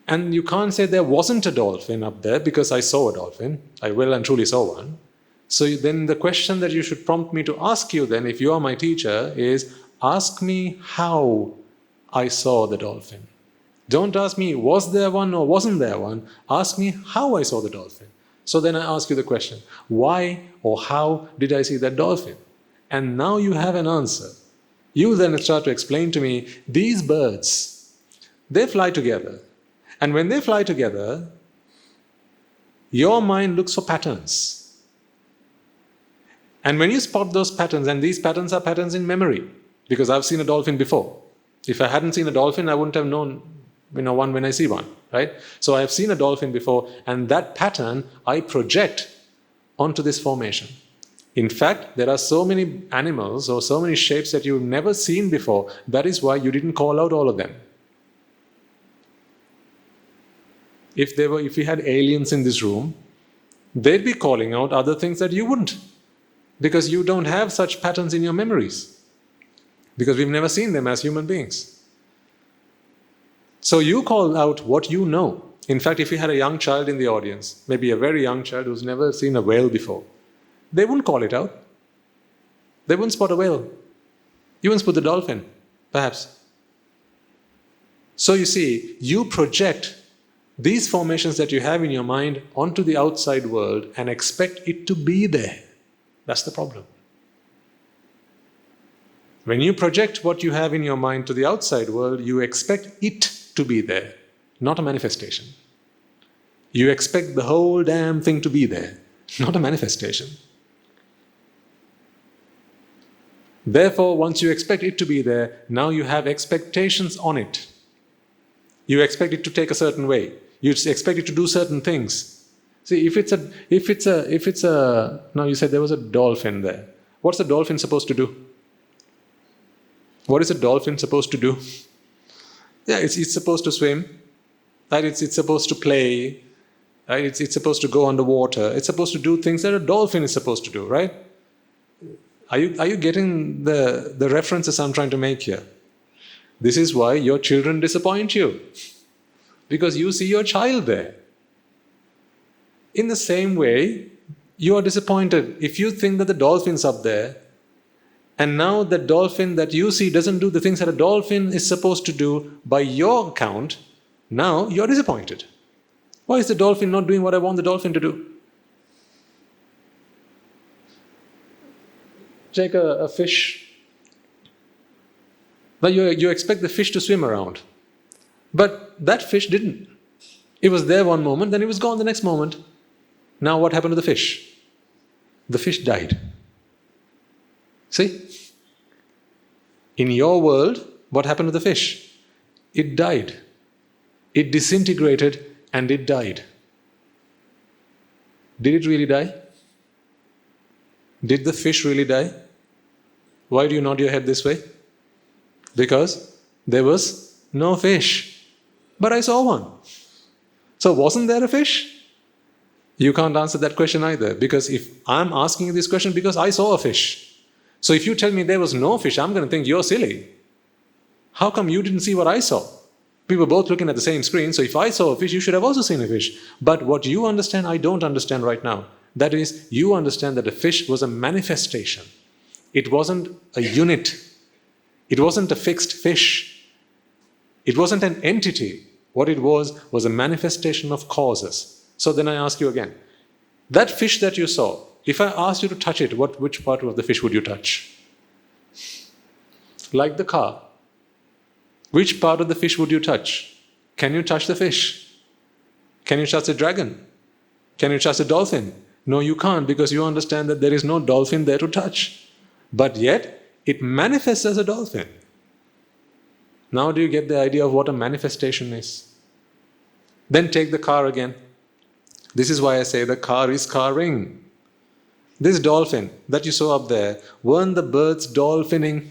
And you can't say there wasn't a dolphin up there because I saw a dolphin. I well and truly saw one. So then the question that you should prompt me to ask you then, if you are my teacher, is ask me how I saw the dolphin. Don't ask me, was there one or wasn't there one? Ask me how I saw the dolphin. So then I ask you the question, why or how did I see that dolphin? And now you have an answer. You then start to explain to me, these birds, they fly together. And when they fly together, your mind looks for patterns. And when you spot those patterns, and these patterns are patterns in memory, because I've seen a dolphin before. If I hadn't seen a dolphin, I wouldn't have known one when I see one, right? So I have seen a dolphin before, and that pattern I project onto this formation. In fact, there are so many animals or so many shapes that you've never seen before. That is why you didn't call out all of them. If we had aliens in this room, they'd be calling out other things that you wouldn't, because you don't have such patterns in your memories, because we've never seen them as human beings. So you call out what you know. In fact, if you had a young child in the audience, maybe a very young child who's never seen a whale before, they wouldn't call it out. They wouldn't spot a whale. You wouldn't spot the dolphin, perhaps. So you see, you project these formations that you have in your mind onto the outside world and expect it to be there. That's the problem. When you project what you have in your mind to the outside world, you expect it to be there, not a manifestation. You expect the whole damn thing to be there, not a manifestation. Therefore, once you expect it to be there, now you have expectations on it. You expect it to take a certain way. You expect it to do certain things. See, if it's a, now you said there was a dolphin there. What's a dolphin supposed to do? What is a dolphin supposed to do? Yeah, it's supposed to swim, right? It's supposed to play, right? It's supposed to go underwater. It's supposed to do things that a dolphin is supposed to do, right? Are you getting the references I'm trying to make here? This is why your children disappoint you, because you see your child there. In the same way, You are disappointed if you think that the dolphin's up there, and now the dolphin that you see doesn't do the things that a dolphin is supposed to do by your account. Now you're disappointed. Why is the dolphin not doing what I want the dolphin to do? Take a fish. Now you expect the fish to swim around. But that fish didn't. It was there one moment, then it was gone the next moment. Now what happened to the fish? The fish died. See? In your world, what happened to the fish? It died. It disintegrated and it died. Did it really die? Did the fish really die? Why do you nod your head this way? Because there was no fish. But I saw one. So wasn't there a fish? You can't answer that question either, because if I'm asking you this question because I saw a fish. So if you tell me there was no fish, I'm going to think you're silly. How come you didn't see what I saw? We were both looking at the same screen, so if I saw a fish, you should have also seen a fish. But what you understand, I don't understand right now. That is, you understand that a fish was a manifestation. It wasn't a unit. It wasn't a fixed fish. It wasn't an entity. What it was a manifestation of causes. So then I ask you again, that fish that you saw, if I asked you to touch it, which part of the fish would you touch? Like the car. Which part of the fish would you touch? Can you touch the fish? Can you touch the dragon? Can you touch the dolphin? No, you can't, because you understand that there is no dolphin there to touch. But yet, it manifests as a dolphin. Now do you get the idea of what a manifestation is? Then take the car again. This is why I say the car is carring. This dolphin that you saw up there, weren't the birds dolphining?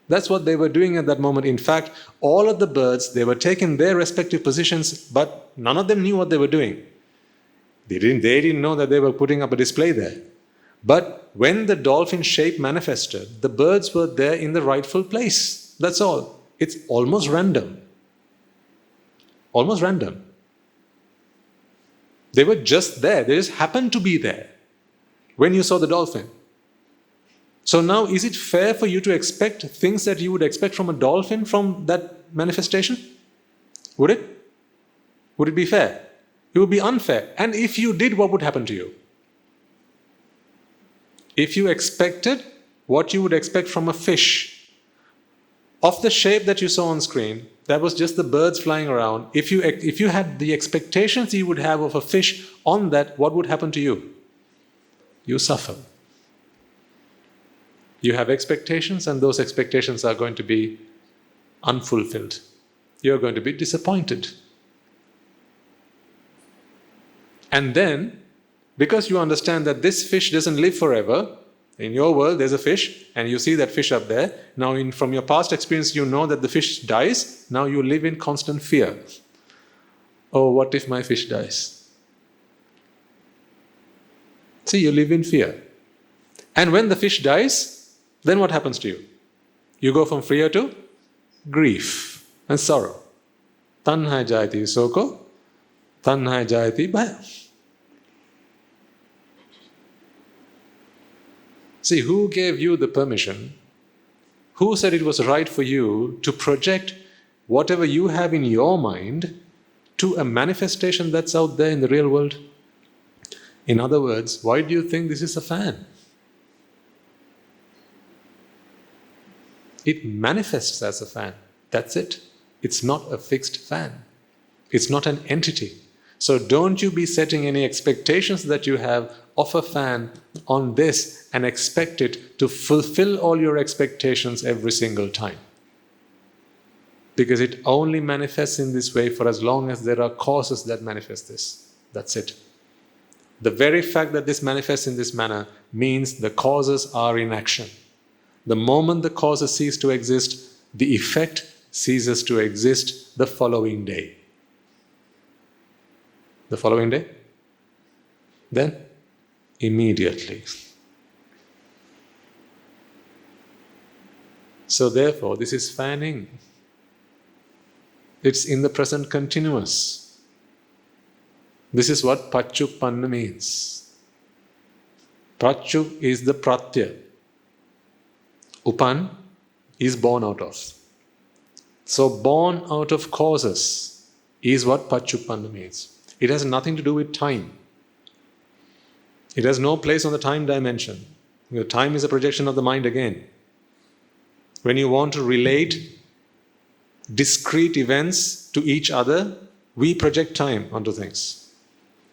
That's what they were doing at that moment. In fact, all of the birds, they were taking their respective positions, but none of them knew what they were doing. They didn't know that they were putting up a display there. But when the dolphin shape manifested, the birds were there in the rightful place. That's all. It's almost random. Almost random. They were just there. They just happened to be there when you saw the dolphin. So now, is it fair for you to expect things that you would expect from a dolphin from that manifestation? Would it? Would it be fair? It would be unfair. And if you did, what would happen to you? If you expected what you would expect from a fish, of the shape that you saw on screen, that was just the birds flying around. If you had the expectations you would have of a fish on that, what would happen to you? You suffer. You have expectations, and those expectations are going to be unfulfilled. You're going to be disappointed. And then, because you understand that this fish doesn't live forever, in your world there's a fish, and you see that fish up there. Now from your past experience you know that the fish dies. Now you live in constant fear. Oh, what if my fish dies? See, you live in fear. And when the fish dies, then what happens to you? You go from fear to grief and sorrow. Tanhai jayati soko, tanhai jayati bhaya. See, who gave you the permission? Who said it was right for you to project whatever you have in your mind to a manifestation that's out there in the real world? In other words, why do you think this is a fan? It manifests as a fan. That's it. It's not a fixed fan. It's not an entity. So don't you be setting any expectations that you have of a fan on this and expect it to fulfill all your expectations every single time. Because it only manifests in this way for as long as there are causes that manifest this. That's it. The very fact that this manifests in this manner means the causes are in action. The moment the causes cease to exist, the effect ceases to exist the following day. The following day? Then, immediately. So therefore, this is fanning. It's in the present continuous. This is what Pachuppanna means. Prachu is the pratya. Upan is born out of. So born out of causes is what Pachupanna means. It has nothing to do with time. It has no place on the time dimension. Time is a projection of the mind again. When you want to relate discrete events to each other, we project time onto things.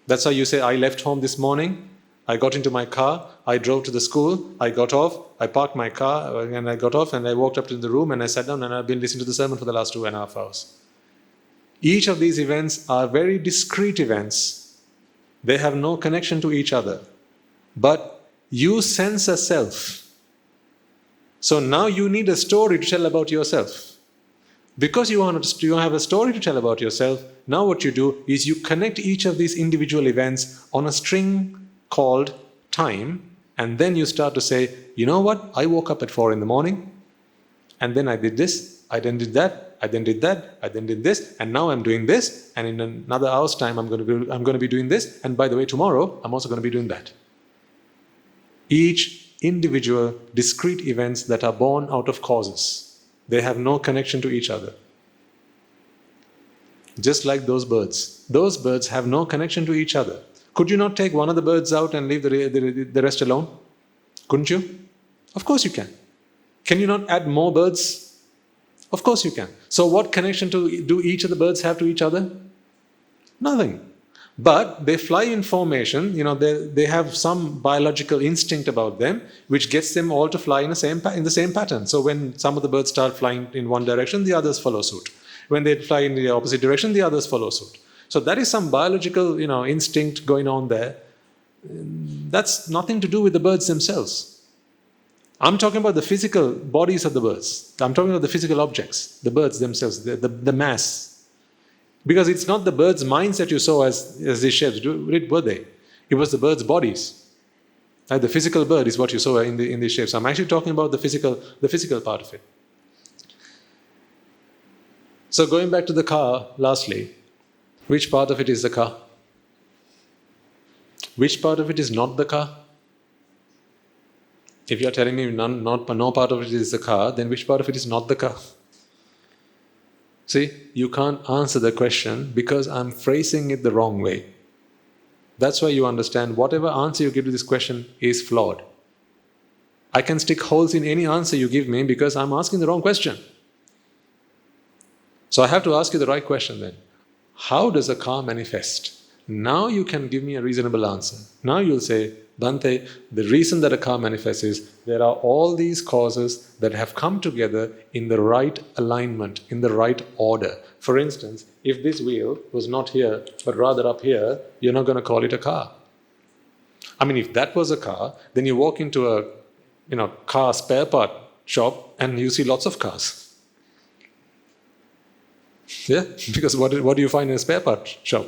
That's how you say, I left home this morning, I got into my car, I drove to the school, I got off, I parked my car, and I got off, and I walked up to the room, and I sat down, and I've been listening to the sermon for the last 2.5 hours. Each of these events are very discrete events. They have no connection to each other. But you sense a self. So now you need a story to tell about yourself. Because you have a story to tell about yourself, now what you do is you connect each of these individual events on a string called time, and then you start to say, you know what, I woke up at 4 in the morning, and then I did this, I then did that, I then did that, I then did this, and now I'm doing this, and in another hour's time I'm going to be doing this, and by the way, tomorrow I'm also going to be doing that. Each individual discrete events that are born out of causes. They have no connection to each other. Just like those birds. Those birds have no connection to each other. Could you not take one of the birds out and leave the rest alone? Couldn't you? Of course you can. Can you not add more birds? Of course you can. So what connection do each of the birds have to each other? Nothing. But they fly in formation, they have some biological instinct about them which gets them all to fly in the same pattern. So when some of the birds start flying in one direction, the others follow suit. When they fly in the opposite direction, the others follow suit. So that is some biological, instinct going on there. That's nothing to do with the birds themselves. I'm talking about the physical bodies of the birds. I'm talking about the physical objects, the birds themselves, the mass. Because it's not the birds' minds that you saw as these shapes, were they? It was the birds' bodies. The physical bird is what you saw in these shapes. I'm actually talking about the physical part of it. So going back to the car, lastly, which part of it is the car? Which part of it is not the car? If you're telling me no part of it is the car, then which part of it is not the car? See, you can't answer the question because I'm phrasing it the wrong way. That's why you understand whatever answer you give to this question is flawed. I can stick holes in any answer you give me because I'm asking the wrong question. So I have to ask you the right question then. How does a car manifest? Now you can give me a reasonable answer. Now you'll say, Bhante, the reason that a car manifests is there are all these causes that have come together in the right alignment, in the right order. For instance, if this wheel was not here, but rather up here, you're not going to call it a car. I mean, if that was a car, then you walk into a car spare part shop and you see lots of cars. Yeah, because what do you find in a spare part shop?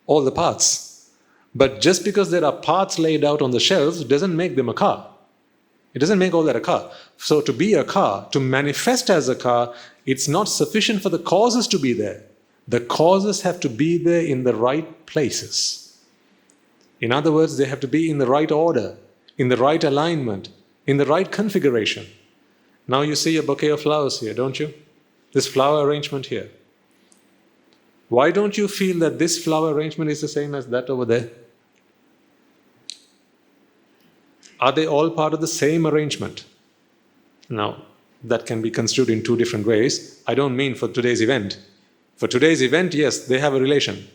All the parts. But just because there are parts laid out on the shelves doesn't make them a car. It doesn't make all that a car. So to be a car, to manifest as a car, it's not sufficient for the causes to be there. The causes have to be there in the right places. In other words, they have to be in the right order, in the right alignment, in the right configuration. Now you see a bouquet of flowers here, don't you? This flower arrangement here. Why don't you feel that this flower arrangement is the same as that over there? Are they all part of the same arrangement? Now, that can be construed in two different ways. I don't mean for today's event. For today's event, yes, they have a relation.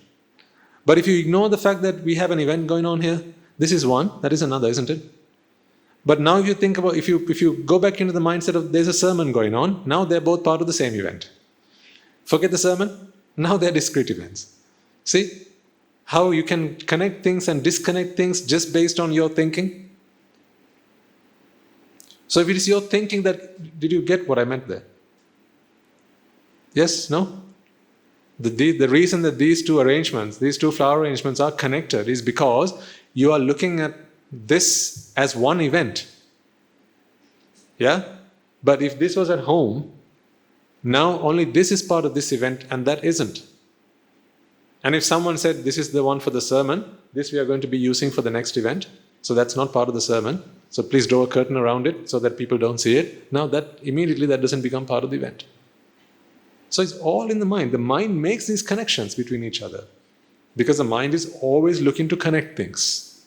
But if you ignore the fact that we have an event going on here, this is one, that is another, isn't it? But now if you think about, if you go back into the mindset of there's a sermon going on, now they're both part of the same event. Forget the sermon. Now they're discrete events. See how you can connect things and disconnect things just based on your thinking? So if it is your thinking did you get what I meant there? Yes? No? The reason that these two flower arrangements are connected is because you are looking at this as one event. Yeah? But if this was at home, now only this is part of this event and that isn't. And if someone said this is the one for the sermon, this we are going to be using for the next event, So that's not part of the sermon. So please draw a curtain around it so that people don't see it. Now that immediately that doesn't become part of the event. So it's all in the mind. The mind makes these connections between each other because the mind is always looking to connect things.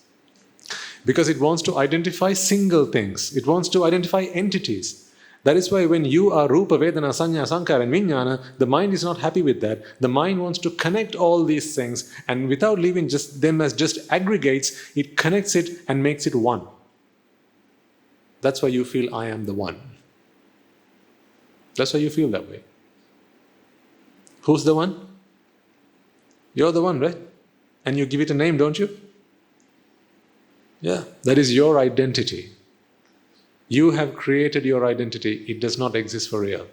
Because it wants to identify single things. It wants to identify entities. That is why when you are Rupa, Vedana, Sanya, Sankara and Vijnana, the mind is not happy with that. The mind wants to connect all these things, and without leaving just them as just aggregates, it connects it and makes it one. That's why you feel I am the one. That's why you feel that way. Who's the one? You're the one, right? And you give it a name, don't you? Yeah, that is your identity. You have created your identity. It does not exist for real.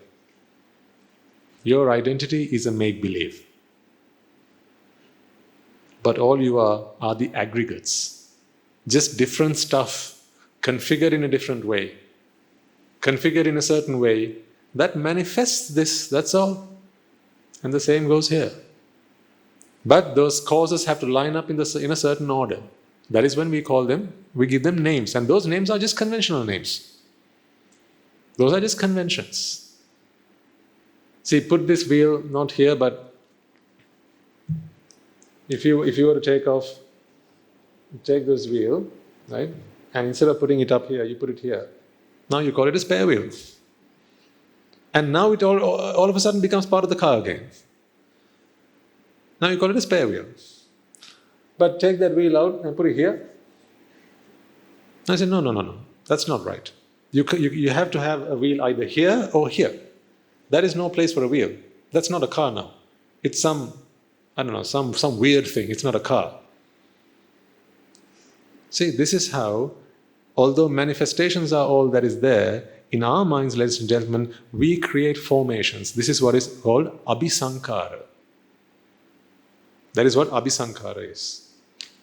Your identity is a make-believe. But all you are the aggregates. Just different stuff, configured in a different way. Configured in a certain way, that manifests this, that's all. And the same goes here. But those causes have to line up in a certain order. That is when we give them names. And those names are just conventional names. Those are just conventions. See, put this wheel not here, but if you were to take this wheel, right? And instead of putting it up here, you put it here. Now you call it a spare wheel. And now it all of a sudden becomes part of the car again. Now you call it a spare wheel. But take that wheel out and put it here. I said, no. That's not right. You have to have a wheel either here or here. That is no place for a wheel. That's not a car now. It's some weird thing. It's not a car. See, this is how, although manifestations are all that is there, in our minds, ladies and gentlemen, we create formations. This is what is called abhisankara. That is what abhisankara is.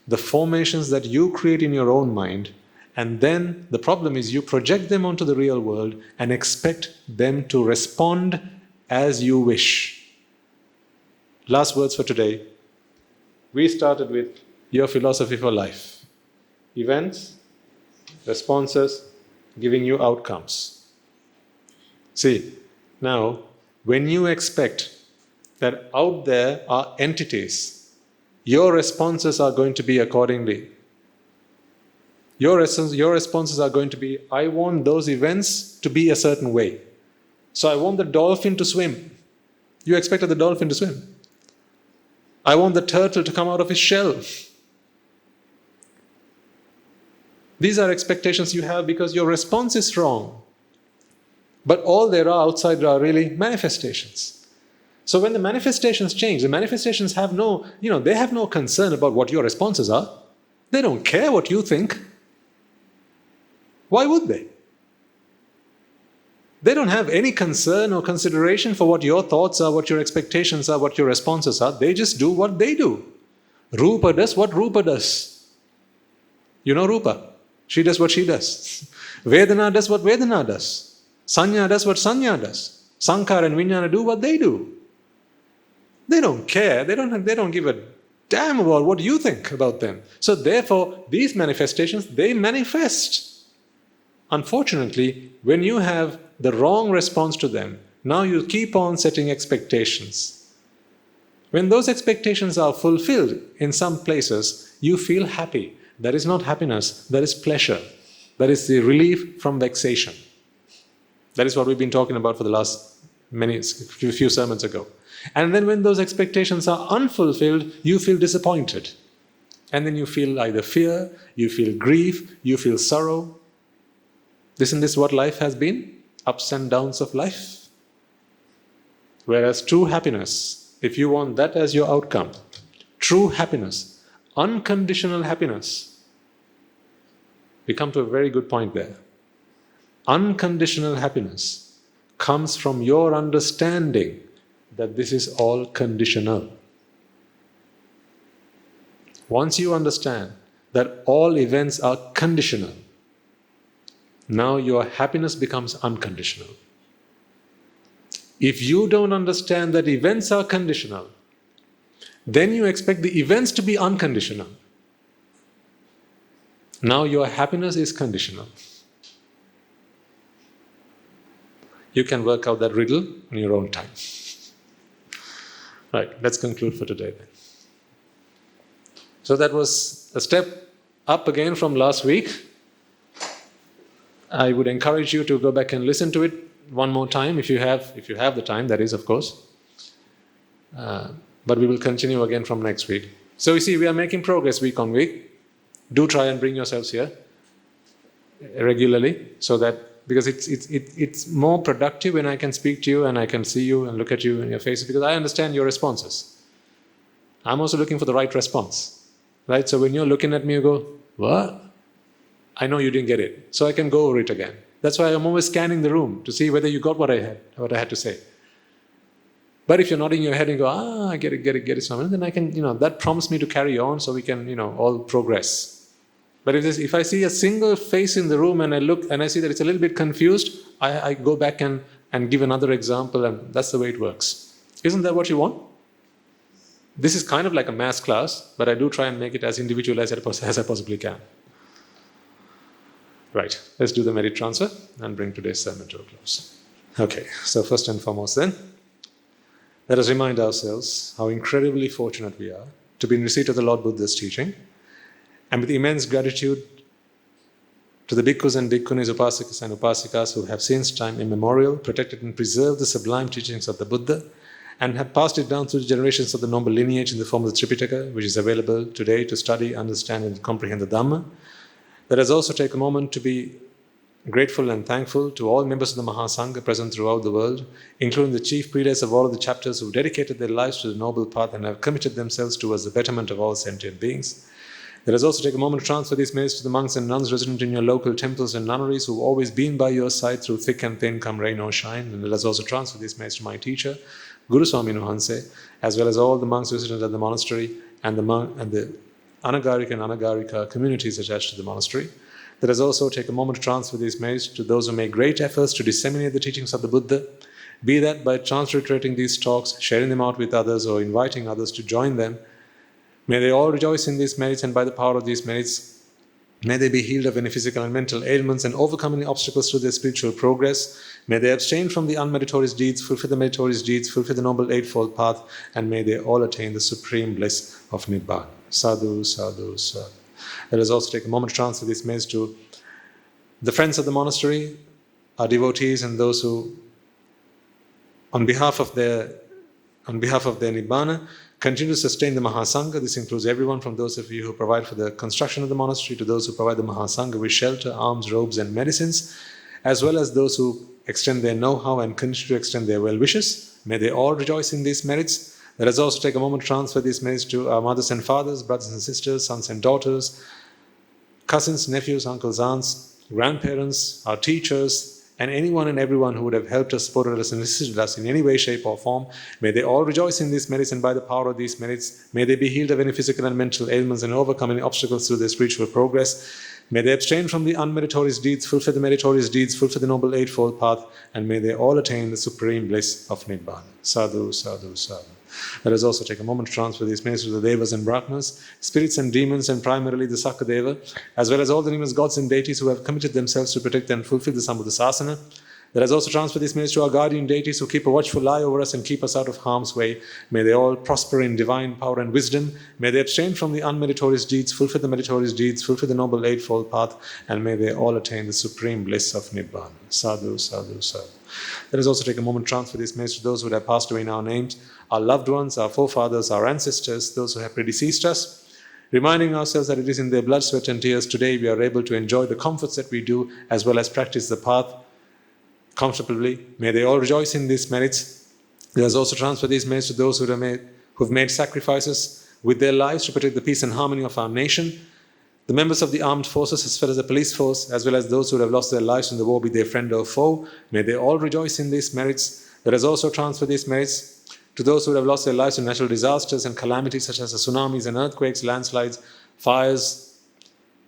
The formations that you create in your own mind, and then the problem is you project them onto the real world and expect them to respond as you wish. Last words for today. We started with your philosophy for life. Events, responses, giving you outcomes. See, now, when you expect that out there are entities, your responses are going to be accordingly. Your responses are going to be, I want those events to be a certain way. So I want the dolphin to swim. You expected the dolphin to swim. I want the turtle to come out of his shell. These are expectations you have because your response is wrong. But all there are outside are really manifestations. So when the manifestations change, the manifestations have they have no concern about what your responses are. They don't care what you think. Why would they? They don't have any concern or consideration for what your thoughts are, what your expectations are, what your responses are. They just do what they do. Rupa does what Rupa does. You know Rupa. She does what she does. Vedana does what Vedana does. Sanya does what Sanya does. Sankara and Vijnana do what they do. They don't care. They don't give a damn about what you think about them. So therefore, these manifestations, they manifest. Unfortunately, when you have the wrong response to them, now you keep on setting expectations. When those expectations are fulfilled in some places, you feel happy. That is not happiness, that is pleasure. That is the relief from vexation. That is what we've been talking about for the last few sermons ago. And then when those expectations are unfulfilled, you feel disappointed. And then you feel either fear, you feel grief, you feel sorrow. Isn't this what life has been? Ups and downs of life. Whereas true happiness, if you want that as your outcome, true happiness, unconditional happiness, we come to a very good point there. Unconditional happiness comes from your understanding that this is all conditional. Once you understand that all events are conditional, now your happiness becomes unconditional. If you don't understand that events are conditional, then you expect the events to be unconditional. Now your happiness is conditional. You can work out that riddle in your own time. Right, let's conclude for today then. So that was a step up again from last week. I would encourage you to go back and listen to it one more time if you have the time, that is, of course. But we will continue again from next week. So you see, we are making progress week on week. Do try and bring yourselves here regularly, so that because it's more productive when I can speak to you and I can see you and look at you in your faces, because I understand your responses. I'm also looking for the right response, right? So when you're looking at me, you go, what? I know you didn't get it, so I can go over it again. That's why I'm always scanning the room to see whether you got what I had to say. But if you're nodding your head and go, I get it, somewhere, then I can, that prompts me to carry on, so we can, all progress. But if I see a single face in the room and I look and I see that it's a little bit confused, I go back and give another example, and that's the way it works. Isn't that what you want? This is kind of like a mass class, but I do try and make it as individualized as I possibly can. Right, let's do the merit transfer and bring today's sermon to a close. Okay, so first and foremost then, let us remind ourselves how incredibly fortunate we are to be in receipt of the Lord Buddha's teaching, and with immense gratitude to the bhikkhus and bhikkhunis, upasakas and upasikas who have since time immemorial protected and preserved the sublime teachings of the Buddha and have passed it down through the generations of the noble lineage in the form of the Tripitaka, which is available today to study, understand and comprehend the Dhamma. Let us also take a moment to be grateful and thankful to all members of the Mahasangha present throughout the world, including the chief prelates of all of the chapters who dedicated their lives to the noble path and have committed themselves towards the betterment of all sentient beings. Let us also take a moment to transfer these merits to the monks and nuns resident in your local temples and nunneries who have always been by your side through thick and thin, come rain or shine. And let us also transfer these merits to my teacher, Guru Swami Nuhanse, as well as all the monks resident at the monastery and the Anagarika and Anagarika communities attached to the monastery. Let us also take a moment to transfer these merits to those who make great efforts to disseminate the teachings of the Buddha, be that by transliterating these talks, sharing them out with others, or inviting others to join them. May they all rejoice in these merits, and by the power of these merits, may they be healed of any physical and mental ailments and overcome any obstacles to their spiritual progress. May they abstain from the unmeritorious deeds, fulfill the meritorious deeds, fulfill the noble eightfold path, and may they all attain the supreme bliss of Nibbāna. Sadhu, sadhu, sadhu. Let us also take a moment to transfer these merits to the friends of the monastery, our devotees, and those who, on behalf of their Nibbāna, continue to sustain the Mahasangha. This includes everyone from those of you who provide for the construction of the monastery to those who provide the Mahasangha with shelter, alms, robes, and medicines, as well as those who extend their know-how and continue to extend their well wishes. May they all rejoice in these merits. Let us also take a moment to transfer these merits to our mothers and fathers, brothers and sisters, sons and daughters, cousins, nephews, uncles, aunts, grandparents, our teachers, and anyone and everyone who would have helped us, supported us, and assisted us in any way, shape, or form. May they all rejoice in these merits, and by the power of these merits, may they be healed of any physical and mental ailments and overcome any obstacles through their spiritual progress. May they abstain from the unmeritorious deeds, fulfill the meritorious deeds, fulfill the noble eightfold path, and may they all attain the supreme bliss of Nibbāna. Sadhu, sadhu, sadhu. Let us also take a moment to transfer these merits to the Devas and Brahmas, spirits and demons, and primarily the Sakadeva, as well as all the numerous gods and deities who have committed themselves to protect and fulfill the Sambuddhasasana. Let us also transfer these merits to our guardian deities who keep a watchful eye over us and keep us out of harm's way. May they all prosper in divine power and wisdom. May they abstain from the unmeritorious deeds, fulfill the meritorious deeds, fulfill the noble eightfold path, and may they all attain the supreme bliss of Nibbāna. Sadhu, sadhu, sadhu. Let us also take a moment to transfer these merits to those who have passed away in our names, our loved ones, our forefathers, our ancestors, those who have predeceased us, reminding ourselves that it is in their blood, sweat, and tears today we are able to enjoy the comforts that we do, as well as practice the path comfortably. May they all rejoice in these merits. Let us also transfer these merits to those who have made sacrifices with their lives to protect the peace and harmony of our nation, the members of the armed forces as well as the police force, as well as those who have lost their lives in the war, be they friend or foe. May they all rejoice in these merits. Let us also transfer these merits to those who have lost their lives in natural disasters and calamities such as tsunamis and earthquakes, landslides, fires,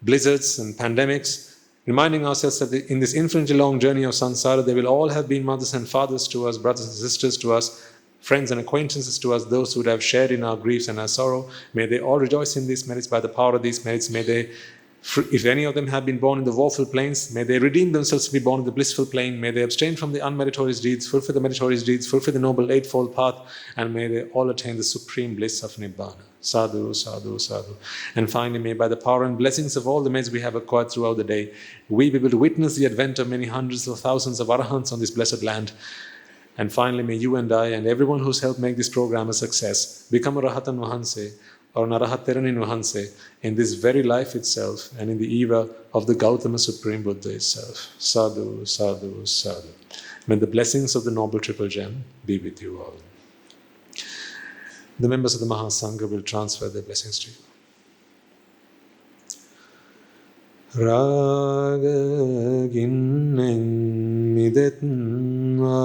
blizzards and pandemics, reminding ourselves that in this infinitely long journey of samsara, they will all have been mothers and fathers to us, brothers and sisters to us, friends and acquaintances to us, those who would have shared in our griefs and our sorrow. May they all rejoice in these merits. By the power of these merits, may they If any of them have been born in the woeful plains, may they redeem themselves to be born in the blissful plain. May they abstain from the unmeritorious deeds, fulfill the meritorious deeds, fulfill the noble eightfold path, and may they all attain the supreme bliss of Nibbāna. Sadhu, sadhu, sadhu. And finally, may by the power and blessings of all the merits we have acquired throughout the day, we be able to witness the advent of many hundreds of thousands of arahants on this blessed land. And finally, may you and I and everyone who's helped make this program a success become a Rahatan Vahanse or an Arahat Theranin Vahanse in this very life itself and in the era of the Gautama Supreme Buddha itself. Sadhu, sadhu, sadhu. May the blessings of the Noble Triple Gem be with you all. The members of the Mahasangha will transfer their blessings to you. Raga ginnen midetnva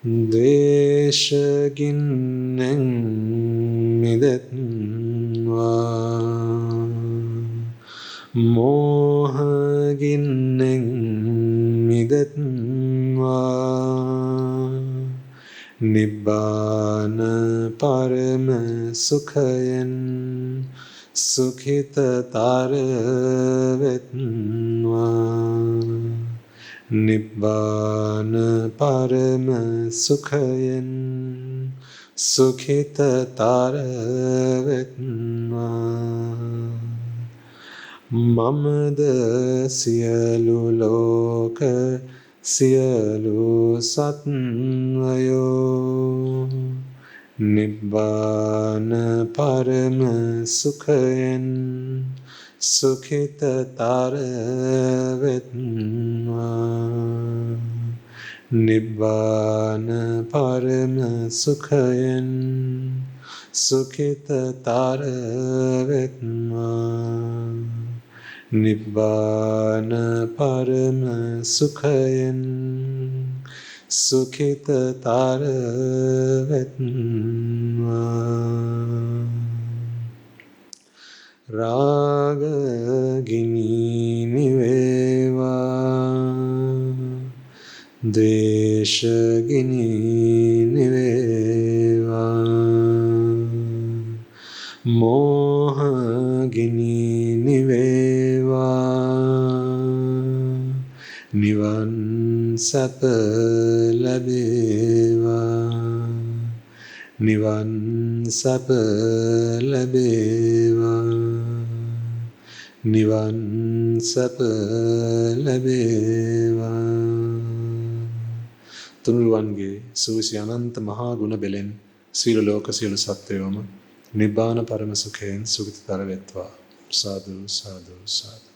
Dvesha ginnen midetnva Moha ginnen midetnva Nibbāna parama sukhayan Sukhita taravetnva Nibbāna parama sukhayan Sukhita taravetnva Mamada siyalu loka siyalu satnvayo Nibbāna parama sukhayan Sukhita taravetnva Nibbāna parama sukhayan Sukhita taravetnva Nibbāna parama sukhayan Sukhita taravetnva Raga gini niveva Dvesha gini niveva Moha gini niveva Nivan sapa labeva Nivan sapa labeva Nivan sapa labeva Tunuruwange suvisi ananta mahaguna belen Sila loka sila satyoma Nibbāna parama sukhayan Sukhita taravetva Sadhu, sadhu, sadhu.